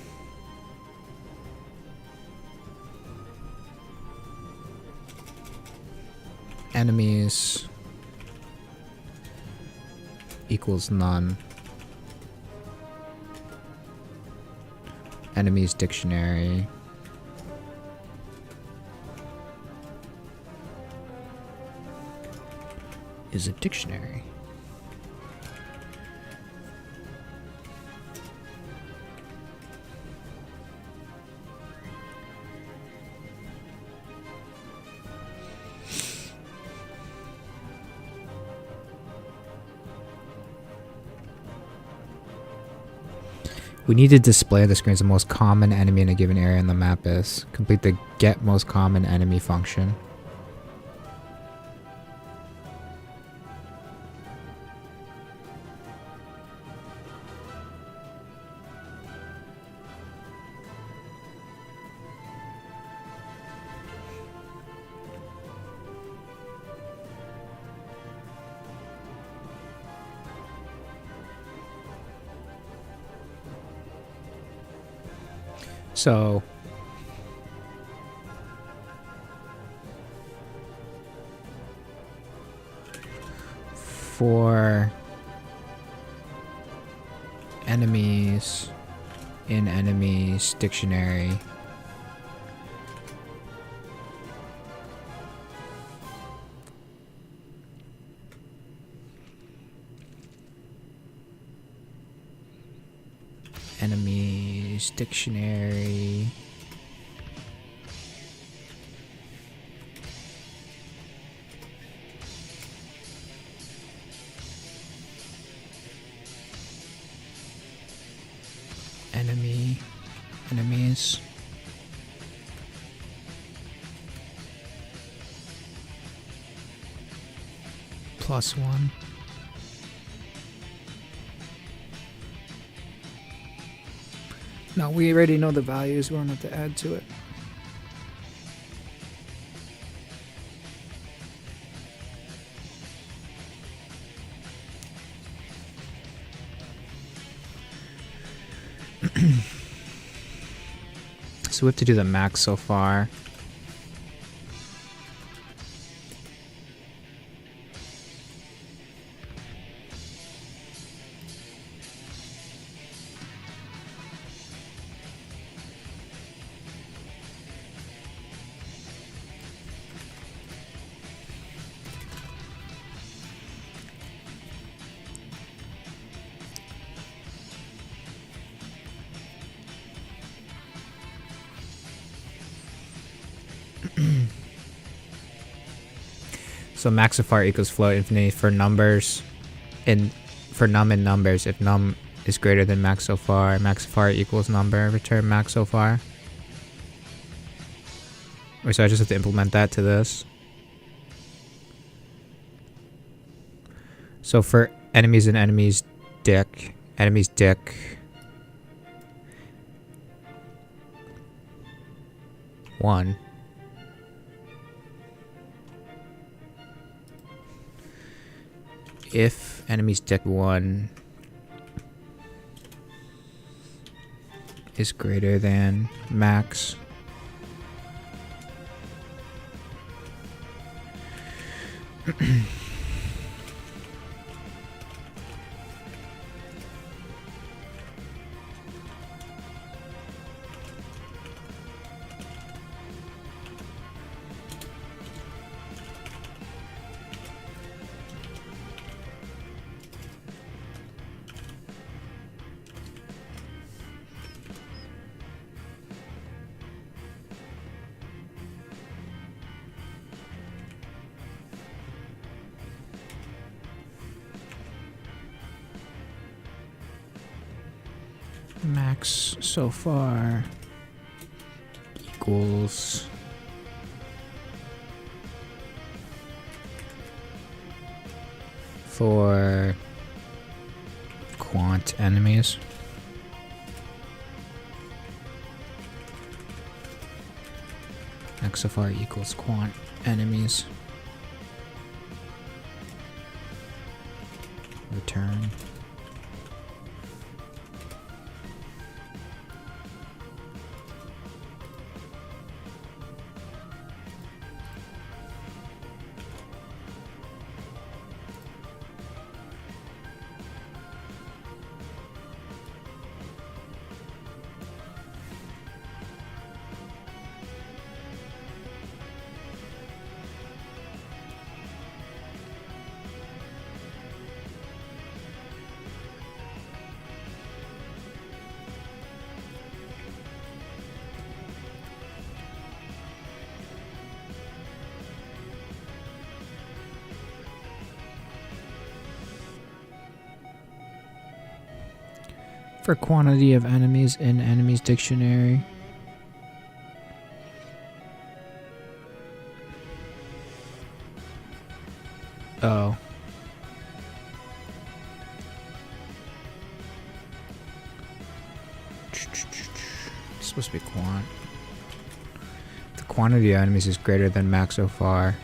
enemies equals none. Enemies dictionary is a dictionary. We need to display on the screens the most common enemy in a given area in the map is. Complete the getMostCommonEnemy function. So for enemies in enemies dictionary, enemies dictionary, enemies +1. No, we already know the values. We don't have to add to it. So we have to do the max so far. So max of far equals float infinity for numbers, and for num in numbers. If num is greater than max so far equals number. Return max so far. Wait, so I just have to implement that to this. So for enemies and enemies dick, 1. If enemies dick 1 is greater than max, max so far equals for quant enemies. Max so far equals quant enemies. Return. For quantity of enemies in enemies dictionary. Oh. It's supposed to be quant. The quantity of enemies is greater than max so far.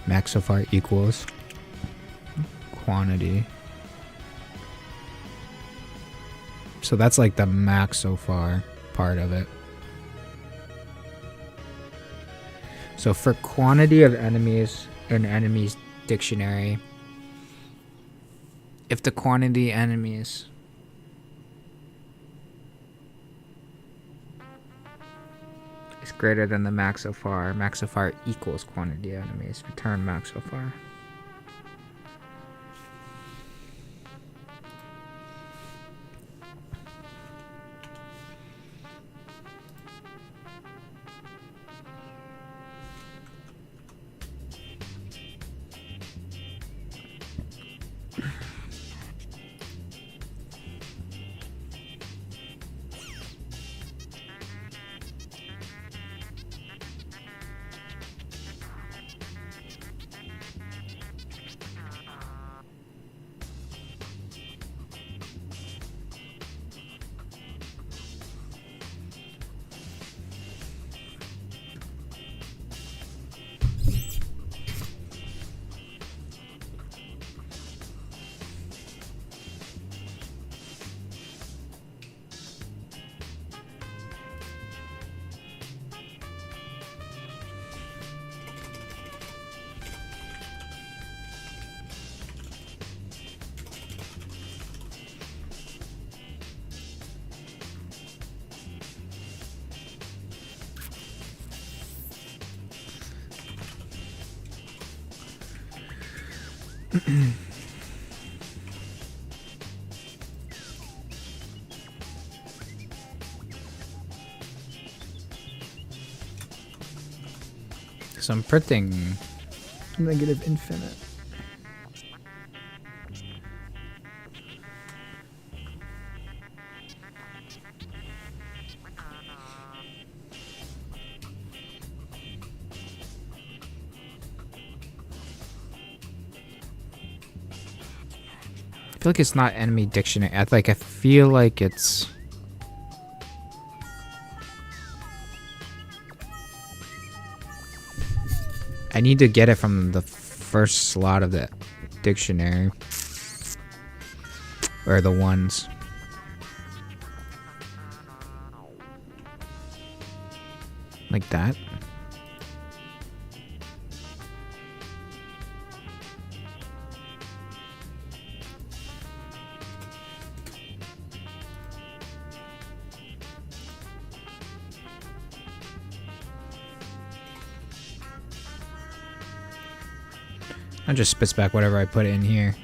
Max so far equals quantity. So that's like the max so far part of it. So for quantity of enemies in enemies dictionary, if the quantity enemies is greater than the max so far equals quantity of enemies, return max so far. So I'm printing negative infinite. I feel like it's not enemy dictionary. I feel like it's... I need to get it from the first slot of the dictionary. Or the ones. Like that. It just spits back whatever I put in here.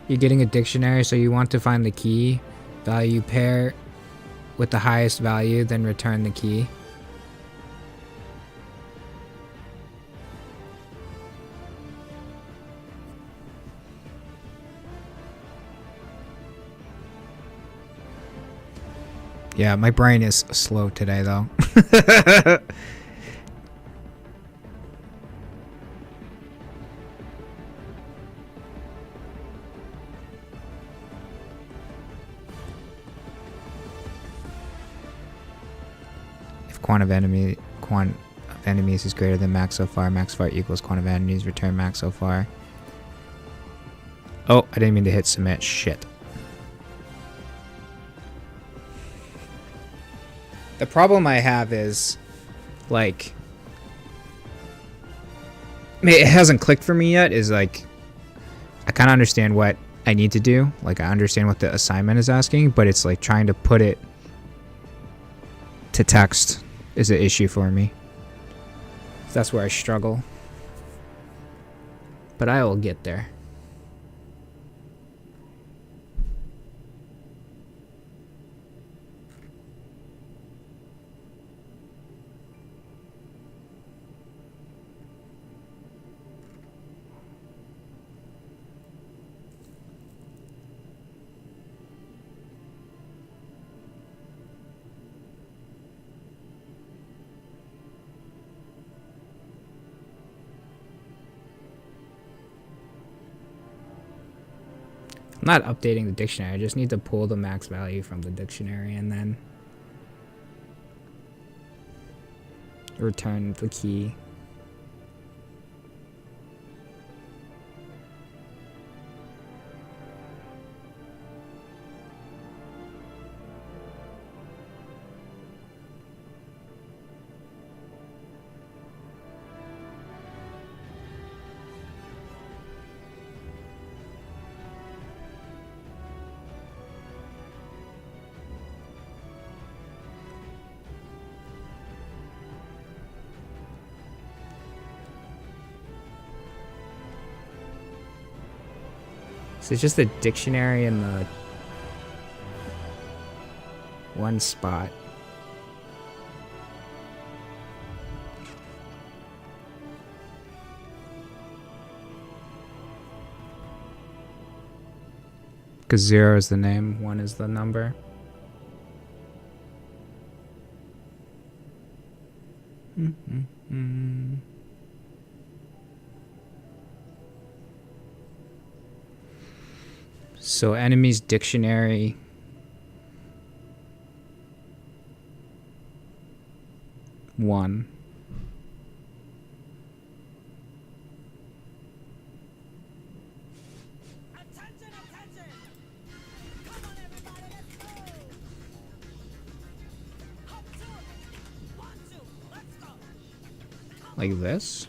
You're getting a dictionary, so you want to find the key value pair with the highest value, then return the key. Yeah, my brain is slow today, though. Quant of enemies is greater than max so far equals quant of enemies, return max so far. Oh, I didn't mean to hit submit. Shit. The problem I have is, like, it hasn't clicked for me yet, is like, I kind of understand what I need to do. Like, I understand what the assignment is asking, but it's like trying to put it to text is an issue for me. That's where I struggle. But I will get there. I'm not updating the dictionary, I just need to pull the max value from the dictionary and then return the key. So it's just a dictionary in the one spot. Because 0 is the name, 1 is the number. So enemies dictionary. One. Like this?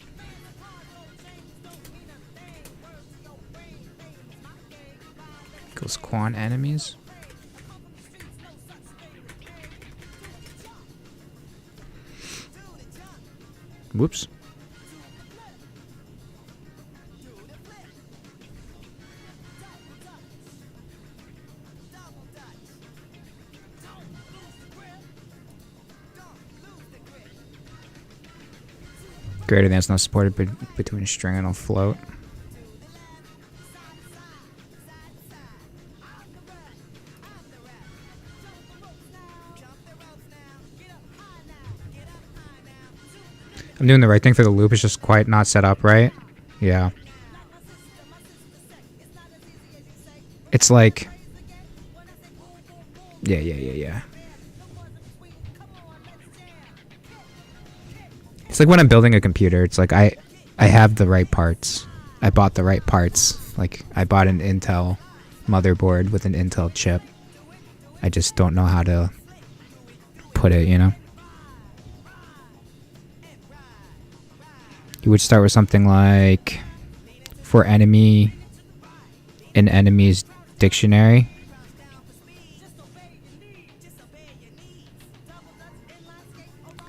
Goes quant enemies. Whoops. Greater than is not supported between a string and a float. I'm doing the right thing for the loop. It's just quite not set up right. Yeah. It's like... Yeah. It's like when I'm building a computer. It's like I have the right parts. I bought the right parts. Like I bought an Intel motherboard with an Intel chip. I just don't know how to put it, you know? You would start with something like for enemy in enemy's dictionary.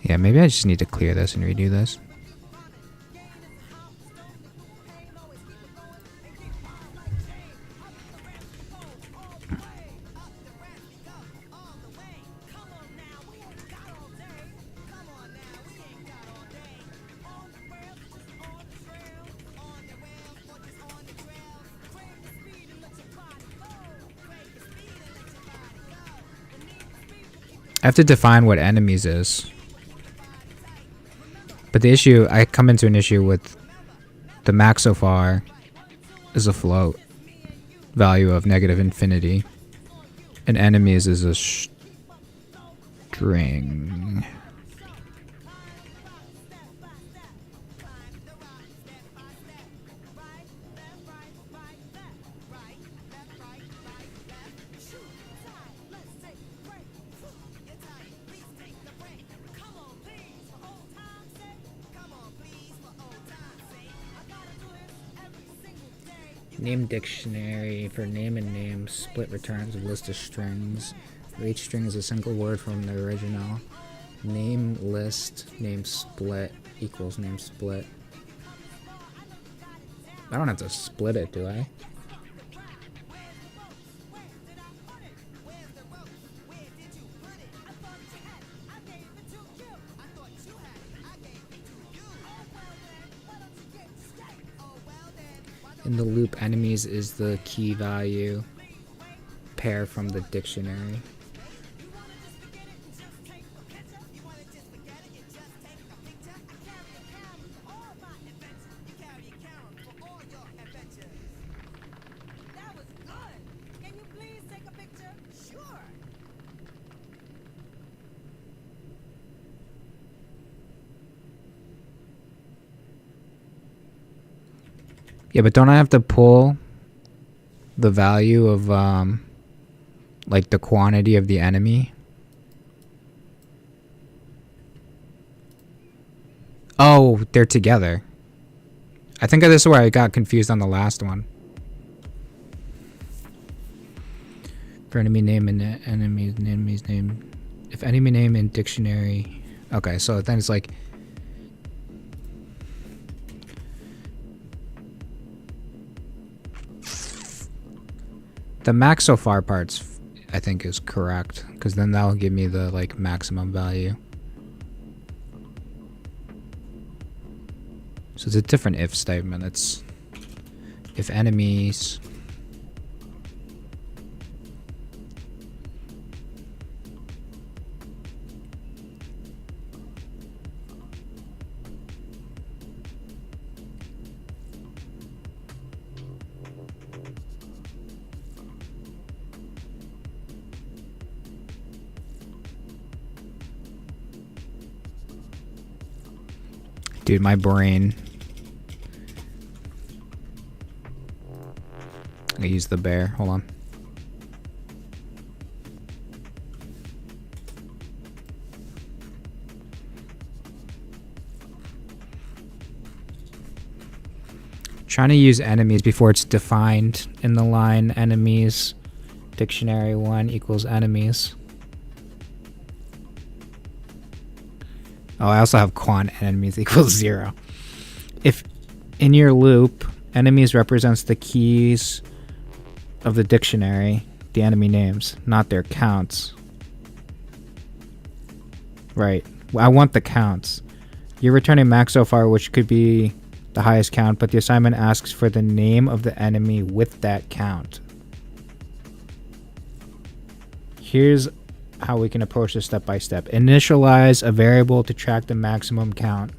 Yeah, maybe I just need to clear this and redo this. I have to define what enemies is. But the issue, I come into an issue with the max so far is a float value of negative infinity. And enemies is a string. Name dictionary for name and name. Split returns a list of strings. For each string is a single word from the original. Name list name split equals name split. I don't have to split it, do I? In the loop, enemies is the key value pair from the dictionary. Yeah, but don't I have to pull the value of, like, the quantity of the enemy? Oh, they're together. I think this is where I got confused on the last one. For enemy name and enemy's name. If enemy name in dictionary... Okay, so then it's like... The max so far parts, I think, is correct, because then that'll give me the like maximum value. So it's a different if statement. It's if enemies Dude, my brain. I use the bear. Hold on. Trying to use enemies before it's defined in the line. Enemies. Dictionary 1 equals enemies. Oh, I also have quant enemies equals 0. If in your loop, enemies represents the keys of the dictionary, the enemy names, not their counts. Right. I want the counts. You're returning max so far, which could be the highest count, but the assignment asks for the name of the enemy with that count. Here's how we can approach this step by step. Initialize a variable to track the maximum count.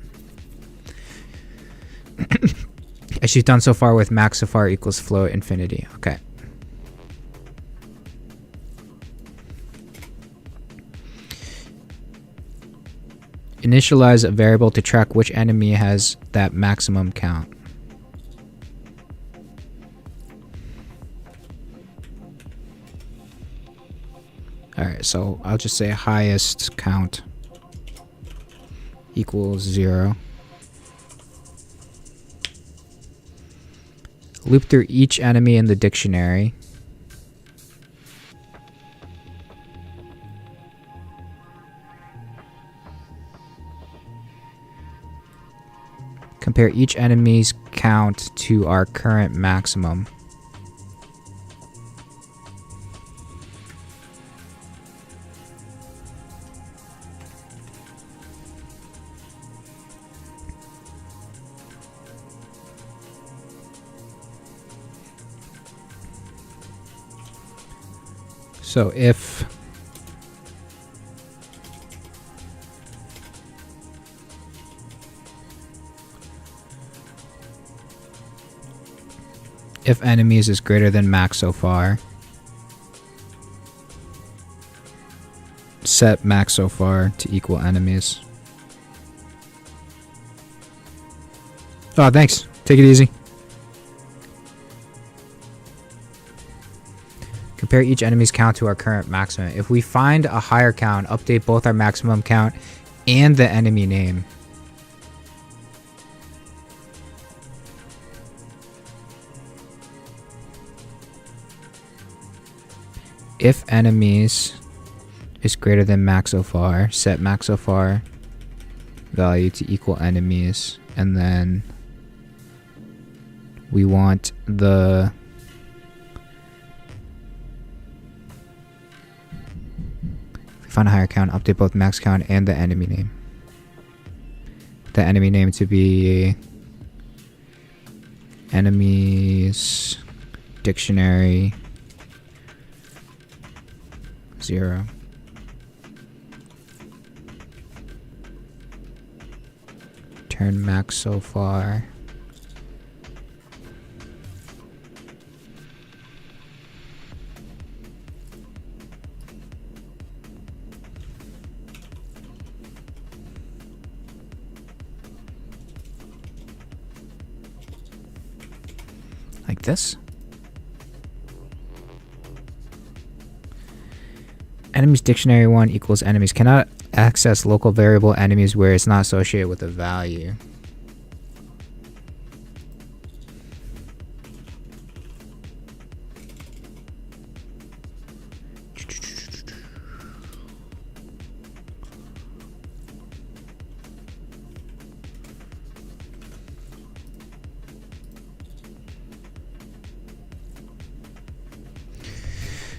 As you've done so far with max so far equals float infinity. Okay. Initialize a variable to track which enemy has that maximum count. Alright, so I'll just say highest count equals 0. Loop through each enemy in the dictionary. Compare each enemy's count to our current maximum. So if enemies is greater than max so far, set max so far to equal enemies. Oh, thanks. Take it easy. Compare each enemy's count to our current maximum. If we find a higher count, update both our maximum count and the enemy name. If enemies is greater than max so far, set max so far value to equal enemies, and then we want the find a higher count, update both max count and the enemy name. The enemy name to be enemies dictionary 0. Turn max so far. Like this. Enemies dictionary 1 equals enemies. Cannot access local variable enemies where it's not associated with a value.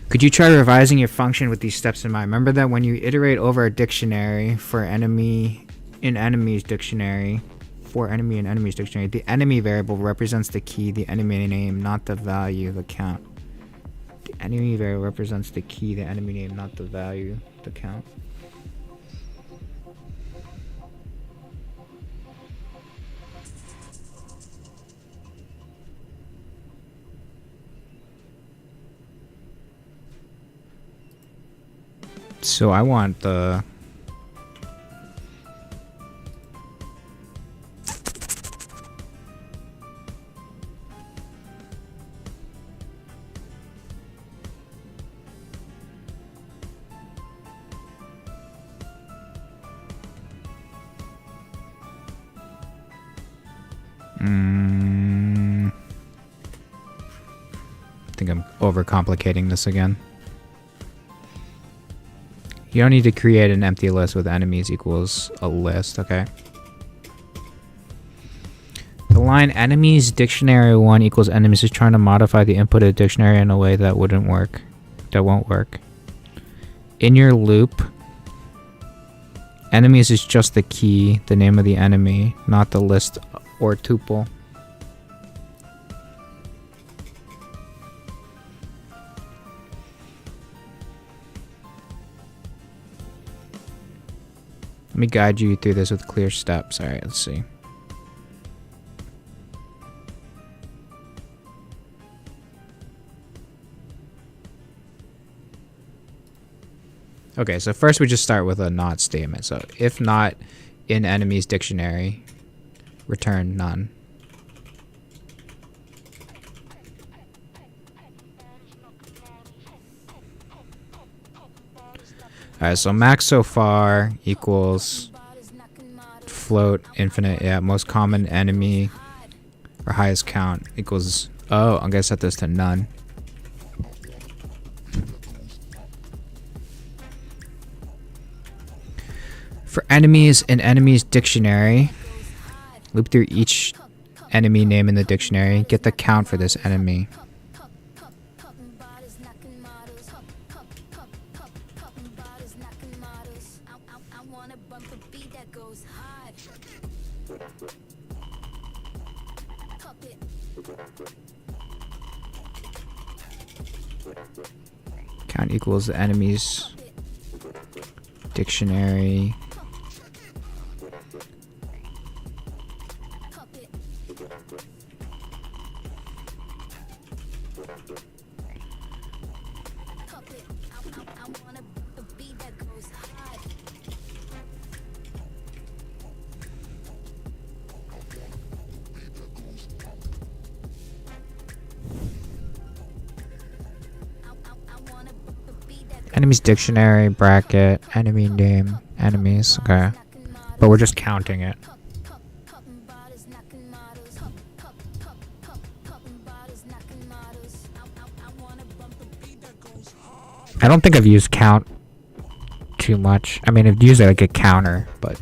Could you try revising your function with these steps in mind? Remember that when you iterate over a dictionary for enemy in enemies dictionary, for enemy in enemies dictionary, the enemy variable represents the key, the enemy name, not the value, the count. The enemy variable represents the key, the enemy name, not the value, the count. So I want the I think I'm overcomplicating this again. You don't need to create an empty list with enemies equals a list, okay? The line enemies dictionary 1 equals enemies is trying to modify the input of the dictionary in a way that wouldn't work. That won't work. In your loop, enemies is just the key, the name of the enemy, not the list or tuple. Let me guide you through this with clear steps. Alright, let's see. Okay, so first we just start with a not statement. So if not in enemies dictionary, return none. Alright, so max so far equals float infinite. Yeah, most common enemy or highest count equals. Oh, I'm gonna set this to none. For enemies in enemies dictionary, loop through each enemy name in the dictionary. Get the count for this enemy. Count equals the enemies dictionary. Enemies dictionary, bracket, enemy name, enemies, okay. But we're just counting it. I don't think I've used count too much. I mean, I've used it like a counter, but...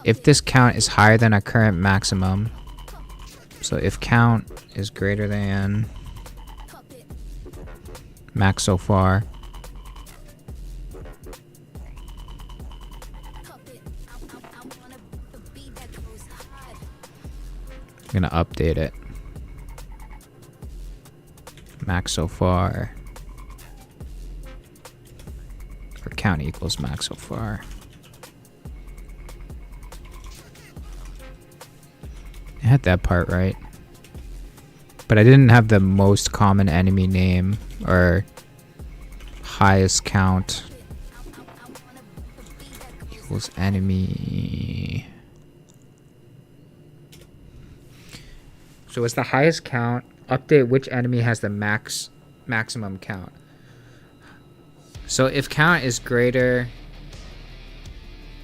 If this count is higher than our current maximum, so if count is greater than max so far, I'm gonna update it. Max so far, or count equals max so far. I had that part right. But I didn't have the most common enemy name or highest count equals enemy. So it's the highest count. Update which enemy has the maximum count. So if count is greater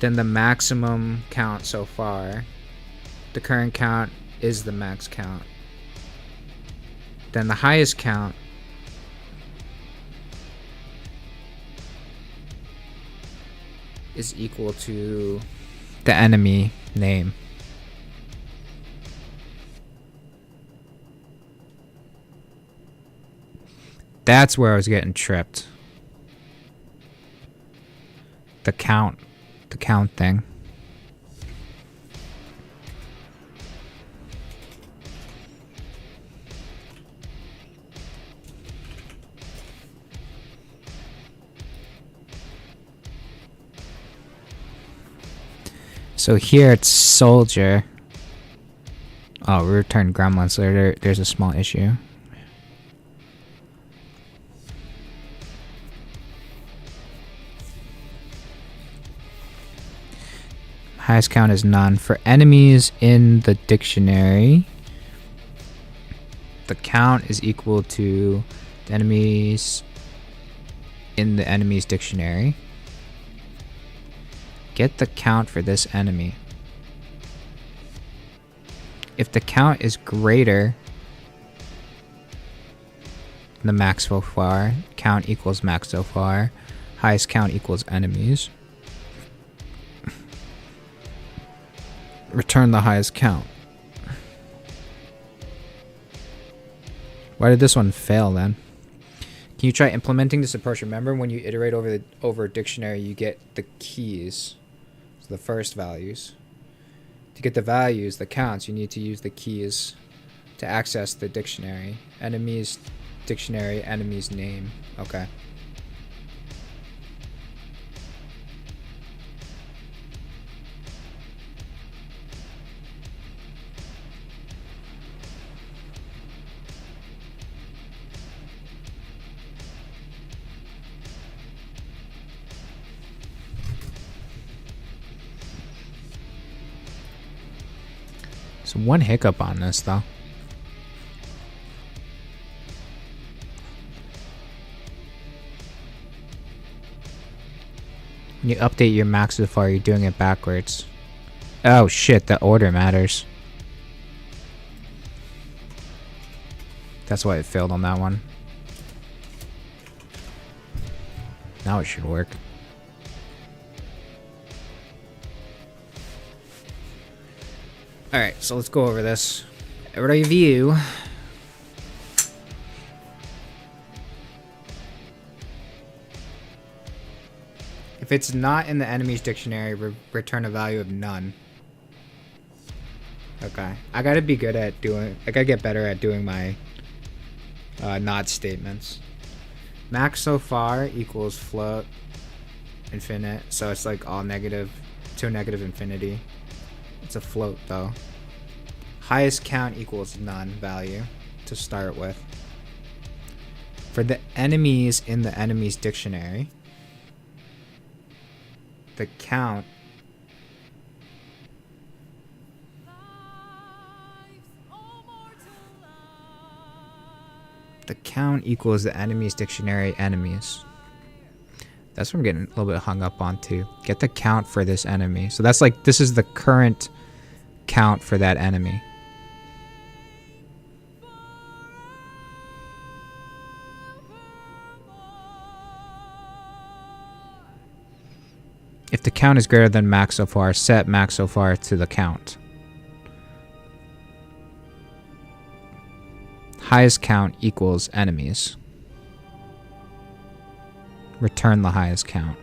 than the maximum count so far, the current count is the max count. Then the highest count is equal to the enemy name. That's where I was getting tripped. The count thing. So here it's soldier. Oh, we returned gremlin, so there's a small issue. Highest count is none. For enemies in the dictionary, the count is equal to the enemies in the enemies dictionary. Get the count for this enemy. If the count is greater than the max so far, count equals max so far, highest count equals enemies. Return the highest count. Why did this one fail then? Can you try implementing this approach? Remember when you iterate over a dictionary, you get the keys, so the first values. To get the values, the counts, you need to use the keys to access the dictionary. Enemies dictionary, enemy's name. Okay. So one hiccup on this though. When you update your maxifier, you're doing it backwards. Oh shit, the order matters. That's why it failed on that one. Now it should work. Alright, so let's go over this. Review. If it's not in the enemy's dictionary, return a value of none. Okay. I gotta be good at doing... I gotta get better at doing my not statements. Max so far equals float infinite. So it's like all negative to negative infinity. It's a float though. Highest count equals none value to start with. For the enemies in the enemy's dictionary, the count equals the enemy's dictionary enemies. That's what I'm getting a little bit hung up on too. Get the count for this enemy. So that's like, this is the current count for that enemy. If the count is greater than max so far, set max so far to the count. Highest count equals enemies. Return the highest count.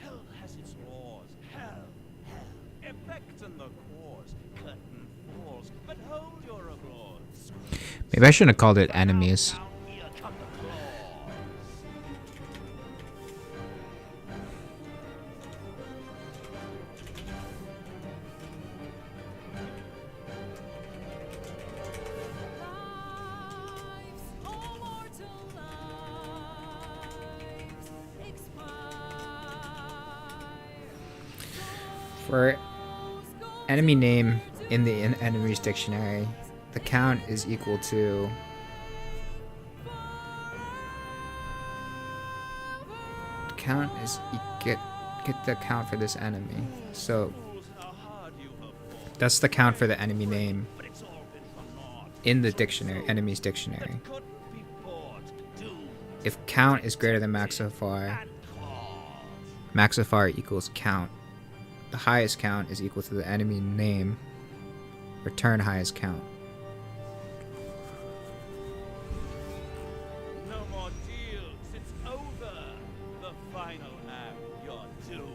Hell has its laws. Hell. Effect and the cause. Curtain falls, but hold your applause. Maybe I shouldn't have called it enemies. Now here come the claws. For enemy name in the enemy's dictionary, the count is equal to get the count for this enemy. So that's the count for the enemy name in the dictionary, enemy's dictionary. If count is greater than max so far equals count. The highest count is equal to the enemy name. Return highest count. No more deals, it's over. The final act, you're doomed.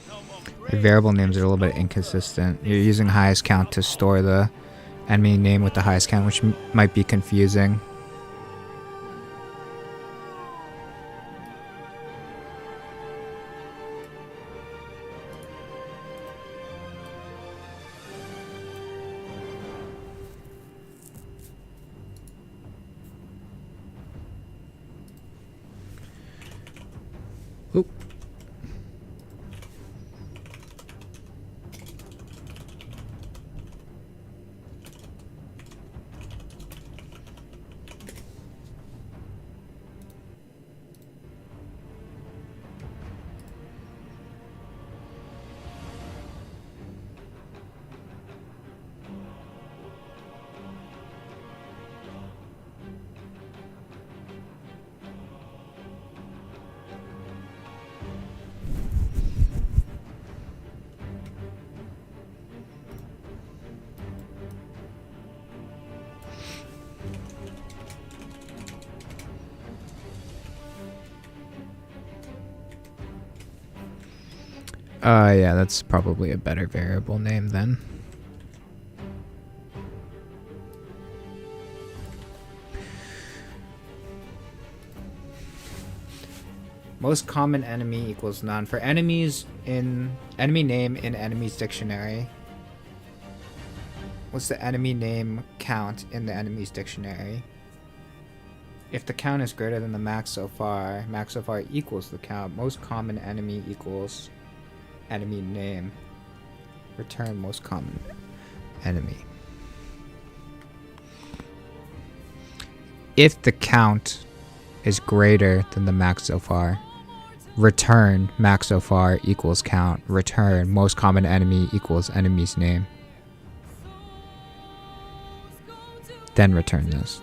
No more The variable names are a little bit inconsistent. You're using highest count to store the enemy name with the highest count, which might be confusing. Yeah, that's probably a better variable name then. Most common enemy equals none. For enemies in enemy name in enemies dictionary, what's the enemy name count in the enemies dictionary? If the count is greater than the max so far equals the count. Most common enemy equals enemy name. Return most common enemy. If the count is greater than the max so far, return max so far equals count. Return most common enemy equals enemy's name. Then return this.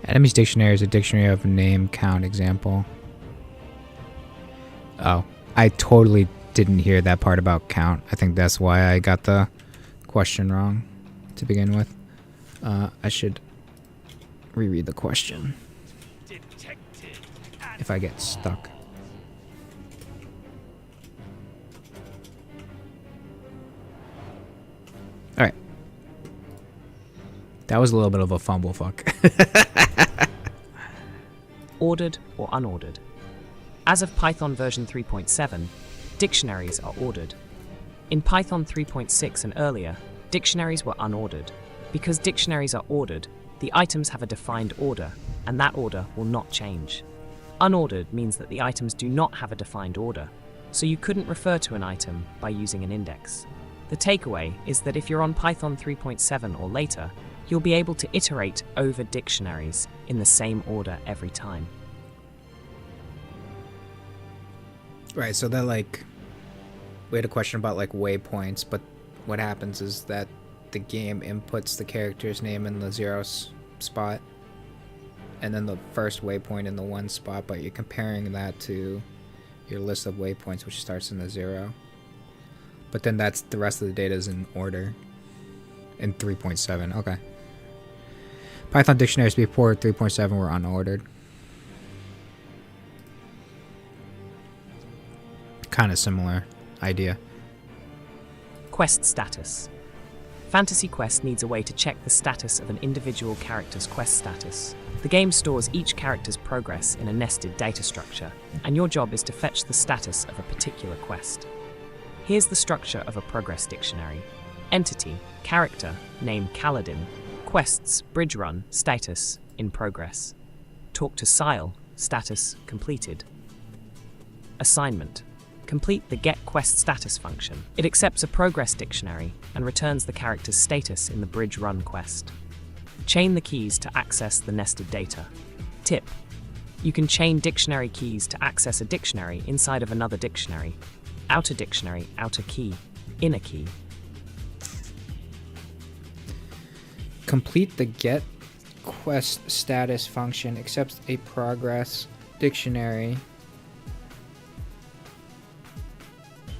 Enemies dictionary is a dictionary of name count example. Oh, I totally didn't hear that part about count. I think that's why I got the question wrong to begin with. I should reread the question if I get stuck. Alright. That was a little bit of a fumble fuck. Ordered or unordered. As of Python version 3.7, dictionaries are ordered. In Python 3.6 and earlier, dictionaries were unordered. Because dictionaries are ordered, the items have a defined order, and that order will not change. Unordered means that the items do not have a defined order, so you couldn't refer to an item by using an index. The takeaway is that if you're on Python 3.7 or later, you'll be able to iterate over dictionaries in the same order every time. Right, so that we had a question about waypoints, but what happens is that the game inputs the character's name in the 0 spot and then the first waypoint in the 1 spot, but you're comparing that to your list of waypoints, which starts in the 0. But then that's the rest of the data is in order in 3.7. Okay. Python dictionaries before 3.7 were unordered. Kind of similar idea. Quest status. Fantasy Quest needs a way to check the status of an individual character's quest status. The game stores each character's progress in a nested data structure, and your job is to fetch the status of a particular quest. Here's the structure of a progress dictionary. Entity, character, name Kaladin, quests, bridge run, status, in progress. Talk to Sile, status, completed. Assignment. Complete the getQuestStatus function. It accepts a progress dictionary and returns the character's status in the bridge run quest. Chain the keys to access the nested data. Tip. You can chain dictionary keys to access a dictionary inside of another dictionary. Outer dictionary, outer key, inner key. Complete the getQuestStatus function, accepts a progress dictionary,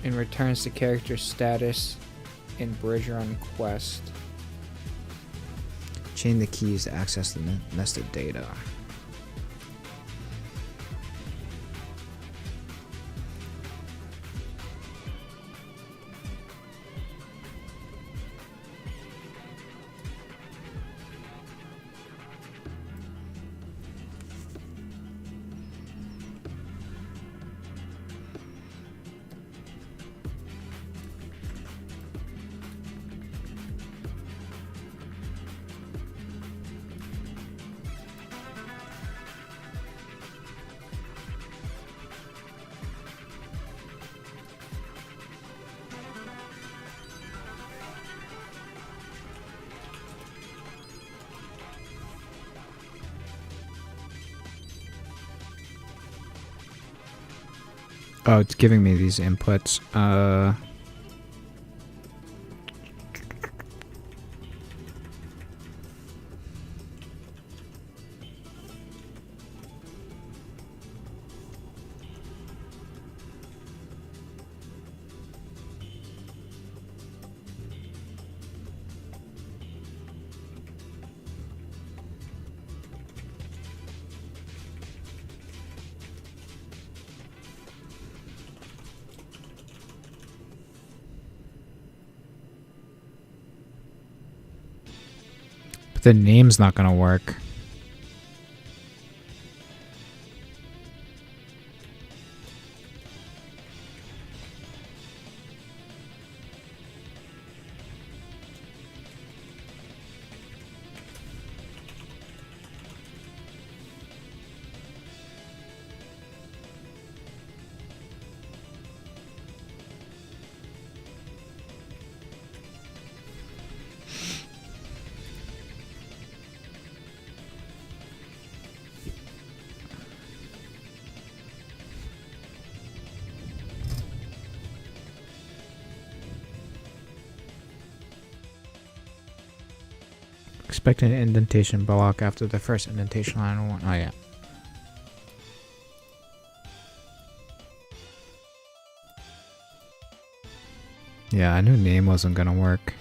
and returns the character's status in bridge run quest. Chain the keys to access the nested data. Oh, it's giving me these inputs. But the name's not gonna work. Expect an indentation block after the first indentation line. Oh yeah. Yeah, I knew name wasn't gonna work.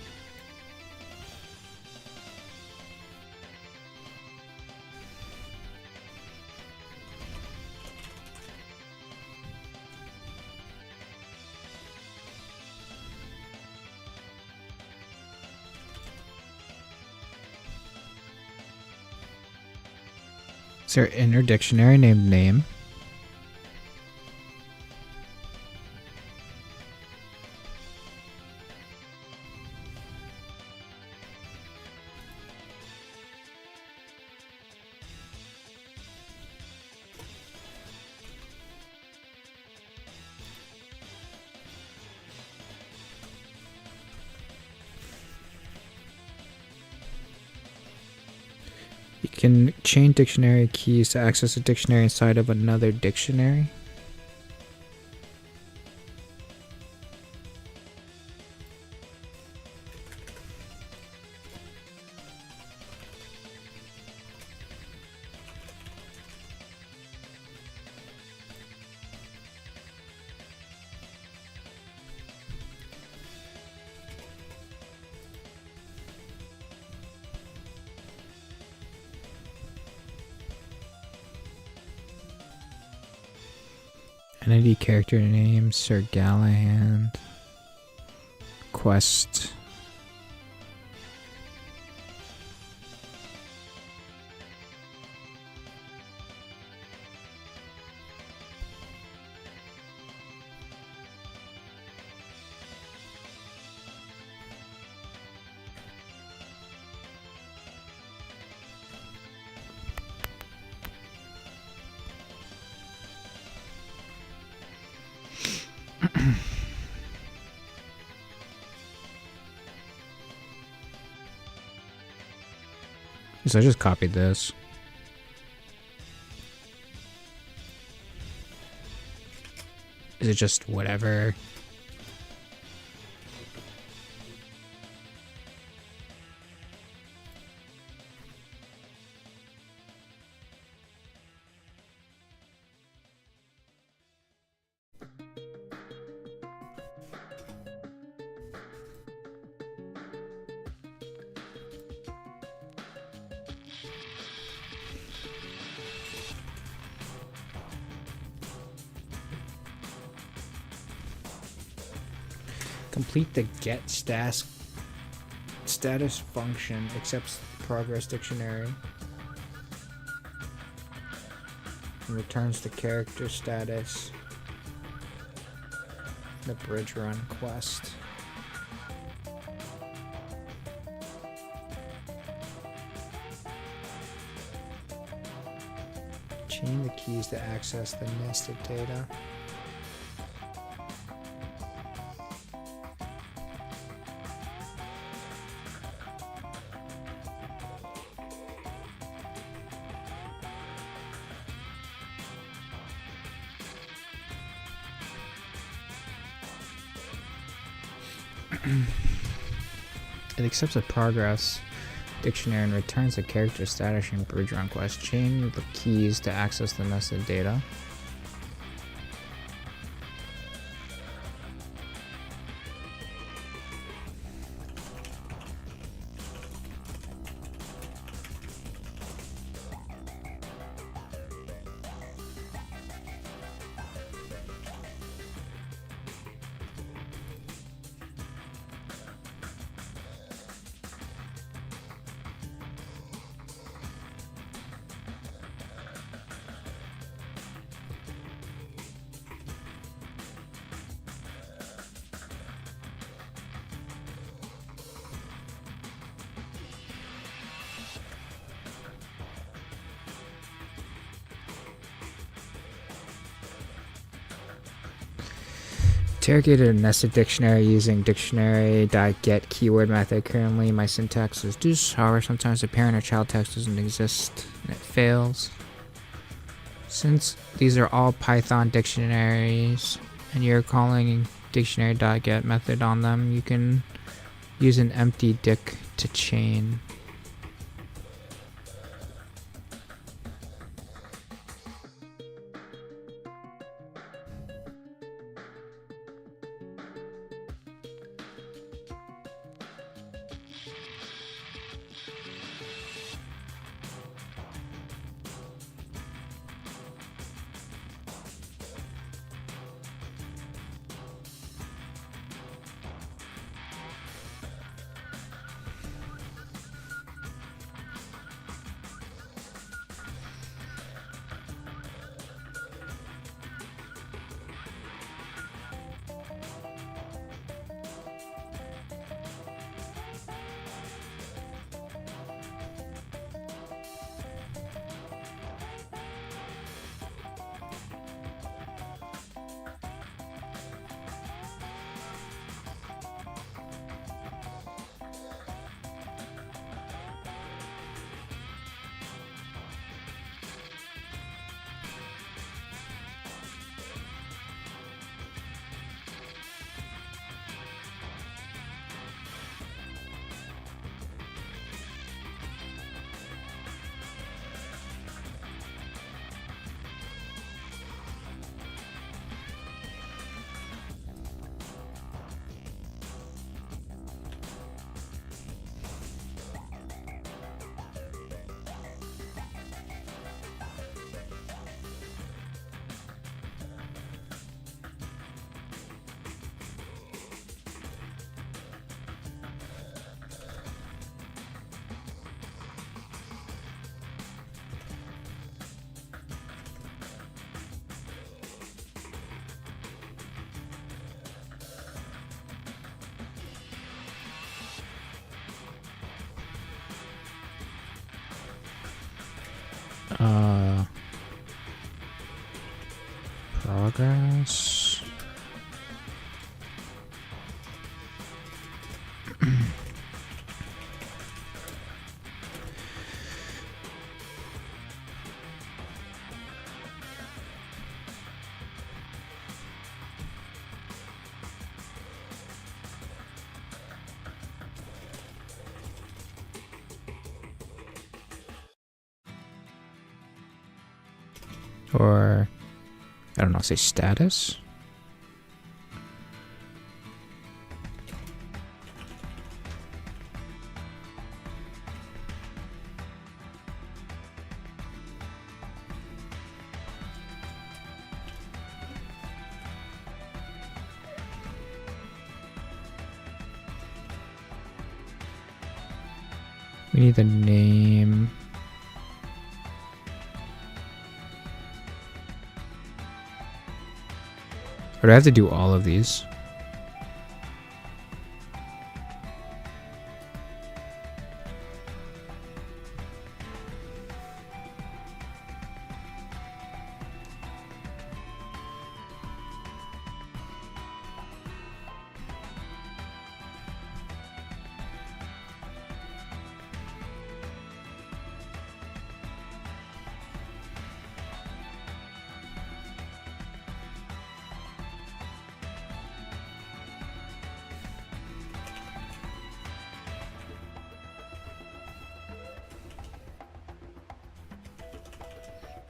Is there an inner dictionary named name? You can chain dictionary keys to access a dictionary inside of another dictionary. Entity character name, Sir Galahad. Quest. So I just copied this. Is it just whatever? Complete the get status function, accepts progress dictionary, and returns the character status. The bridge run quest. Chain the keys to access the nested data. It accepts a progress dictionary and returns a character status and bridge request. Chain the keys to access the nested data. Interrogated a nested dictionary using dictionary.get keyword method. Currently, my syntax is this. However, sometimes the parent or child text doesn't exist and it fails. Since these are all Python dictionaries and you're calling dictionary.get method on them, you can use an empty dic to chain. Progress. Or, I don't know, say status? We need the name. Or do I have to do all of these?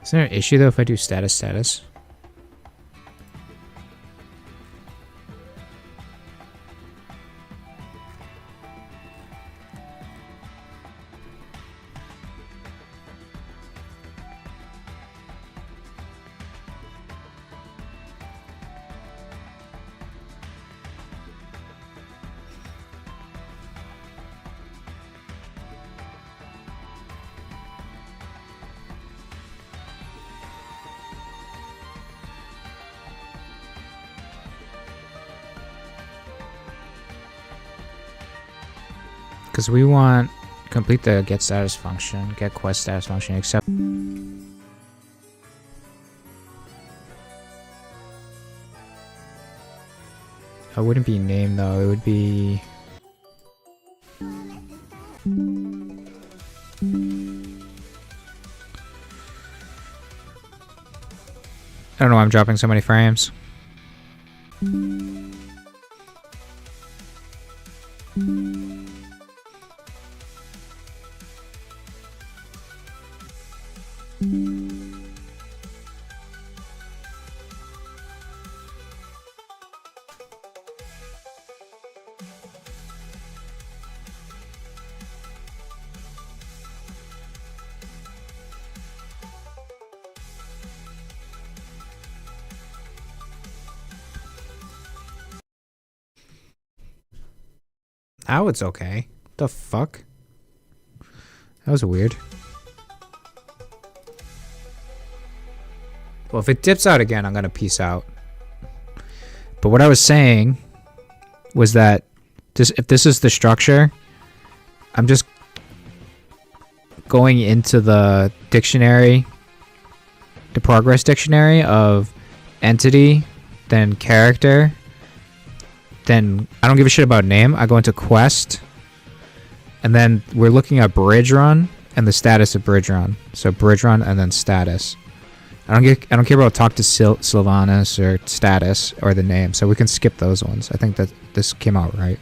Is there an issue though if I do status? Because we want complete the get status function, get quest status function, except it wouldn't be name though, it would be I don't know why I'm dropping so many frames. Now it's okay. The fuck? That was weird. Well, if it dips out again, I'm gonna peace out. But what I was saying was that if this is the structure, I'm just going into the dictionary, the progress dictionary of entity, then character, then I don't give a shit about name. I go into quest, and then we're looking at bridge run and the status of bridge run. So bridge run and then status. I don't care about talk to Sylvanas or status or the name, so we can skip those ones. I think that this came out right.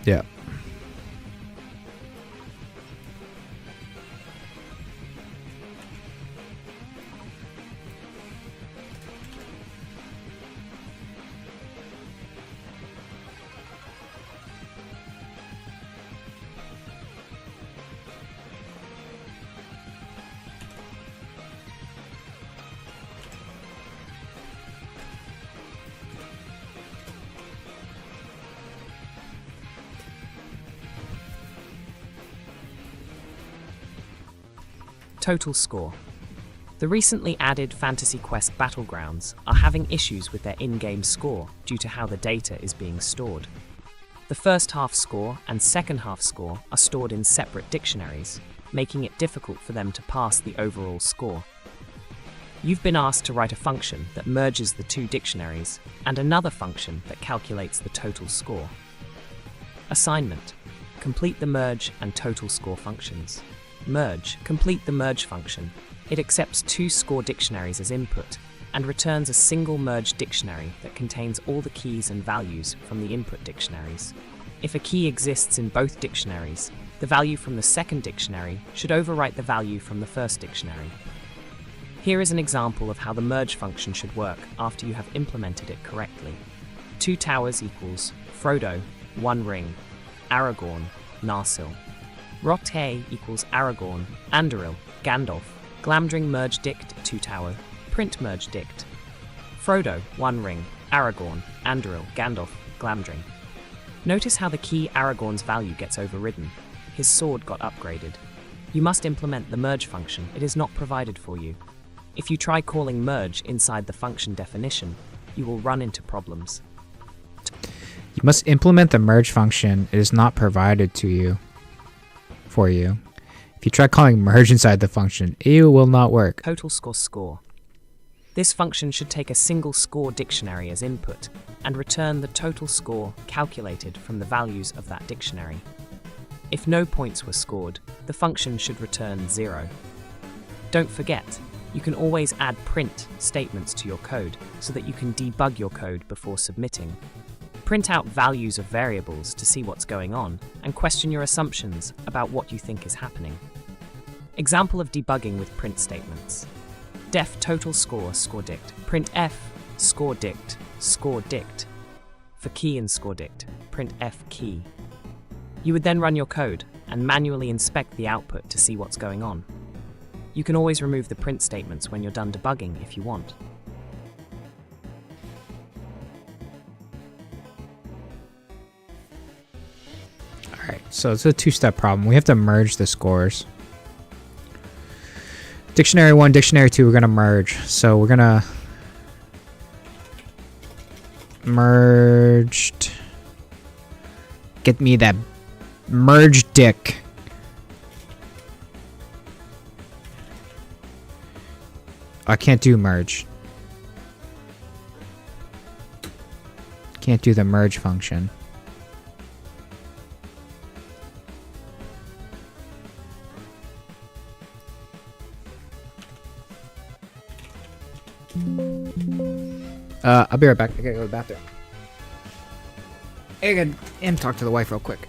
Yeah. Total score. The recently added Fantasy Quest Battlegrounds are having issues with their in-game score due to how the data is being stored. The first half score and second half score are stored in separate dictionaries, making it difficult for them to pass the overall score. You've been asked to write a function that merges the two dictionaries and another function that calculates the total score. Assignment: complete the merge and total score functions. Merge. Complete the merge function. It accepts two score dictionaries as input and returns a single merge dictionary that contains all the keys and values from the input dictionaries. If a key exists in both dictionaries, the value from the second dictionary should overwrite the value from the first dictionary. Here is an example of how the merge function should work after you have implemented it correctly. 2 towers equals Frodo, 1 ring, Aragorn, Narsil. Rote equals Aragorn, Anduril, Gandalf, Glamdring merge dict 2 tower, print merge dict. Frodo, 1 ring, Aragorn, Anduril, Gandalf, Glamdring. Notice how the key Aragorn's value gets overridden. His sword got upgraded. You must implement the merge function. It is not provided for you. If you try calling merge inside the function definition, you will run into problems. You must implement the merge function. It is not provided to you. For you. If you try calling merge inside the function, it will not work. Total score. This function should take a single score dictionary as input and return the total score calculated from the values of that dictionary. If no points were scored, the function should return 0. Don't forget, you can always add print statements to your code so that you can debug your code before submitting. Print out values of variables to see what's going on and question your assumptions about what you think is happening. Example of debugging with print statements. Def total score score dict. Print f score dict score dict. For key in score dict, print f key. You would then run your code and manually inspect the output to see what's going on. You can always remove the print statements when you're done debugging if you want. Alright, so it's a two-step problem. We have to merge the scores. Dictionary 1, dictionary 2, we're going to merge. So we're going to merged. Get me that merge dick. I can't do merge. Can't do the merge function. I'll be right back. I gotta go to the bathroom. I gotta talk to the wife real quick.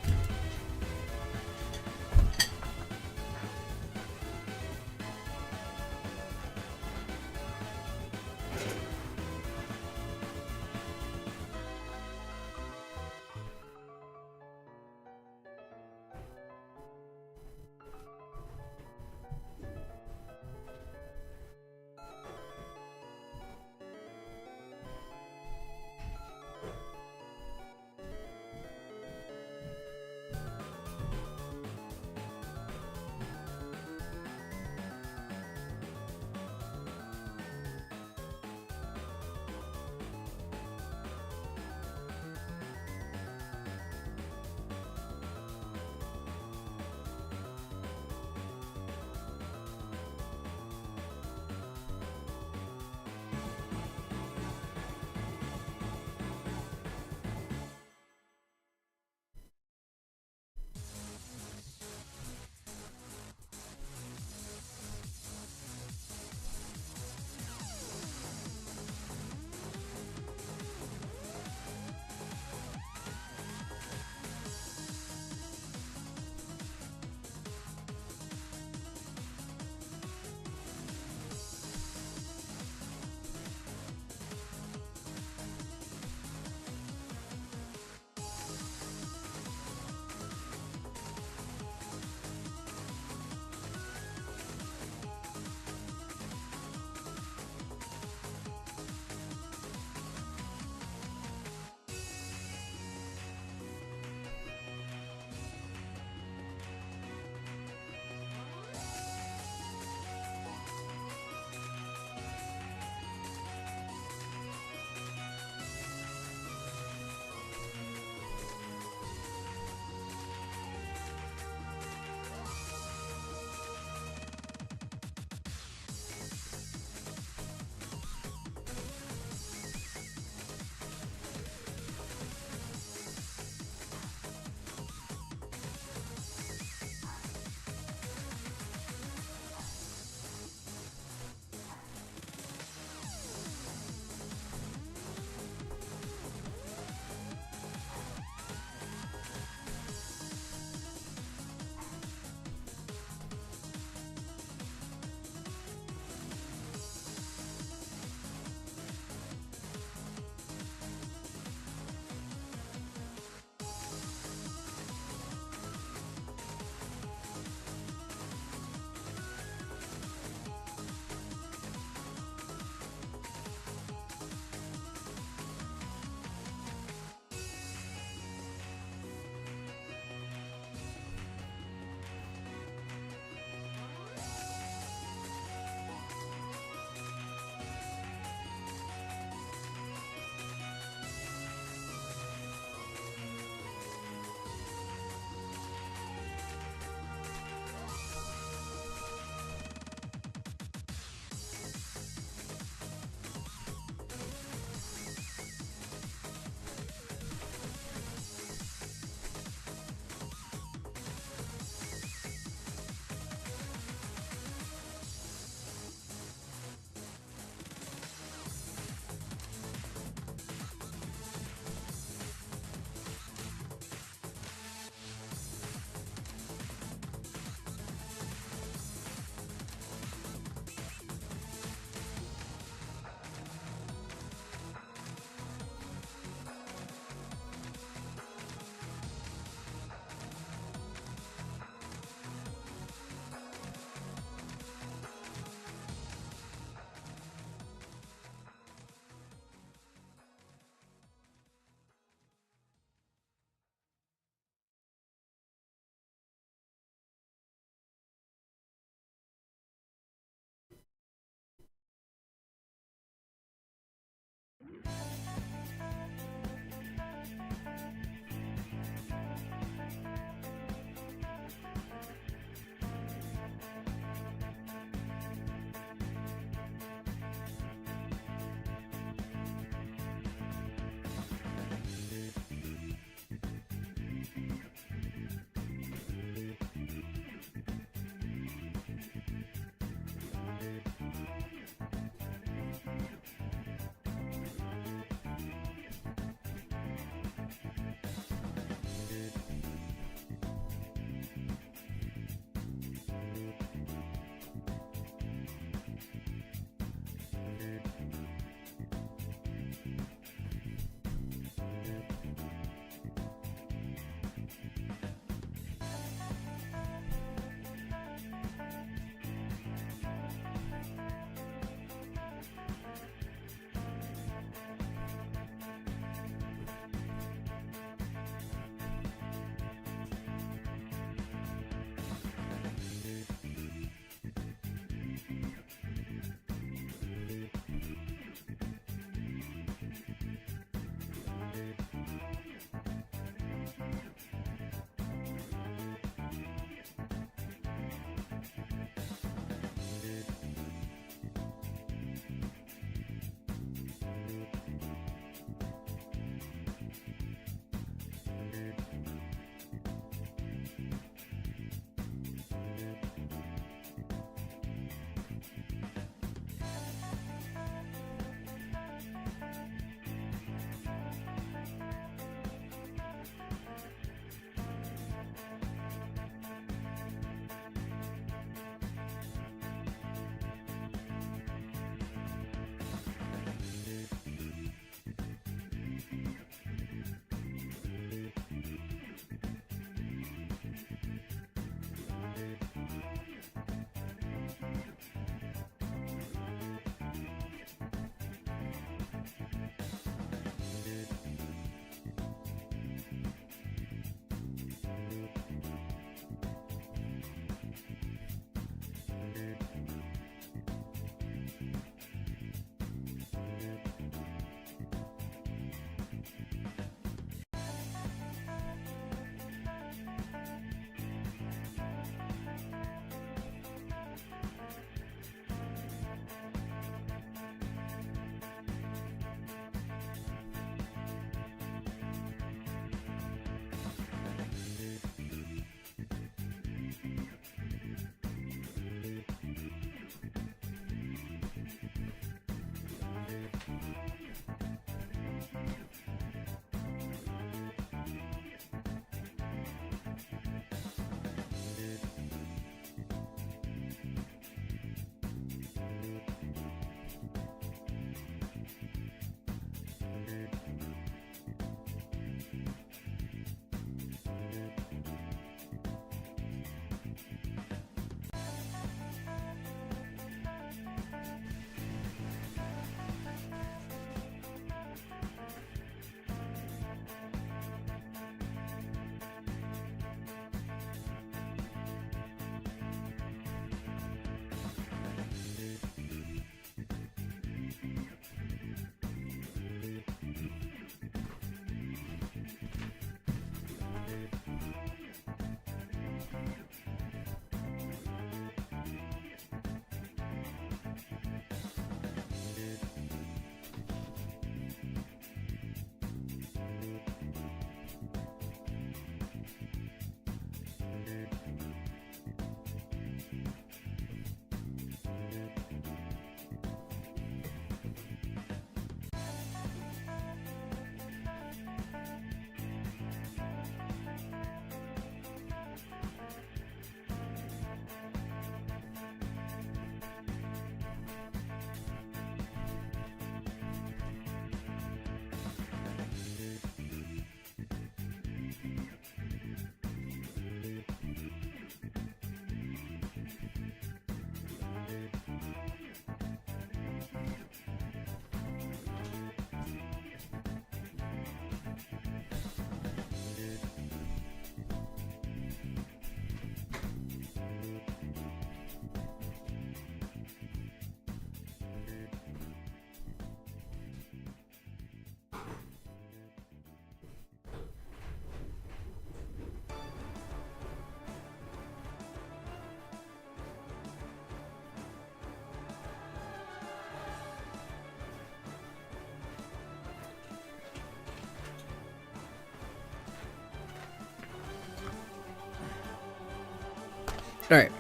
Alright.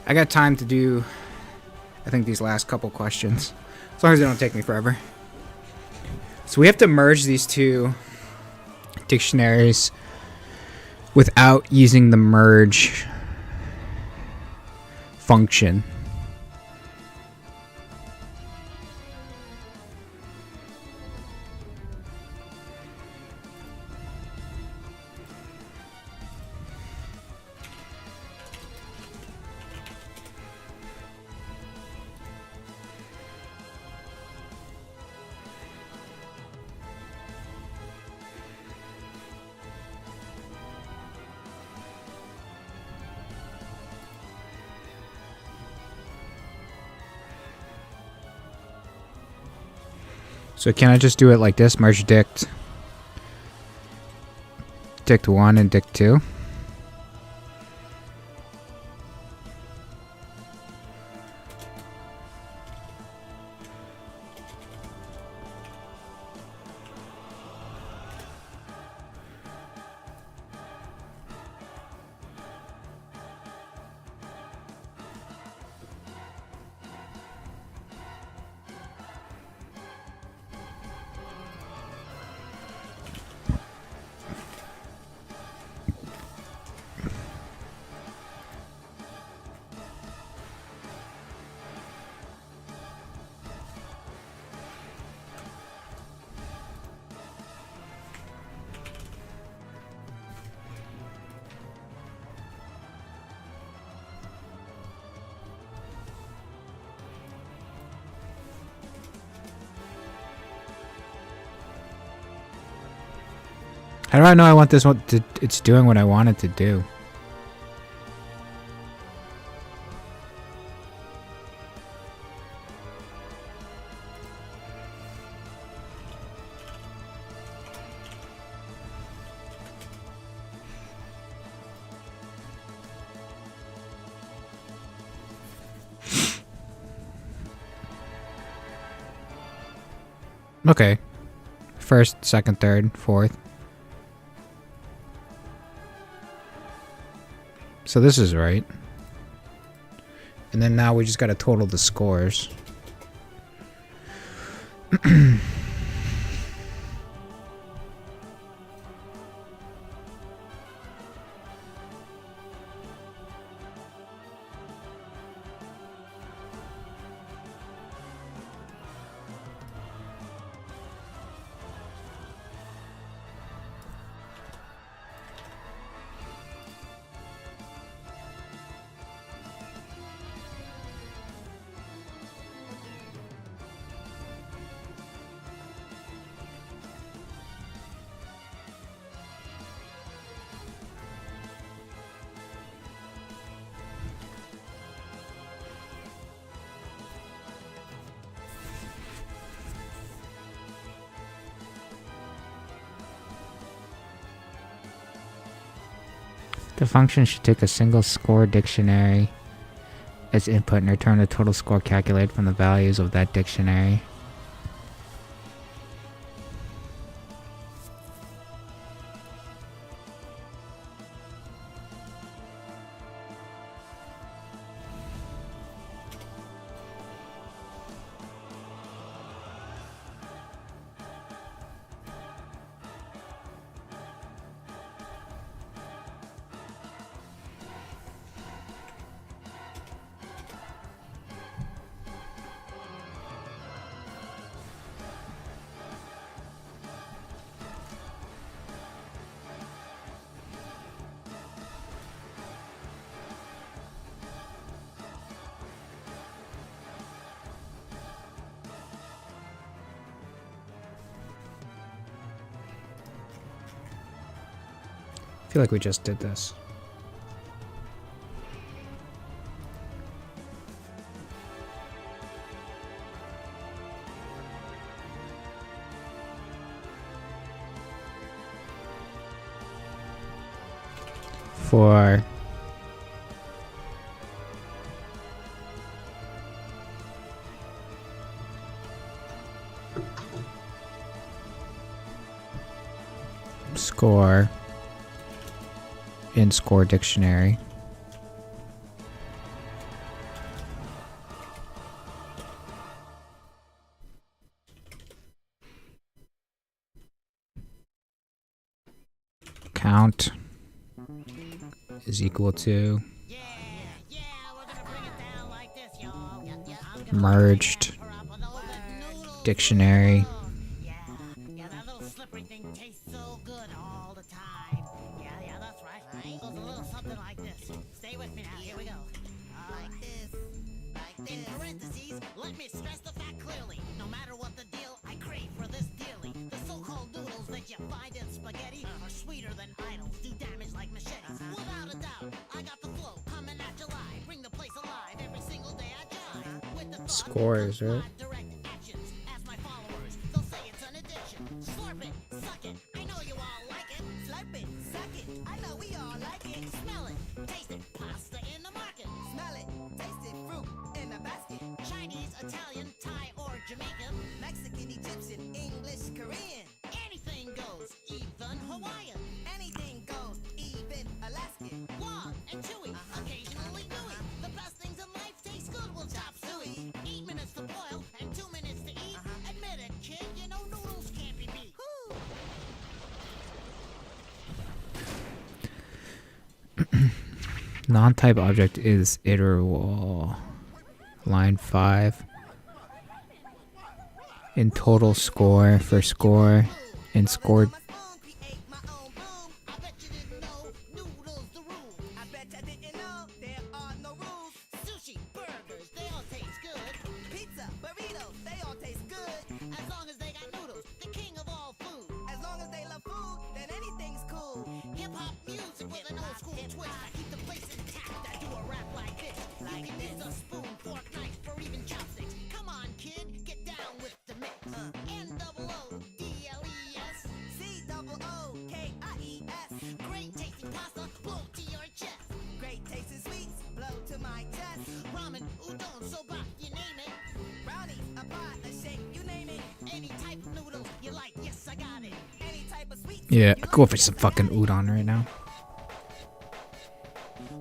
I got time to do, I think, these last couple questions. As long as they don't take me forever. So we have to merge these two dictionaries without using the merge function. So can I just do it like this? Merge dict 1 and dict 2? How do I know I want this one to, it's doing what I want it to do? Okay. First, second, third, fourth. So this is right. And then now we just gotta total the scores. The function should take a single score dictionary as input and return the total score calculated from the values of that dictionary. I feel like we just did this. For score in score dictionary. Count is equal to merged dictionary Yeah, that little slippery thing tastes so good all the time. Yeah, that's right. Goes a little something like this. Stay with me now. Here we go. Like this. In parentheses, let me stress the fact clearly. No matter what the deal, I crave for this dearly. The so-called noodles that you find in spaghetti are sweeter than idols, do damage like machetes. Without a doubt, I got the flow coming at July. Bring the place alive every single day I jive. With the thought, scores, right? direct actions. As my followers, they'll say it's an addiction. Slurp it, suck it. I know you all like it. Slurp it, suck it. I know we all like it. Smell it, taste it. Pasta in the market. Smell it, taste it. Fruit in a basket. Chinese, Italian, Thai, or Jamaican. Mexican, Egyptian, English, Korean. Anything goes, even Hawaiian. Anything goes, even Alaskan. Long and chewy, occasionally gooey. The best things in life taste good. We'll chop suey. 8 minutes to boil and 2 minutes to eat. Admit it, kid. You know noodles can't be beat. Non-type object is iterable. Line 5. In total score for score. In score. Sushi, burgers, they all taste good. Pizza, burritos, they all taste good. As long as they got noodles, the king of all food. As long as they love food, then anything's cool. Hip hop music with an old school twist. I keep the place intact. I do a rap like this. You can use a spoon, fork, knife, or even chopsticks. Come on, kid, get down with the mix. N-double-O-D-L-E-S. C-double-O-K-I-E-S. Great tasting pasta, blow to your chest. Great tasting sweets, blow to my chest. Ramen, udon, soba, you name it. Brownies, a pie, a shake, you name it. Any type of noodles you like, yes, I got it. Any type of sweet. Yeah, go for some fucking udon right now.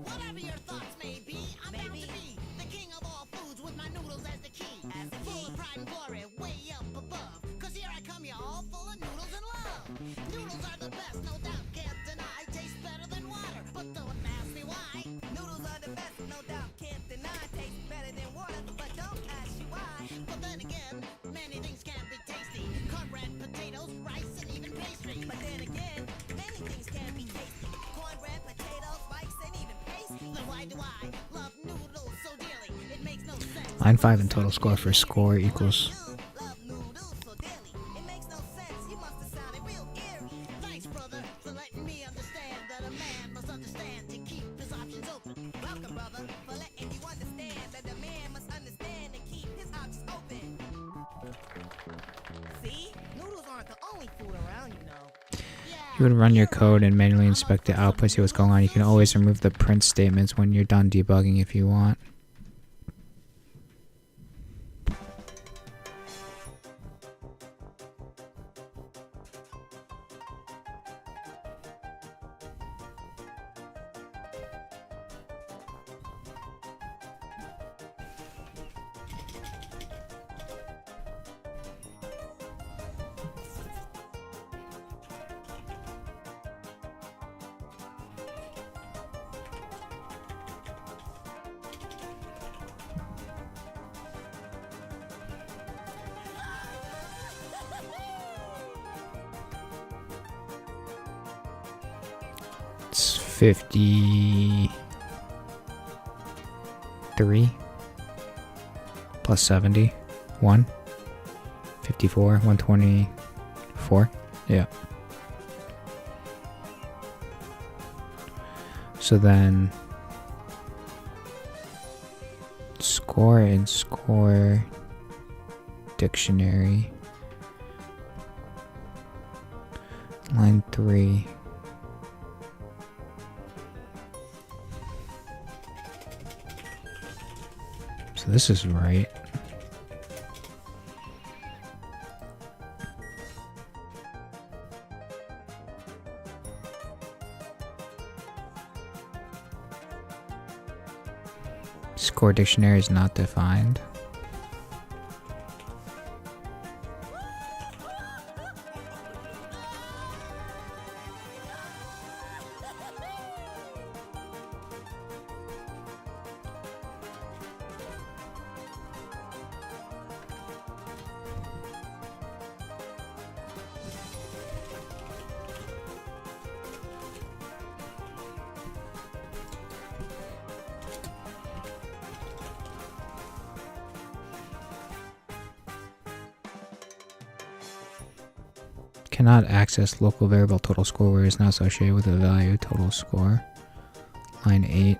Whatever your thoughts may be, I'm bound to be the king of all foods with my noodles as the key. Full of pride and glory, way up above. Cause here I come, y'all, full of noodles and love. Noodles are the best, no doubt, can't deny. Taste better than water, but don't ask me why. Noodles are the best, no doubt, can't deny. Taste better than water, but don't ask you why. But then again, many things can be tasty. Cornbread, potatoes, rice, and even pastry. But then again, many things can be tasty. Cornbread, potatoes, rice, and even pastry. Then why do I love noodles so dearly? It makes no sense. Line 5 in total score for score equals. Love noodles so dearly. It makes no sense. You must have sounded real eerie. Thanks, brother, for letting me understand that a man must understand to keep his options open. Welcome, brother, for letting you understand that a man must understand to keep his options open. See? Noodles aren't the only food around, you know. You would run your code and manually inspect the output, see what's going on. You can always remove the print statements when you're done debugging if you want. It's 53 plus 70, 1, 54, 124. Yeah. So then score in score dictionary, line 3. So this is right. Score dictionary is not defined. Cannot access local variable total score where it's not associated with the value total score. Line 8.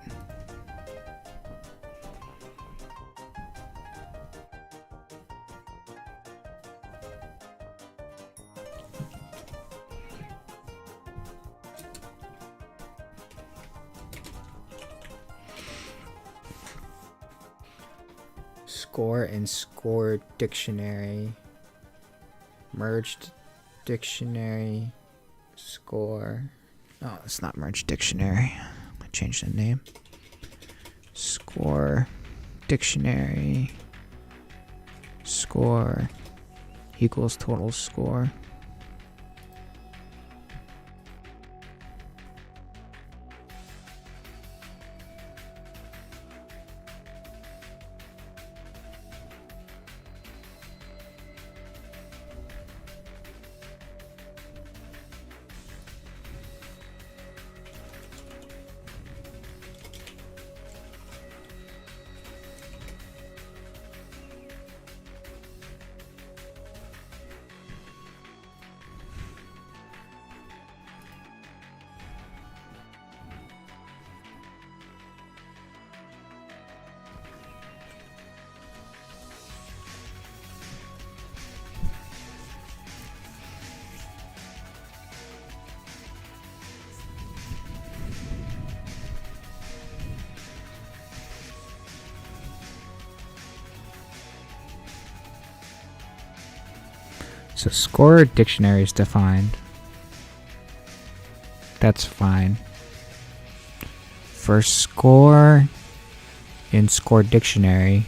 Score and score dictionary. Merged dictionary. Score. Oh, it's not merged dictionary. I changed the name. Score dictionary. Score equals total score. So score dictionary is defined. That's fine. For score in score dictionary,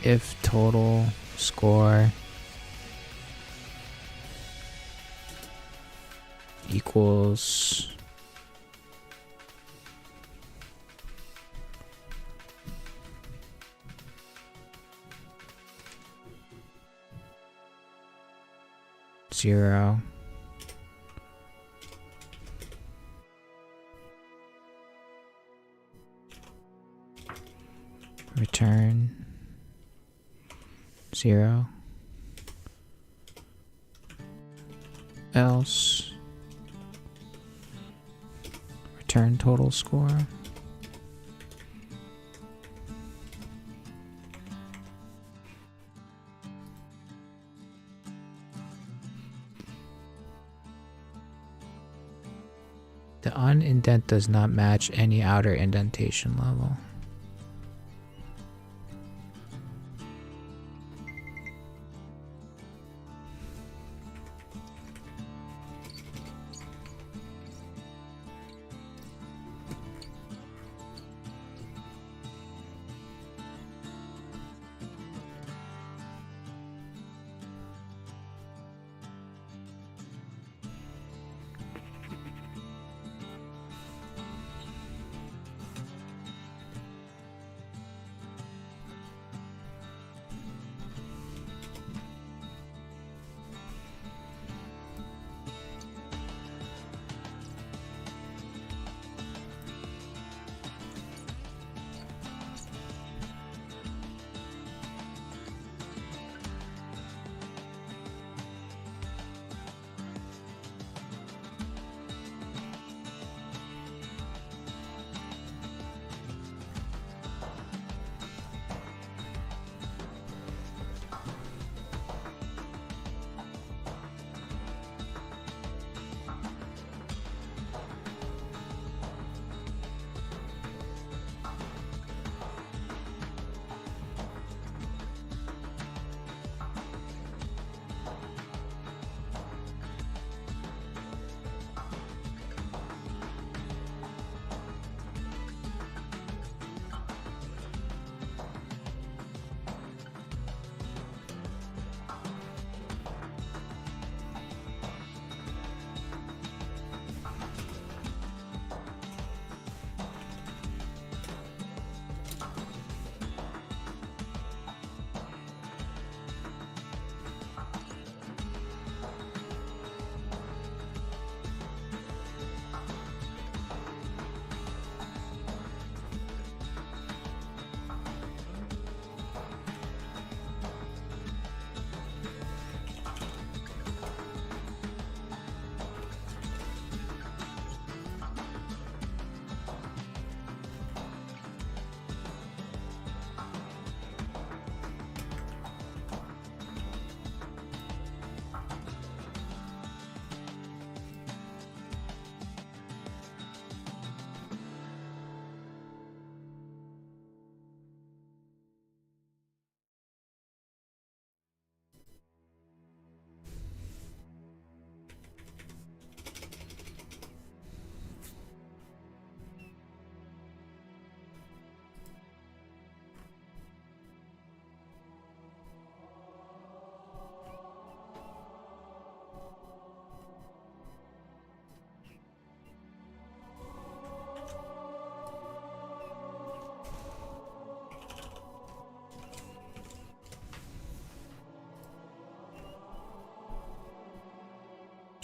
if total score equals zero, return 0, else return total score. The unindent does not match any outer indentation level.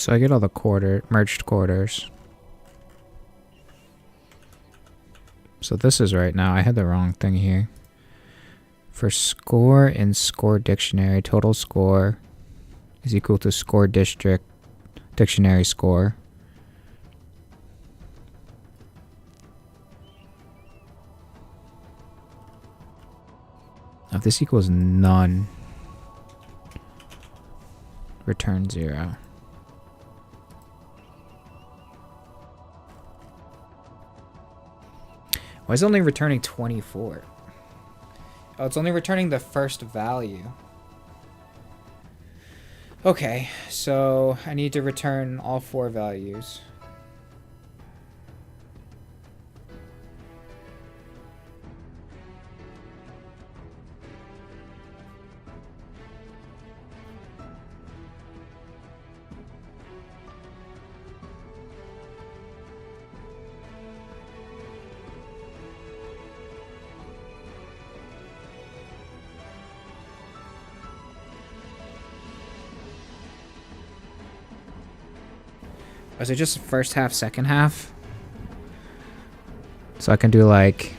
So I get all the merged quarters. So this is right now. I had the wrong thing here. For score in score dictionary, total score is equal to score district dictionary score. If this equals none, return 0. Why is it only returning 24? Oh, it's only returning the first value. Okay, so I need to return all 4 values. Is it just first half, second half? So I can do like...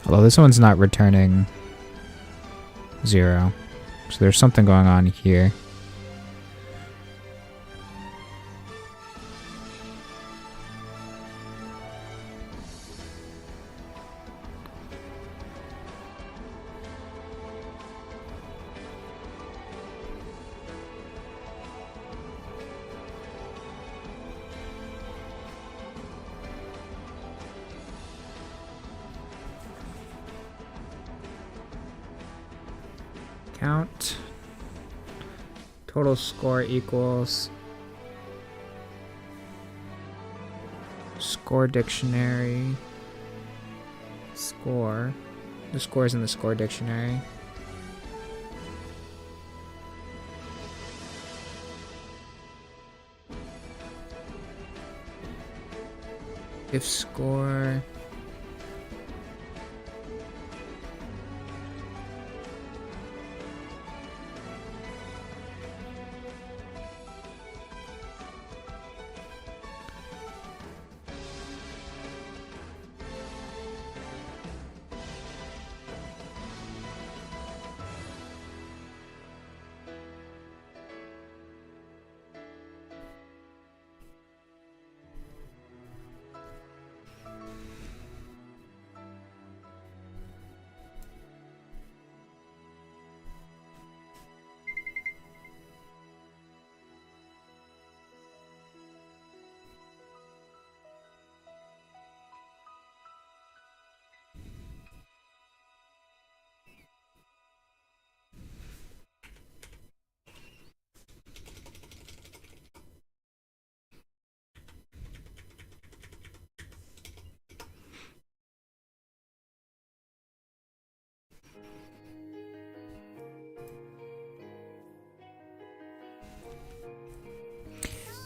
Although this one's not returning 0. So there's something going on here. Count. Total score equals score dictionary score. The score is in the score dictionary. If score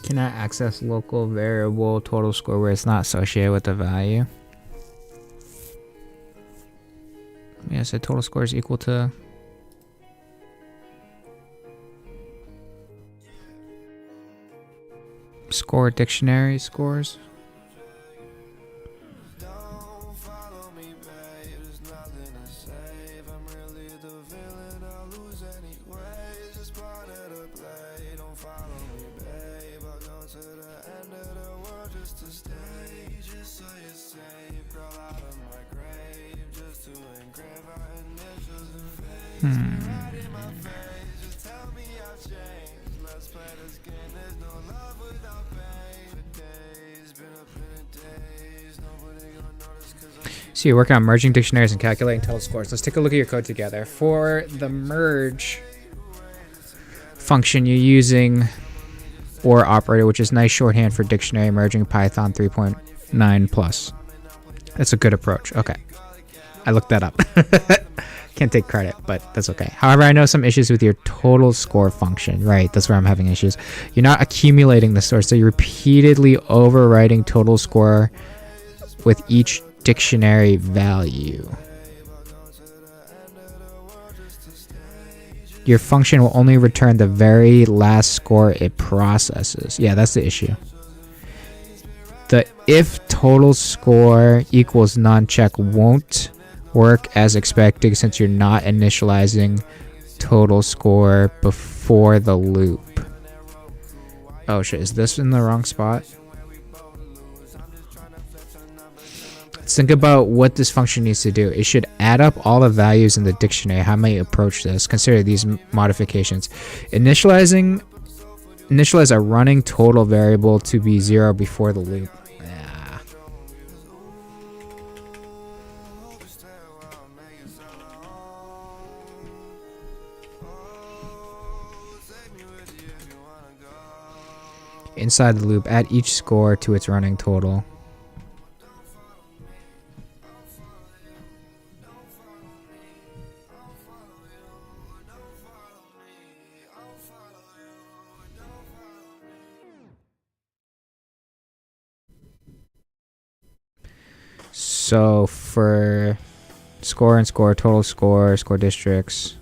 cannot access local variable total score where it's not associated with the value. Yeah, so total score is equal to score dictionary scores. So you're working on merging dictionaries and calculating total scores. Let's take a look at your code together. For the merge function, you're using OR operator, which is nice shorthand for dictionary merging Python 3.9 plus. That's a good approach. Okay. I looked that up. Can't take credit, but that's okay. However, I know some issues with your total score function. Right, that's where I'm having issues. You're not accumulating the source, so you're repeatedly overwriting total score with each dictionary value. Your function will only return the very last score it processes. Yeah, that's the issue. The if total score equals none check won't work as expected since you're not initializing total score before the loop. Oh shit, is this in the wrong spot? Let's think about what this function needs to do. It should add up all the values in the dictionary. How may approach this? Consider these modifications. Initialize a running total variable to be 0 before the loop. Inside the loop, add each score to its running total. So for score and score, total score, score districts.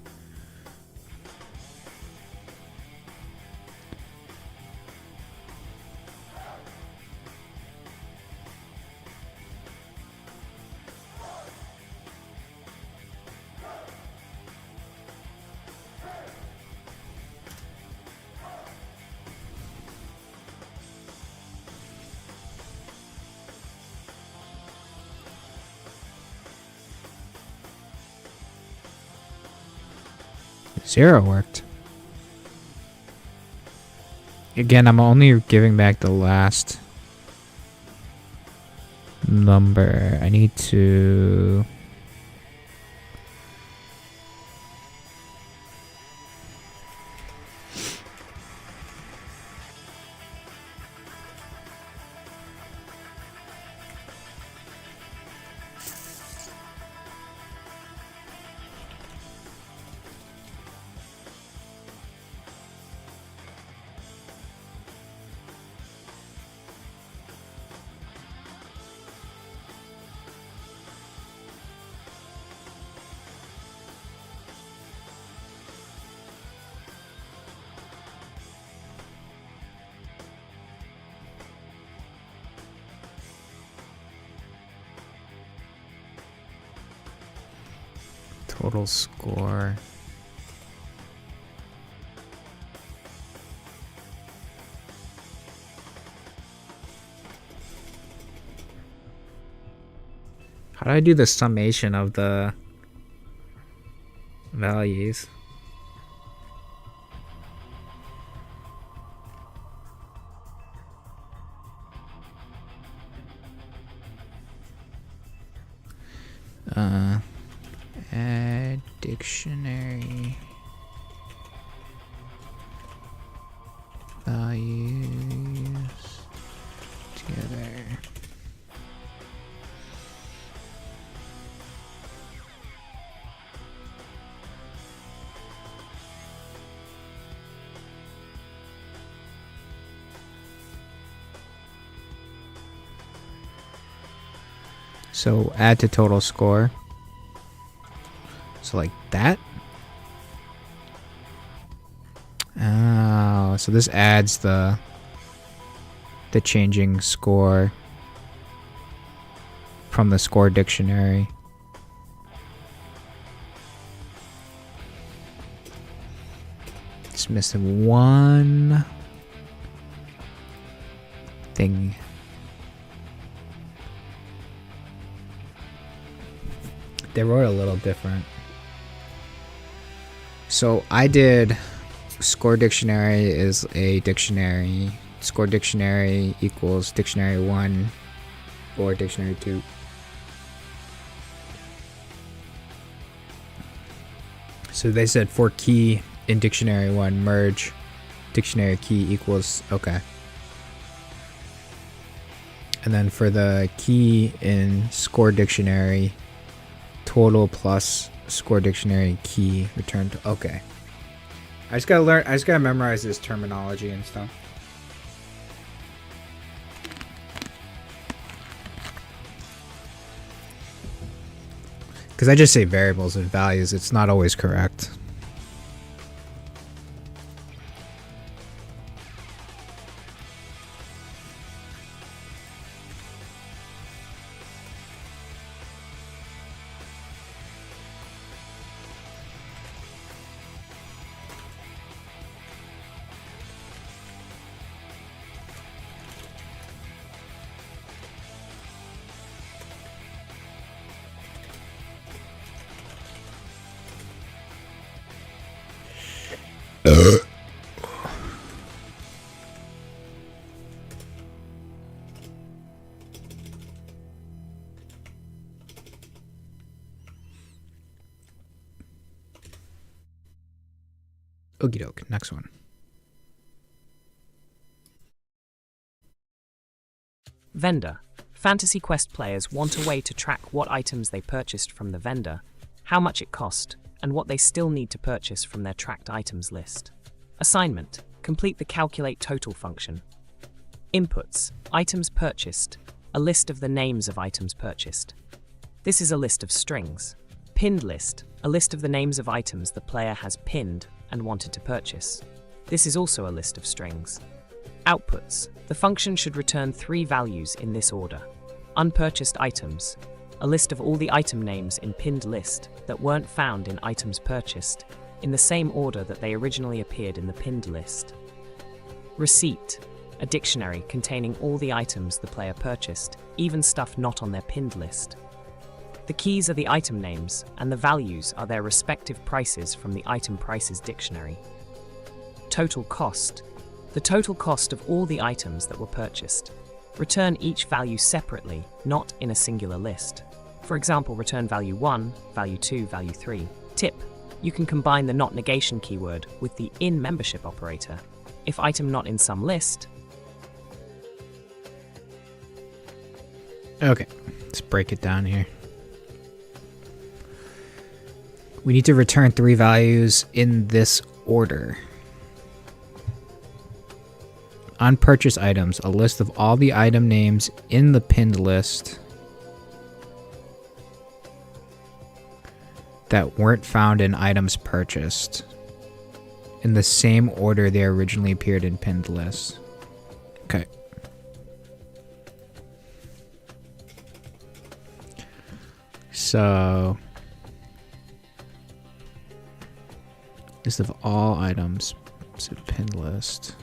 Zero worked. Again, I'm only giving back the last number. I need to... Total score. How do I do the summation of the values? Add dictionary values together. So add to total score. So like that. Oh, so this adds the changing score from the score dictionary. It's missing one thing. They wrote a little different. So I did score dictionary is a dictionary. Score dictionary equals dictionary 1 or dictionary 2. So they said for key in dictionary 1, merge dictionary key equals, okay. And then for the key in score dictionary, total plus score dictionary key returned, okay. I just gotta memorize this terminology and stuff. Because I just say variables and values, it's not always correct. Okie doke, next one. Vendor. Fantasy Quest players want a way to track what items they purchased from the vendor, how much it cost, and what they still need to purchase from their tracked items list. Assignment. Complete the calculate total function. Inputs. Items purchased. A list of the names of items purchased. This is a list of strings. Pinned list. A list of the names of items the player has pinned and wanted to purchase. This is also a list of strings. Outputs. The function should return 3 values in this order. Unpurchased items. A list of all the item names in pinned list that weren't found in items purchased, in the same order that they originally appeared in the pinned list. Receipt. A dictionary containing all the items the player purchased, even stuff not on their pinned list. The keys are the item names, and the values are their respective prices from the item prices dictionary. Total cost. The total cost of all the items that were purchased. Return each value separately, not in a singular list. For example, return value 1, value 2, value 3. Tip. You can combine the not negation keyword with the in membership operator. If item not in some list. Okay, let's break it down here. We need to return 3 values in this order. Unpurchased items, a list of all the item names in the pinned list that weren't found in items purchased in the same order they originally appeared in pinned lists. Okay. So, list of all items, so pinned list.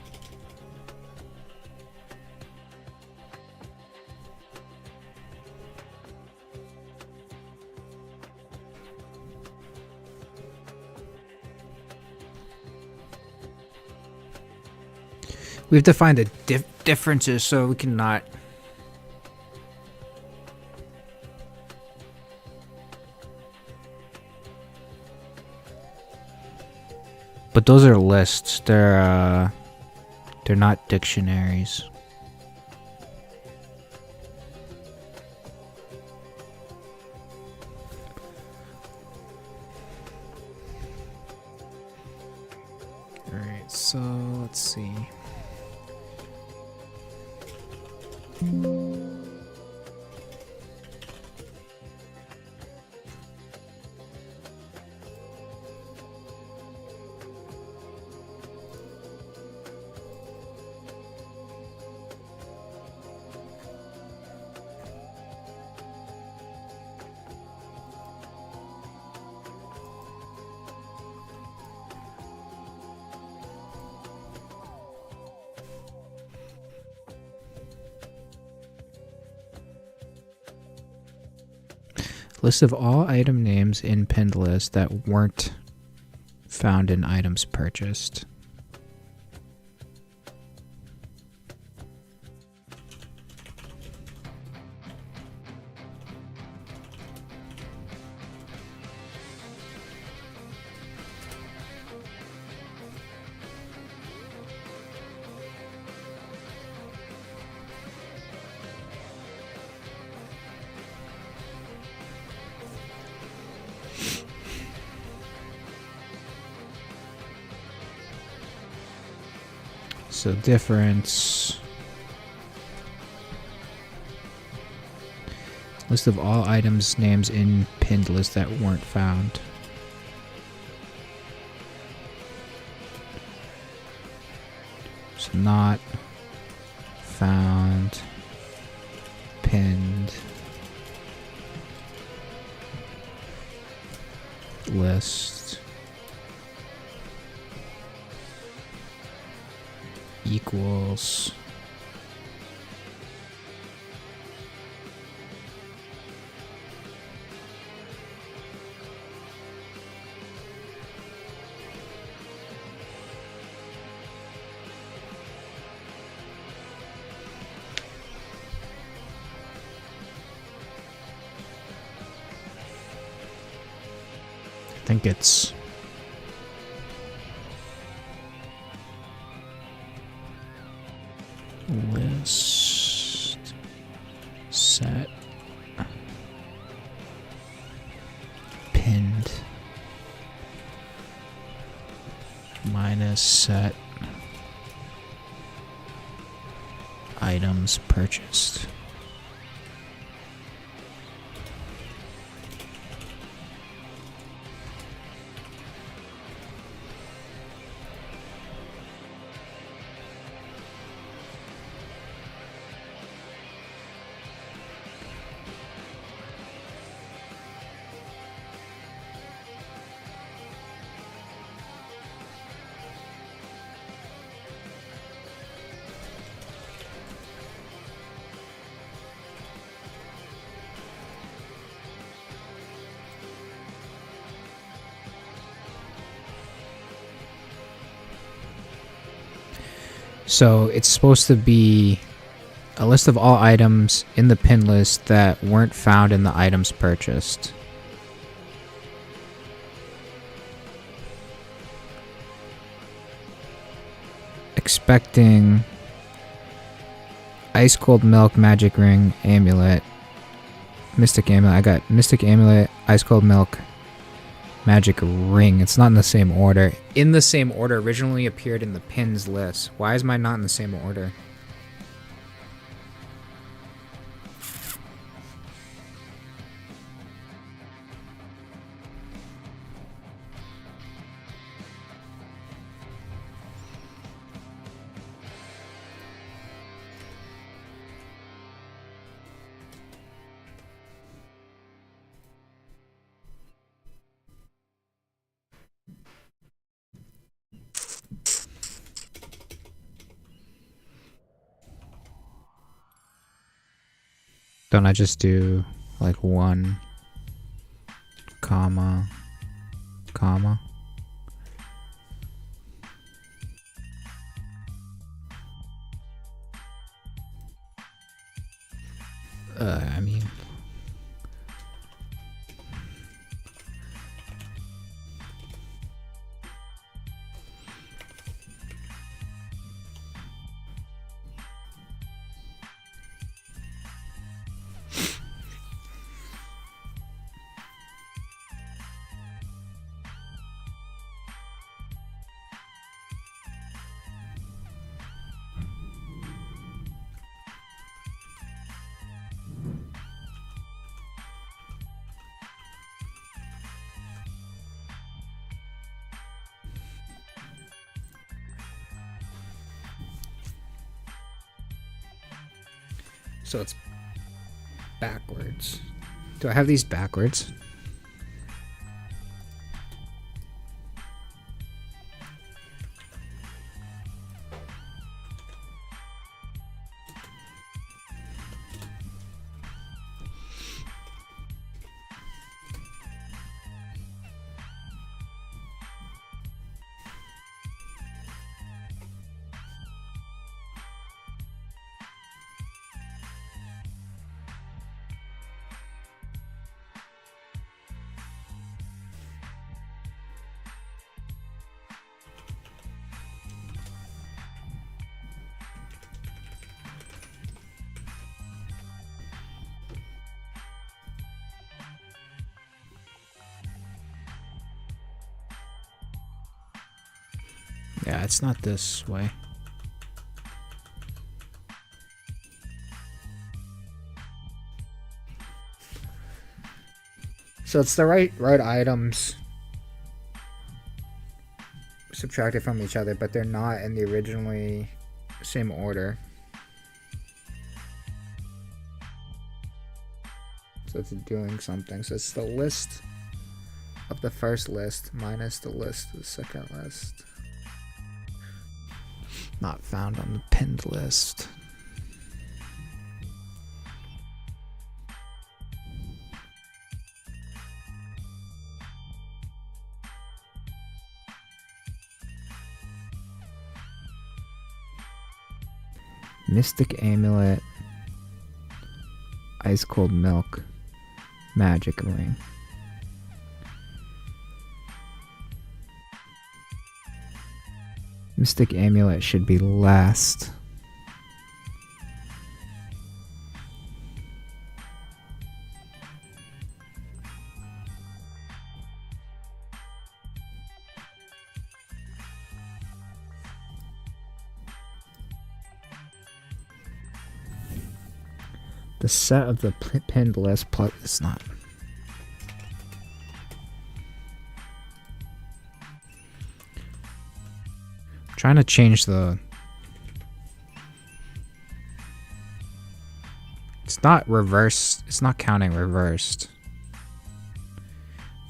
We have to find the differences so we can not. But those are lists. They're not dictionaries. All right, so let's see. List of all item names in pinned list that weren't found in items purchased. So difference. List of all items names in pinned list that weren't found. So not found, pinned list equals I think it's list set pinned minus set items purchased. So it's supposed to be a list of all items in the pin list that weren't found in the items purchased. Expecting ice cold milk, magic ring, amulet, mystic amulet. I got mystic amulet, ice cold milk, magic ring. It's not in the same order. In the same order originally appeared in the pins list. Why is mine not in the same order? Don't I just do like 1, comma, comma? I mean... So it's backwards. Do I have these backwards? Yeah, it's not this way. So it's the right items subtracted from each other, but they're not in the originally same order. So it's doing something. So it's the list of the first list minus the list of the second list. Not found on the pinned list. Mystic Amulet, Ice Cold Milk, Magic Ring. Mystic Amulet should be last. The set of the pinned list plus it's not. Trying to change the. It's not reversed. It's not counting reversed.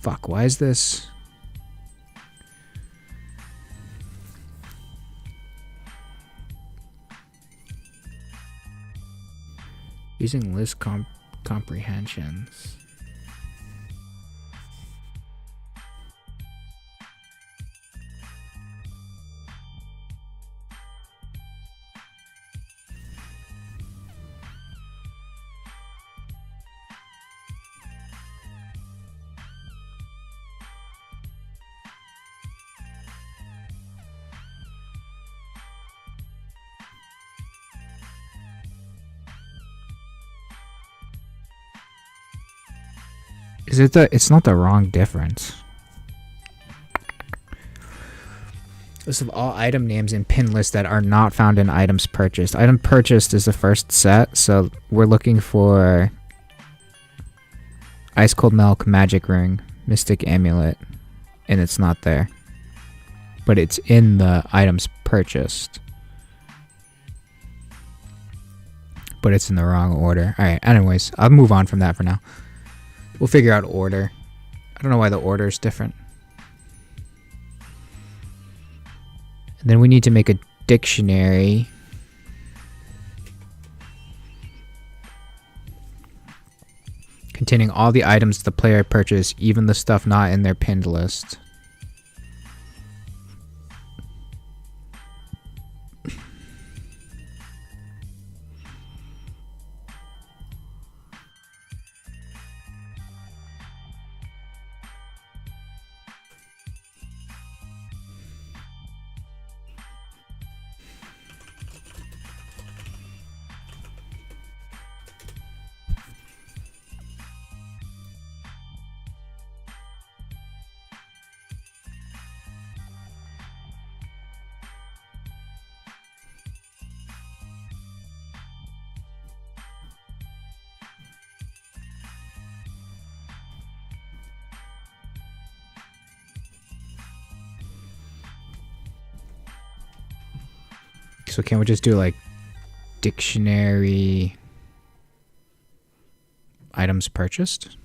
Fuck, why is this? Using list comprehensions. Is it the? It's not the wrong difference. List of all item names in pin list that are not found in items purchased. Item purchased is the first set, so we're looking for Ice Cold Milk, Magic Ring, Mystic Amulet, and it's not there. But it's in the items purchased. But it's in the wrong order. Alright, anyways, I'll move on from that for now. We'll figure out order. I don't know why the order is different. And then we need to make a dictionary. Containing all the items the player purchased, even the stuff not in their pinned list. So can't we just do like dictionary items purchased?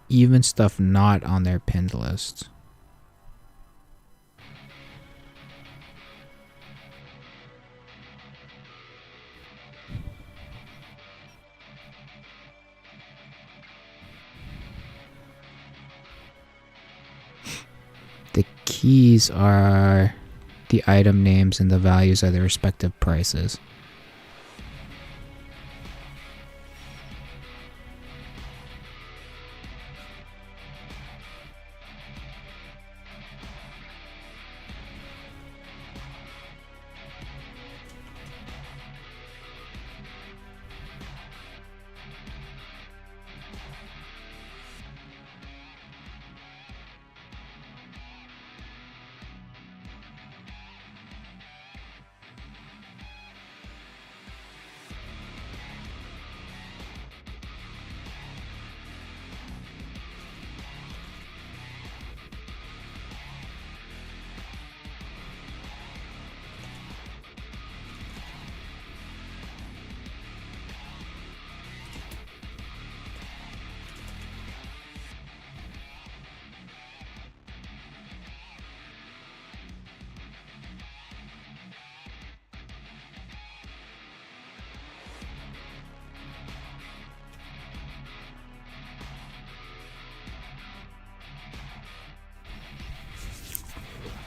Even stuff not on their pinned list. The keys are the item names and the values are the respective prices.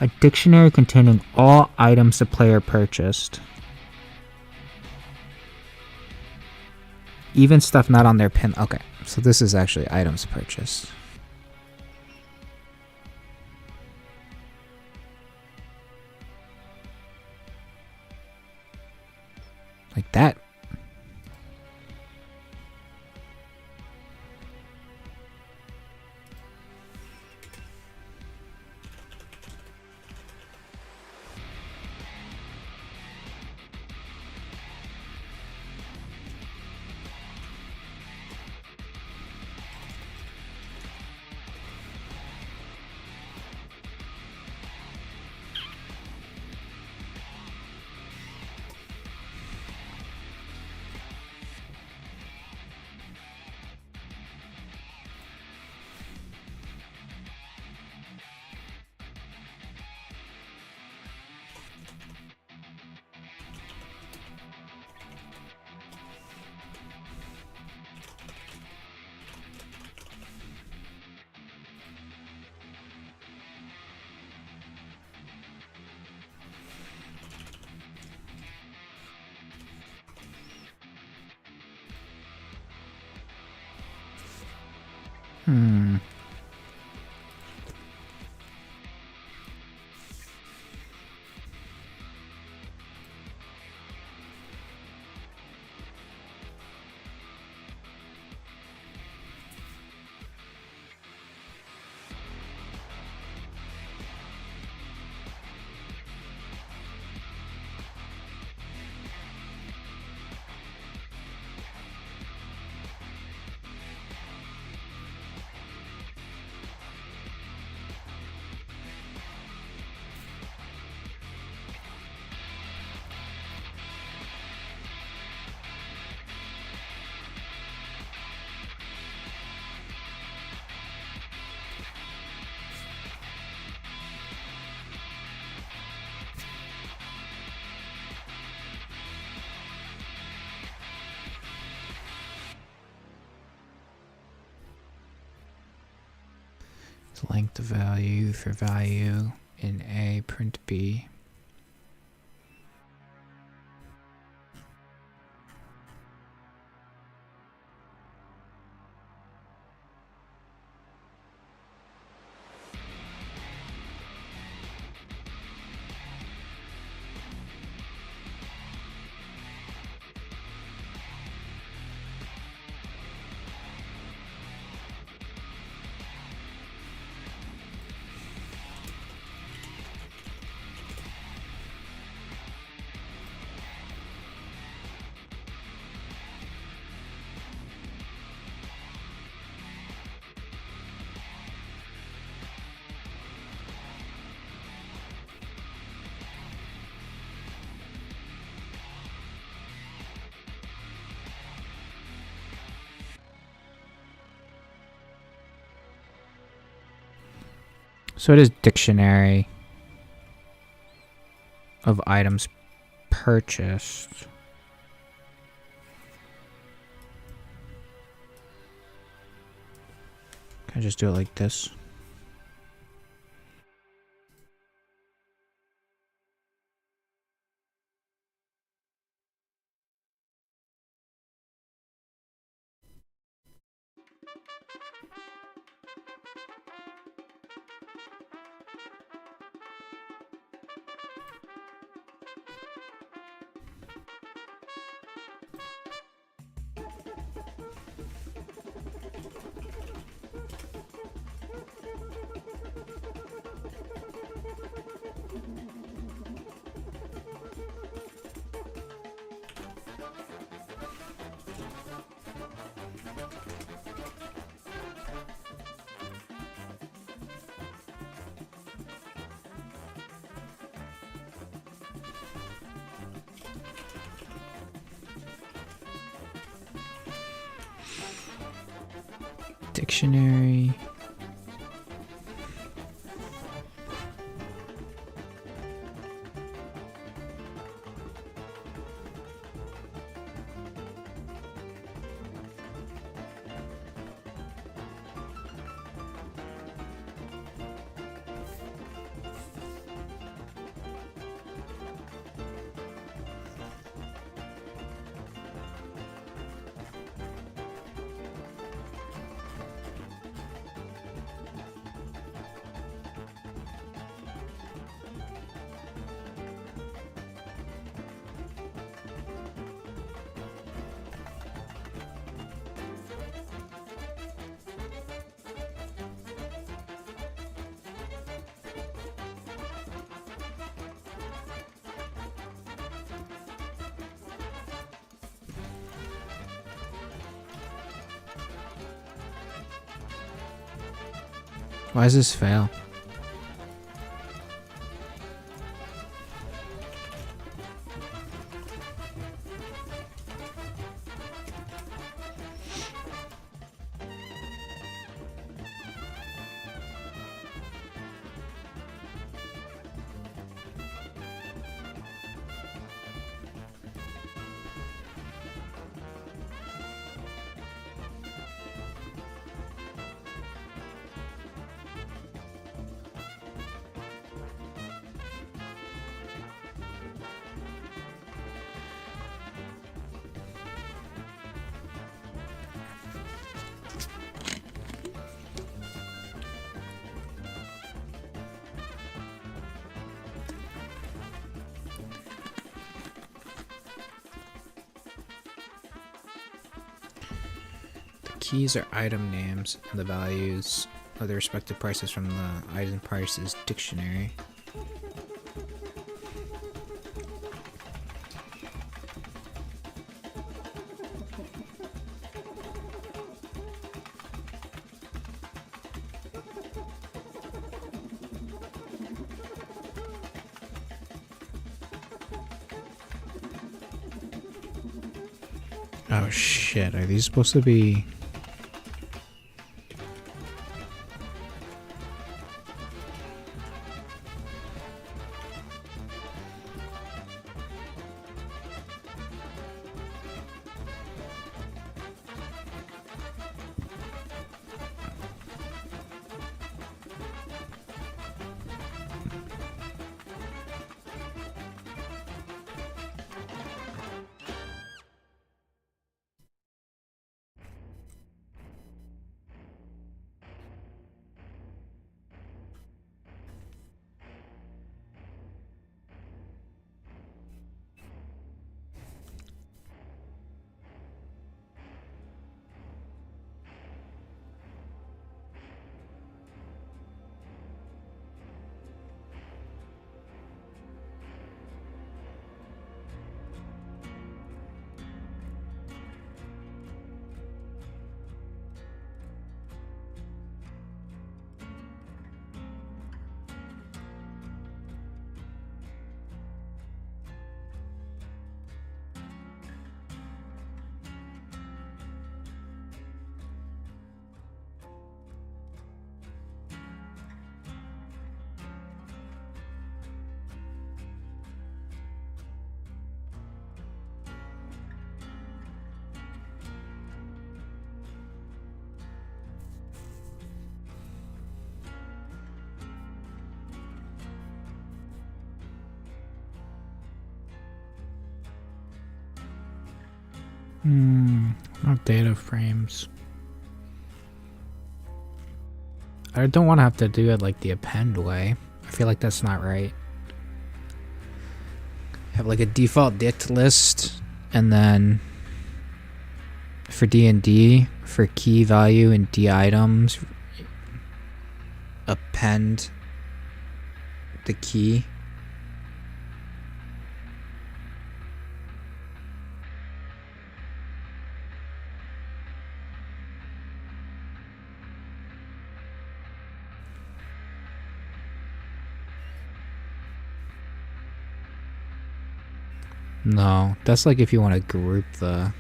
A dictionary containing all items the player purchased. Even stuff not on their pin. Okay, so this is actually items purchased. Like that. Length value for value in A, print B. So it is dictionary of items purchased. Can I just do it like this? Dictionary. Why does this fail? Keys are item names, and the values of the respective prices from the item prices dictionary. Oh shit, are these supposed to be... Not data frames. I don't want to have to do it like the append way. I feel like that's not right. Have like a default dict list, and then for D&D, for key value and D items, append the key. No, that's like if you want to group the...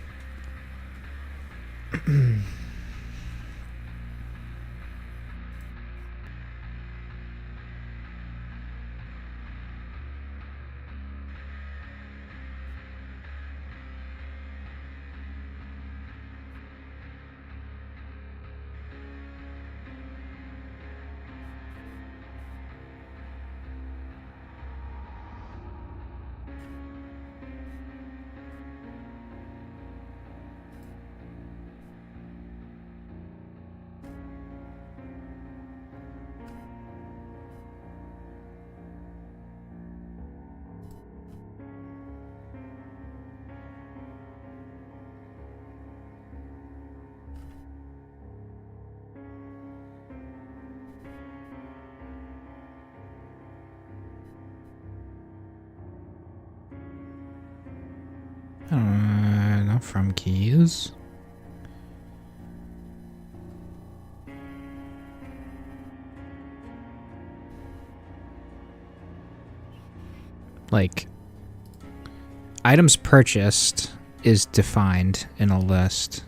Not from keys. like items purchased is defined in a list.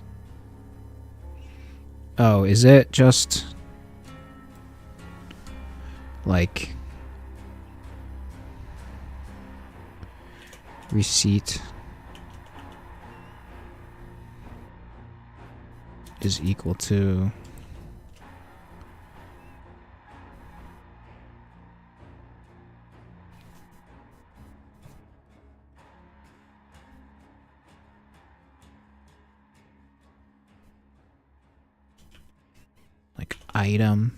Oh, is it just like receipt is equal to like item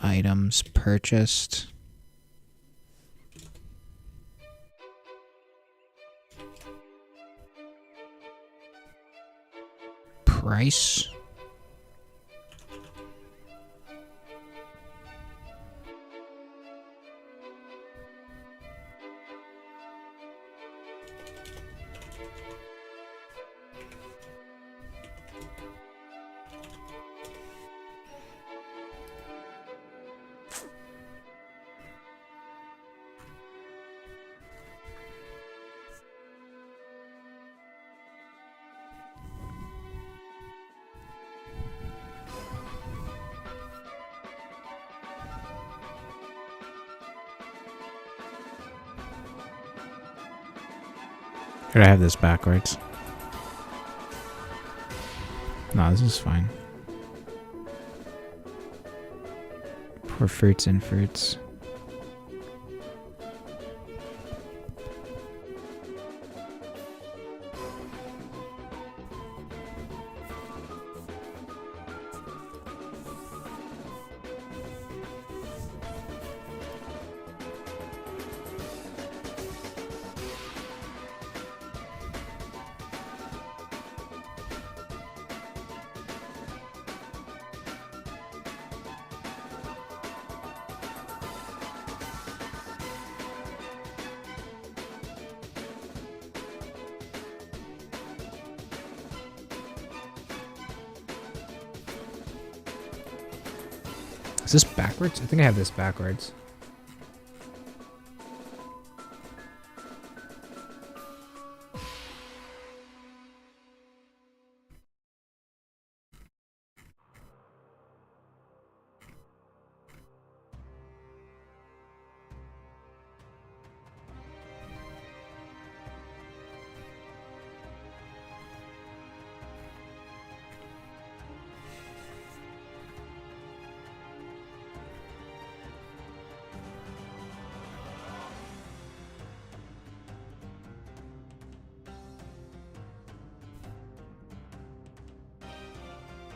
items purchased price Or I have this backwards. No, this is fine. For fruits and fruits. Is this backwards? I think I have this backwards.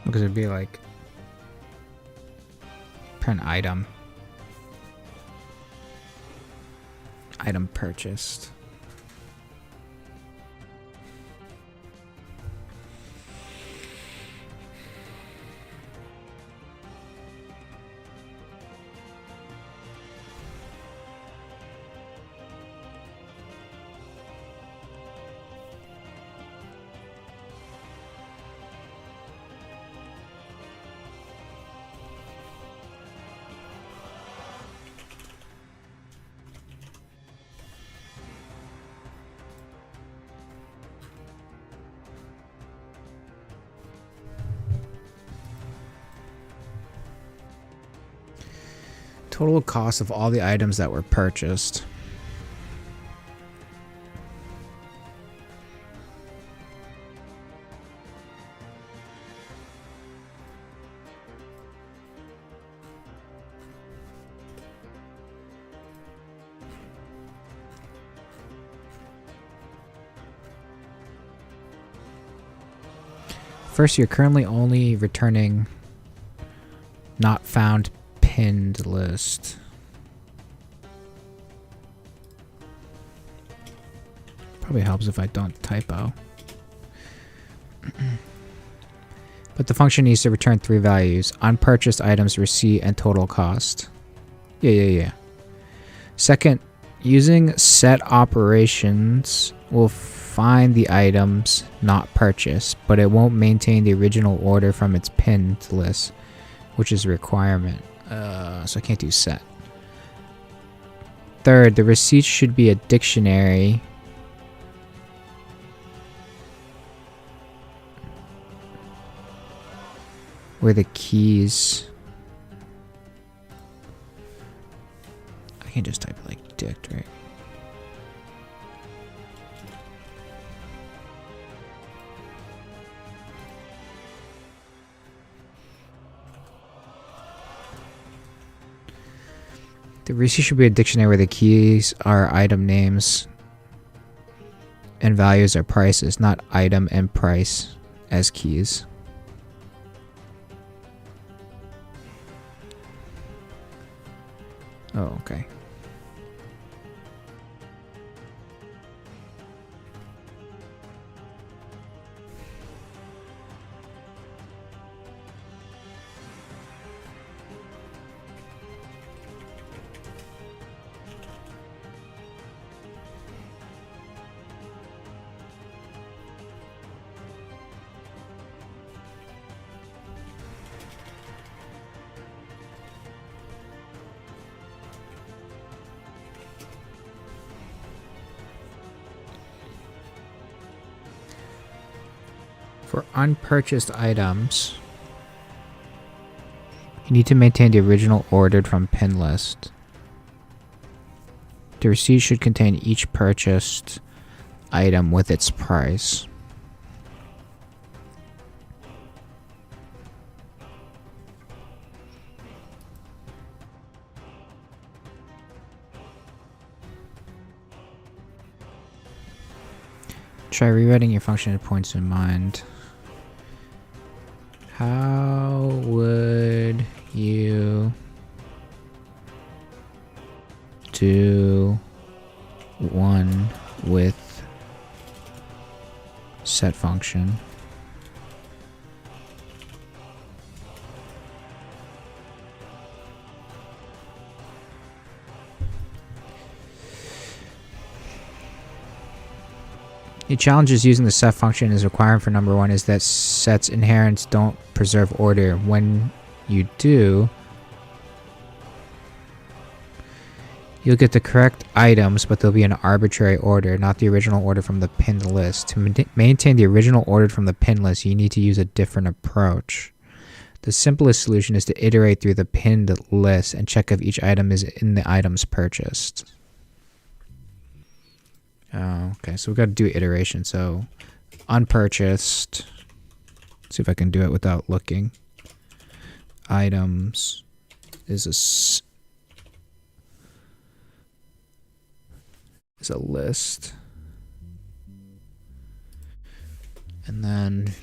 Because it'd be like print item. Item purchased. Total cost of all the items that were purchased. First, you're currently only returning not found pinned list. Probably helps if I don't typo. But the function needs to return 3 values: unpurchased items, receipt, and total cost. Yeah. Second, using set operations will find the items not purchased, but it won't maintain the original order from its pinned list, which is a requirement. So I can't do set. Third, the receipt should be a dictionary. Where the keys... I can just type like dict, right? The receipt should be a dictionary where the keys are item names and values are prices, not item and price as keys. Oh, okay. For unpurchased items, you need to maintain the original ordered from pin list. The receipt should contain each purchased item with its price. Try rewriting your function at points in mind. How would you do one with set function? The challenges using the set function is required for number one is that sets inherent don't preserve order. When you do, you'll get the correct items, but they'll be in arbitrary order, not the original order from the pinned list. To maintain the original order from the pinned list, you need to use a different approach. The simplest solution is to iterate through the pinned list and check if each item is in the items purchased. Oh, okay, so we've got to do iteration. So unpurchased. See if I can do it without looking. Items is a list. And then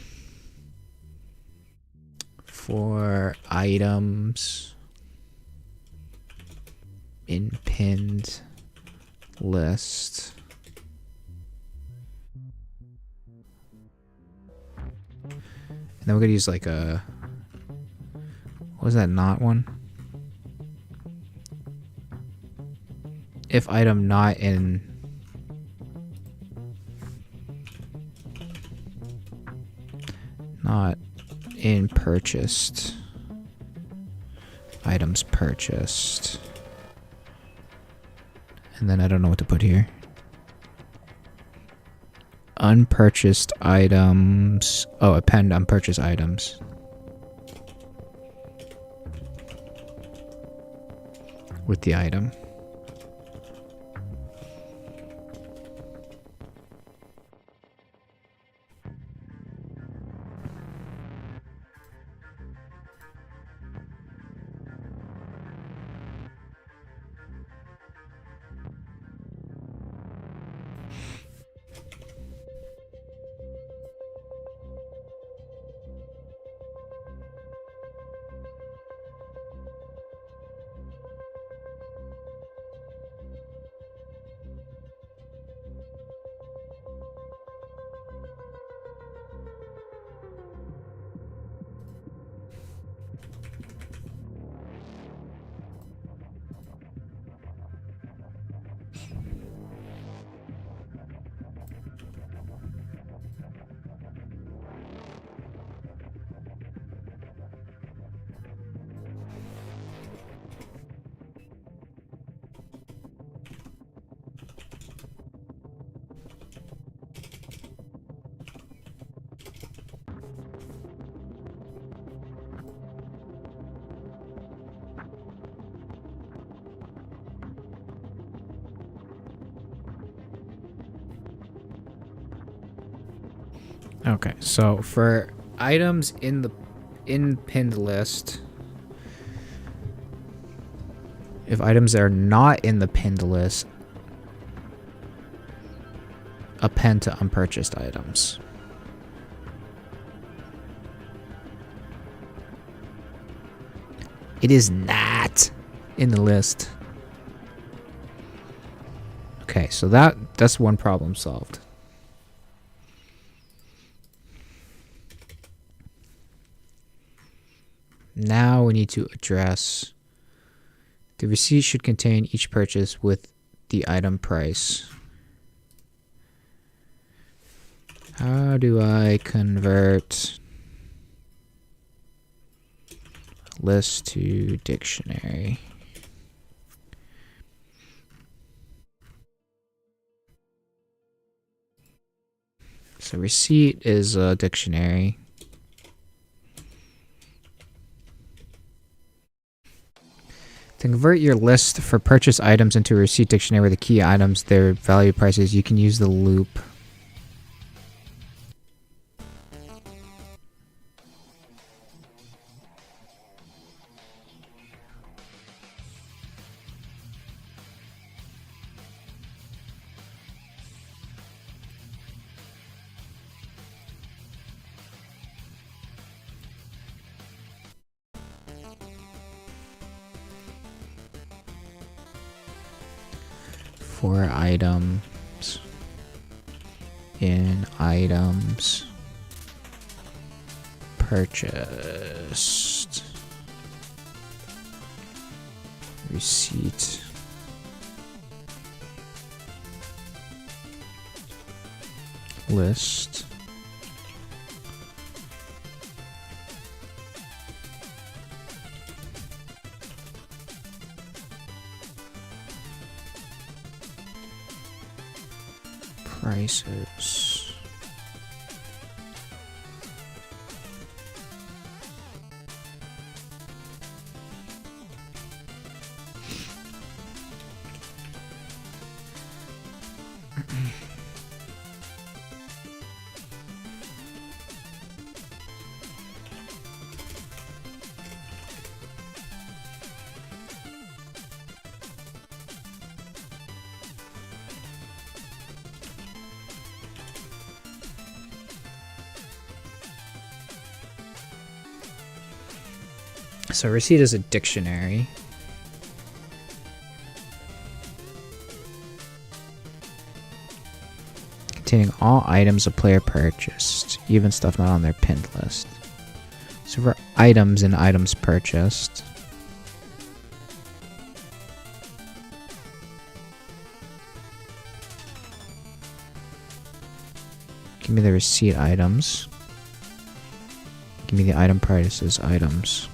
for items in pinned list. And then we're going to use like a... What was that not one? If item not in... Not in purchased. Items purchased. And then I don't know what to put here. Unpurchased items. Oh, append unpurchased items. With the item. Okay, so for items in the pinned list, if items are not in the pinned list, append to unpurchased items. It is not in the list. Okay, so that's one problem solved. Now we need to address the receipt should contain each purchase with the item price. How do I convert list to dictionary? So receipt is a dictionary. To convert your list for purchase items into a receipt dictionary with the key items, their value prices, you can use the loop. For items in items purchased receipt list prices. So receipt is a dictionary. Containing all items a player purchased, even stuff not on their pinned list. So for items in items purchased, give me the receipt items. Give me the item prices items.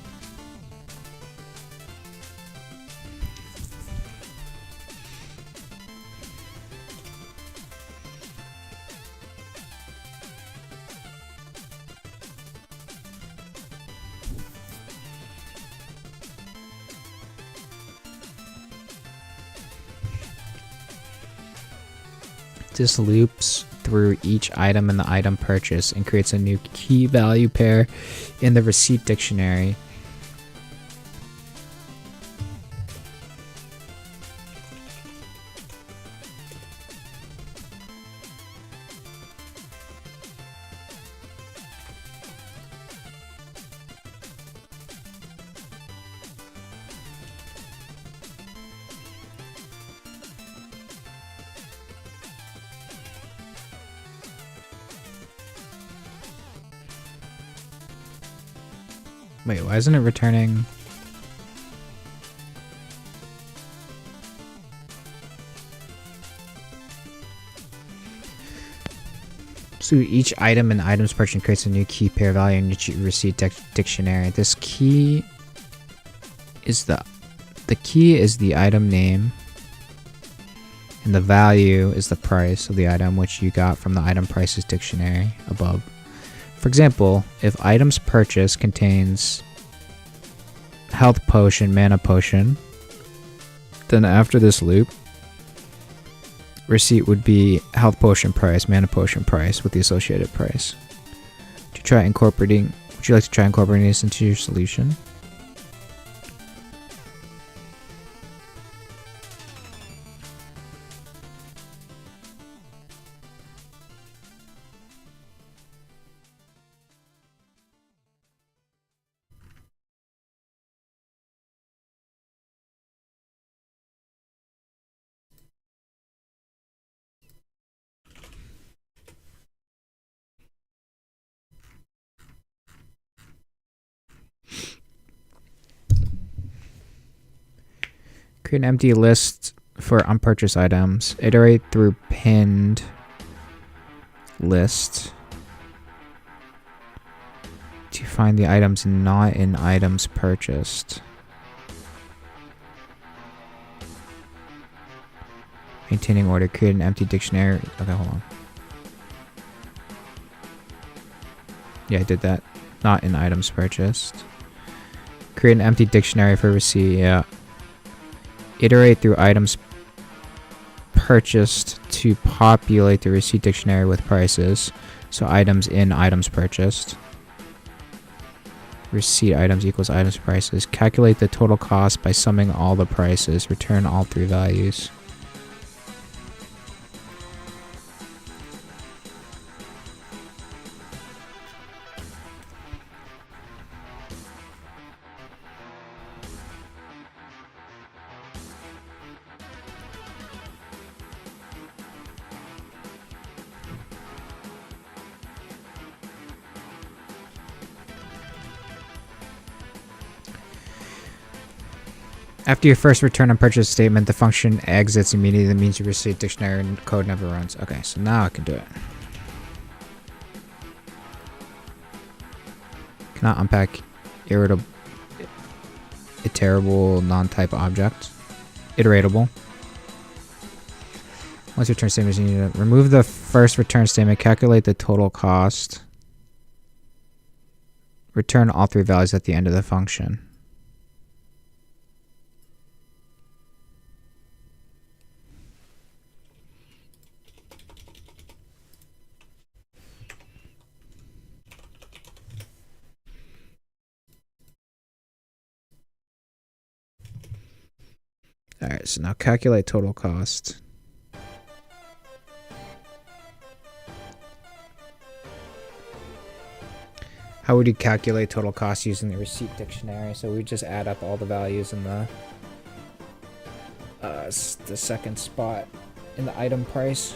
This loops through each item in the item purchase and creates a new key value pair in the receipt dictionary. Wait, why isn't it returning? So each item in the items purchase creates a new key pair value in each receipt dictionary. This key is the key is the item name, and the value is the price of the item which you got from the item prices dictionary above. For example, if items purchase contains health potion, mana potion, then after this loop, receipt would be health potion price, mana potion price with the associated price. try incorporating? Would you like to try incorporating this into your solution? Create an empty list for unpurchased items. Iterate through pinned list to find the items not in items purchased. Maintaining order. Create an empty dictionary. Okay, hold on. Yeah, I did that. Not in items purchased. Create an empty dictionary for receipt. Yeah. Iterate through items purchased to populate the receipt dictionary with prices. So items in items purchased. Receipt items equals items prices. Calculate the total cost by summing all the prices. Return all three values. After your first return on purchase statement, the function exits immediately. That means your receipt dictionary and code never runs. Okay, so now I can do it. Cannot unpack iterable, non-type object. Iteratable. Once your return statement is needed, remove the first return statement. Calculate the total cost. Return all three values at the end of the function. Alright, so now calculate total cost. How would you calculate total cost using the receipt dictionary? So we just add up all the values in the second spot in the item price.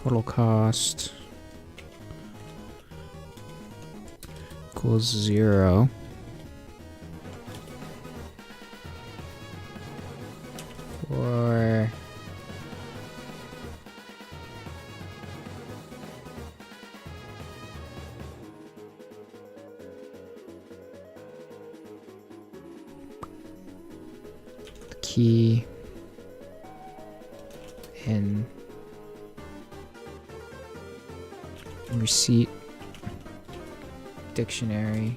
Total cost equals 0. For the key in receipt dictionary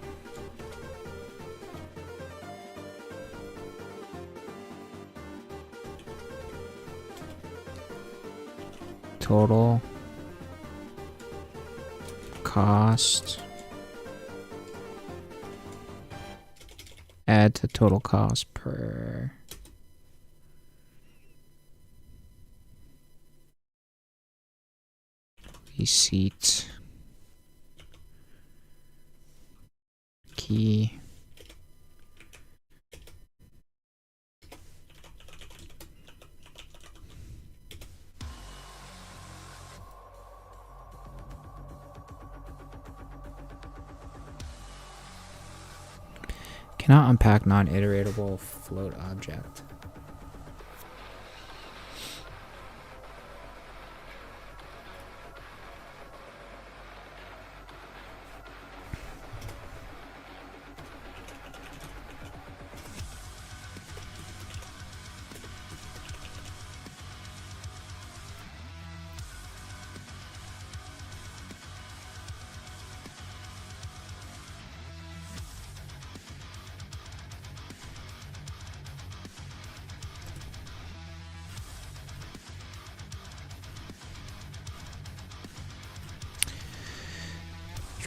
total cost, add to total cost per receipt key Cannot unpack non-iteratable float object.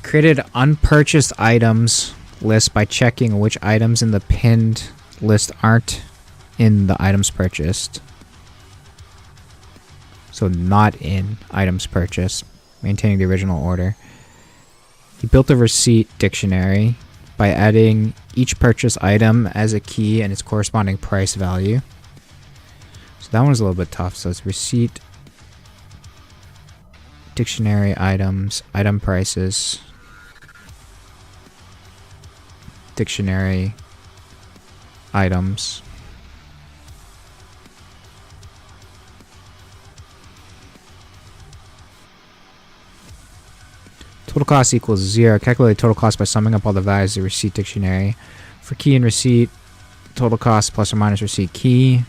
Created unpurchased items list by checking which items in the pinned list aren't in the items purchased. So not in items purchased, maintaining the original order. You built a receipt dictionary by adding each purchase item as a key and its corresponding price value. So that one's a little bit tough. So it's receipt, dictionary items, item prices, dictionary items. Total cost equals 0. Calculate total cost by summing up all the values of the receipt dictionary. For key and receipt, total cost plus or minus receipt key.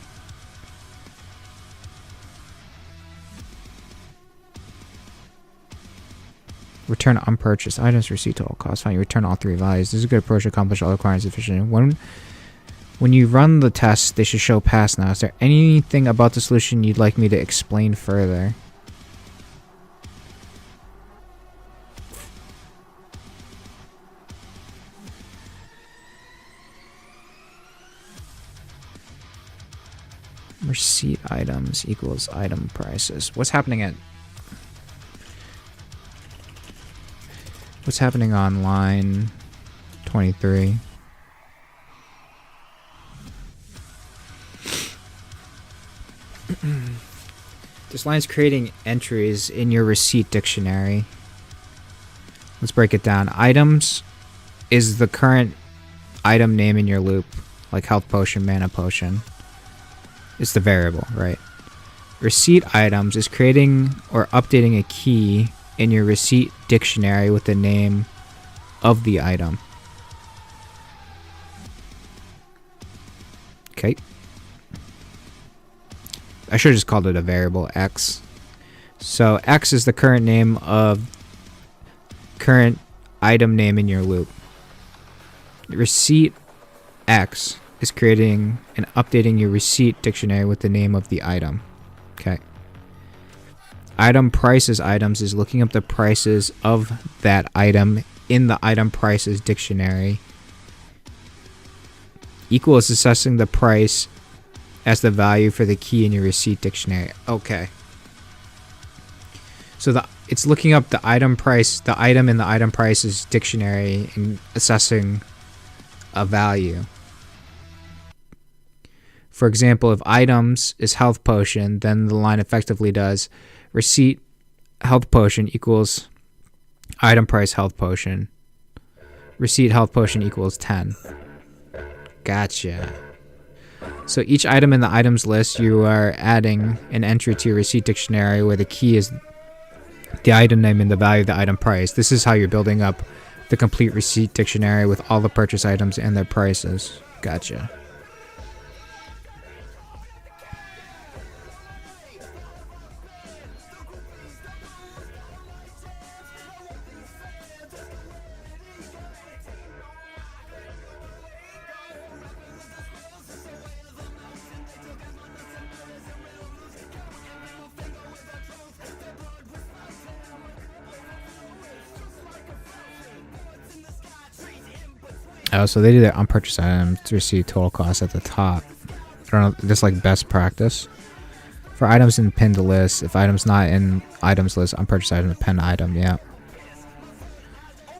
Return unpurchased items, receipt, total cost. Fine, you return all three values. This is a good approach to accomplish all requirements efficiently. When you run the test, they should show pass now. Is there anything about the solution you'd like me to explain further? Receipt items equals item prices. What's happening on line 23? This line's creating entries in your receipt dictionary. Let's break it down. Items is the current item name in your loop, like health potion, mana potion. It's the variable, right? Receipt items is creating or updating a key in your receipt dictionary with the name of the item. Okay. I should have just called it a variable X. So X is the current name of current item name in your loop. Receipt X is creating and updating your receipt dictionary with the name of the item. Okay. Item prices items is looking up the prices of that item in the item prices dictionary. Equal is assessing the price as the value for the key in your receipt dictionary. Okay. So it's looking up the item price, the item in the item prices dictionary and assessing a value. For example, if items is health potion, then the line effectively does receipt health potion equals item price health potion. Receipt health potion equals 10. Gotcha. So each item in the items list, you are adding an entry to your receipt dictionary where the key is the item name and the value of the item price. This is how you're building up the complete receipt dictionary with all the purchase items and their prices. Gotcha. Oh, so they do their unpurchased items to receive total cost at the top. I don't know, just like best practice. For items in pinned list, if items not in items list, unpurchased item, pinned item, yeah.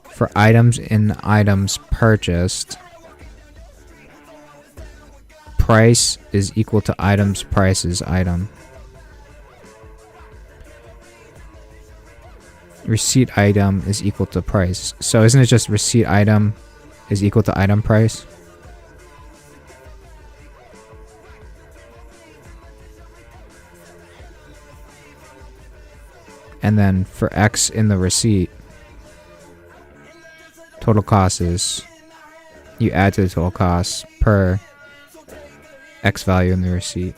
For items in items purchased, price is equal to items prices item. Receipt item is equal to price. So isn't it just receipt item is equal to item price? And then for X in the receipt, total cost is, you add to the total cost per X value in the receipt.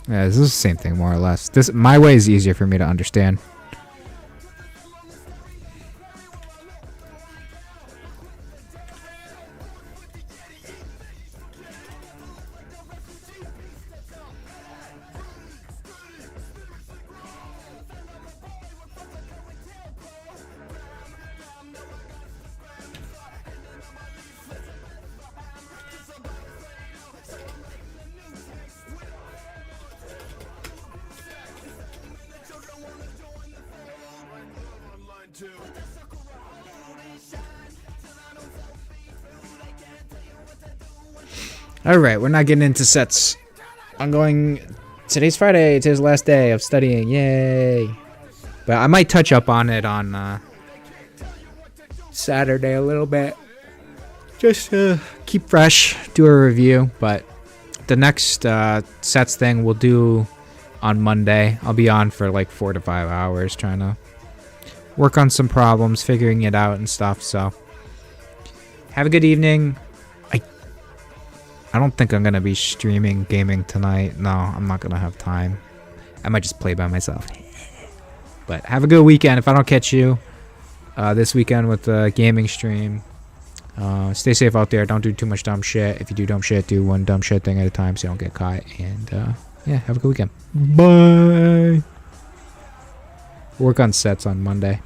Yeah, this is the same thing more or less. My way is easier for me to understand. Alright, we're not getting into sets. Today's Friday, today's the last day of studying, yay! But I might touch up on it on Saturday a little bit. Just to keep fresh, do a review. But the next sets thing we'll do on Monday. I'll be on for like 4 to 5 hours trying to work on some problems, figuring it out and stuff. So have a good evening. I don't think I'm going to be streaming gaming tonight. No, I'm not going to have time. I might just play by myself. But have a good weekend. If I don't catch you this weekend with the gaming stream, stay safe out there. Don't do too much dumb shit. If you do dumb shit, do one dumb shit thing at a time so you don't get caught. And yeah, have a good weekend. Bye. Work on sets on Monday.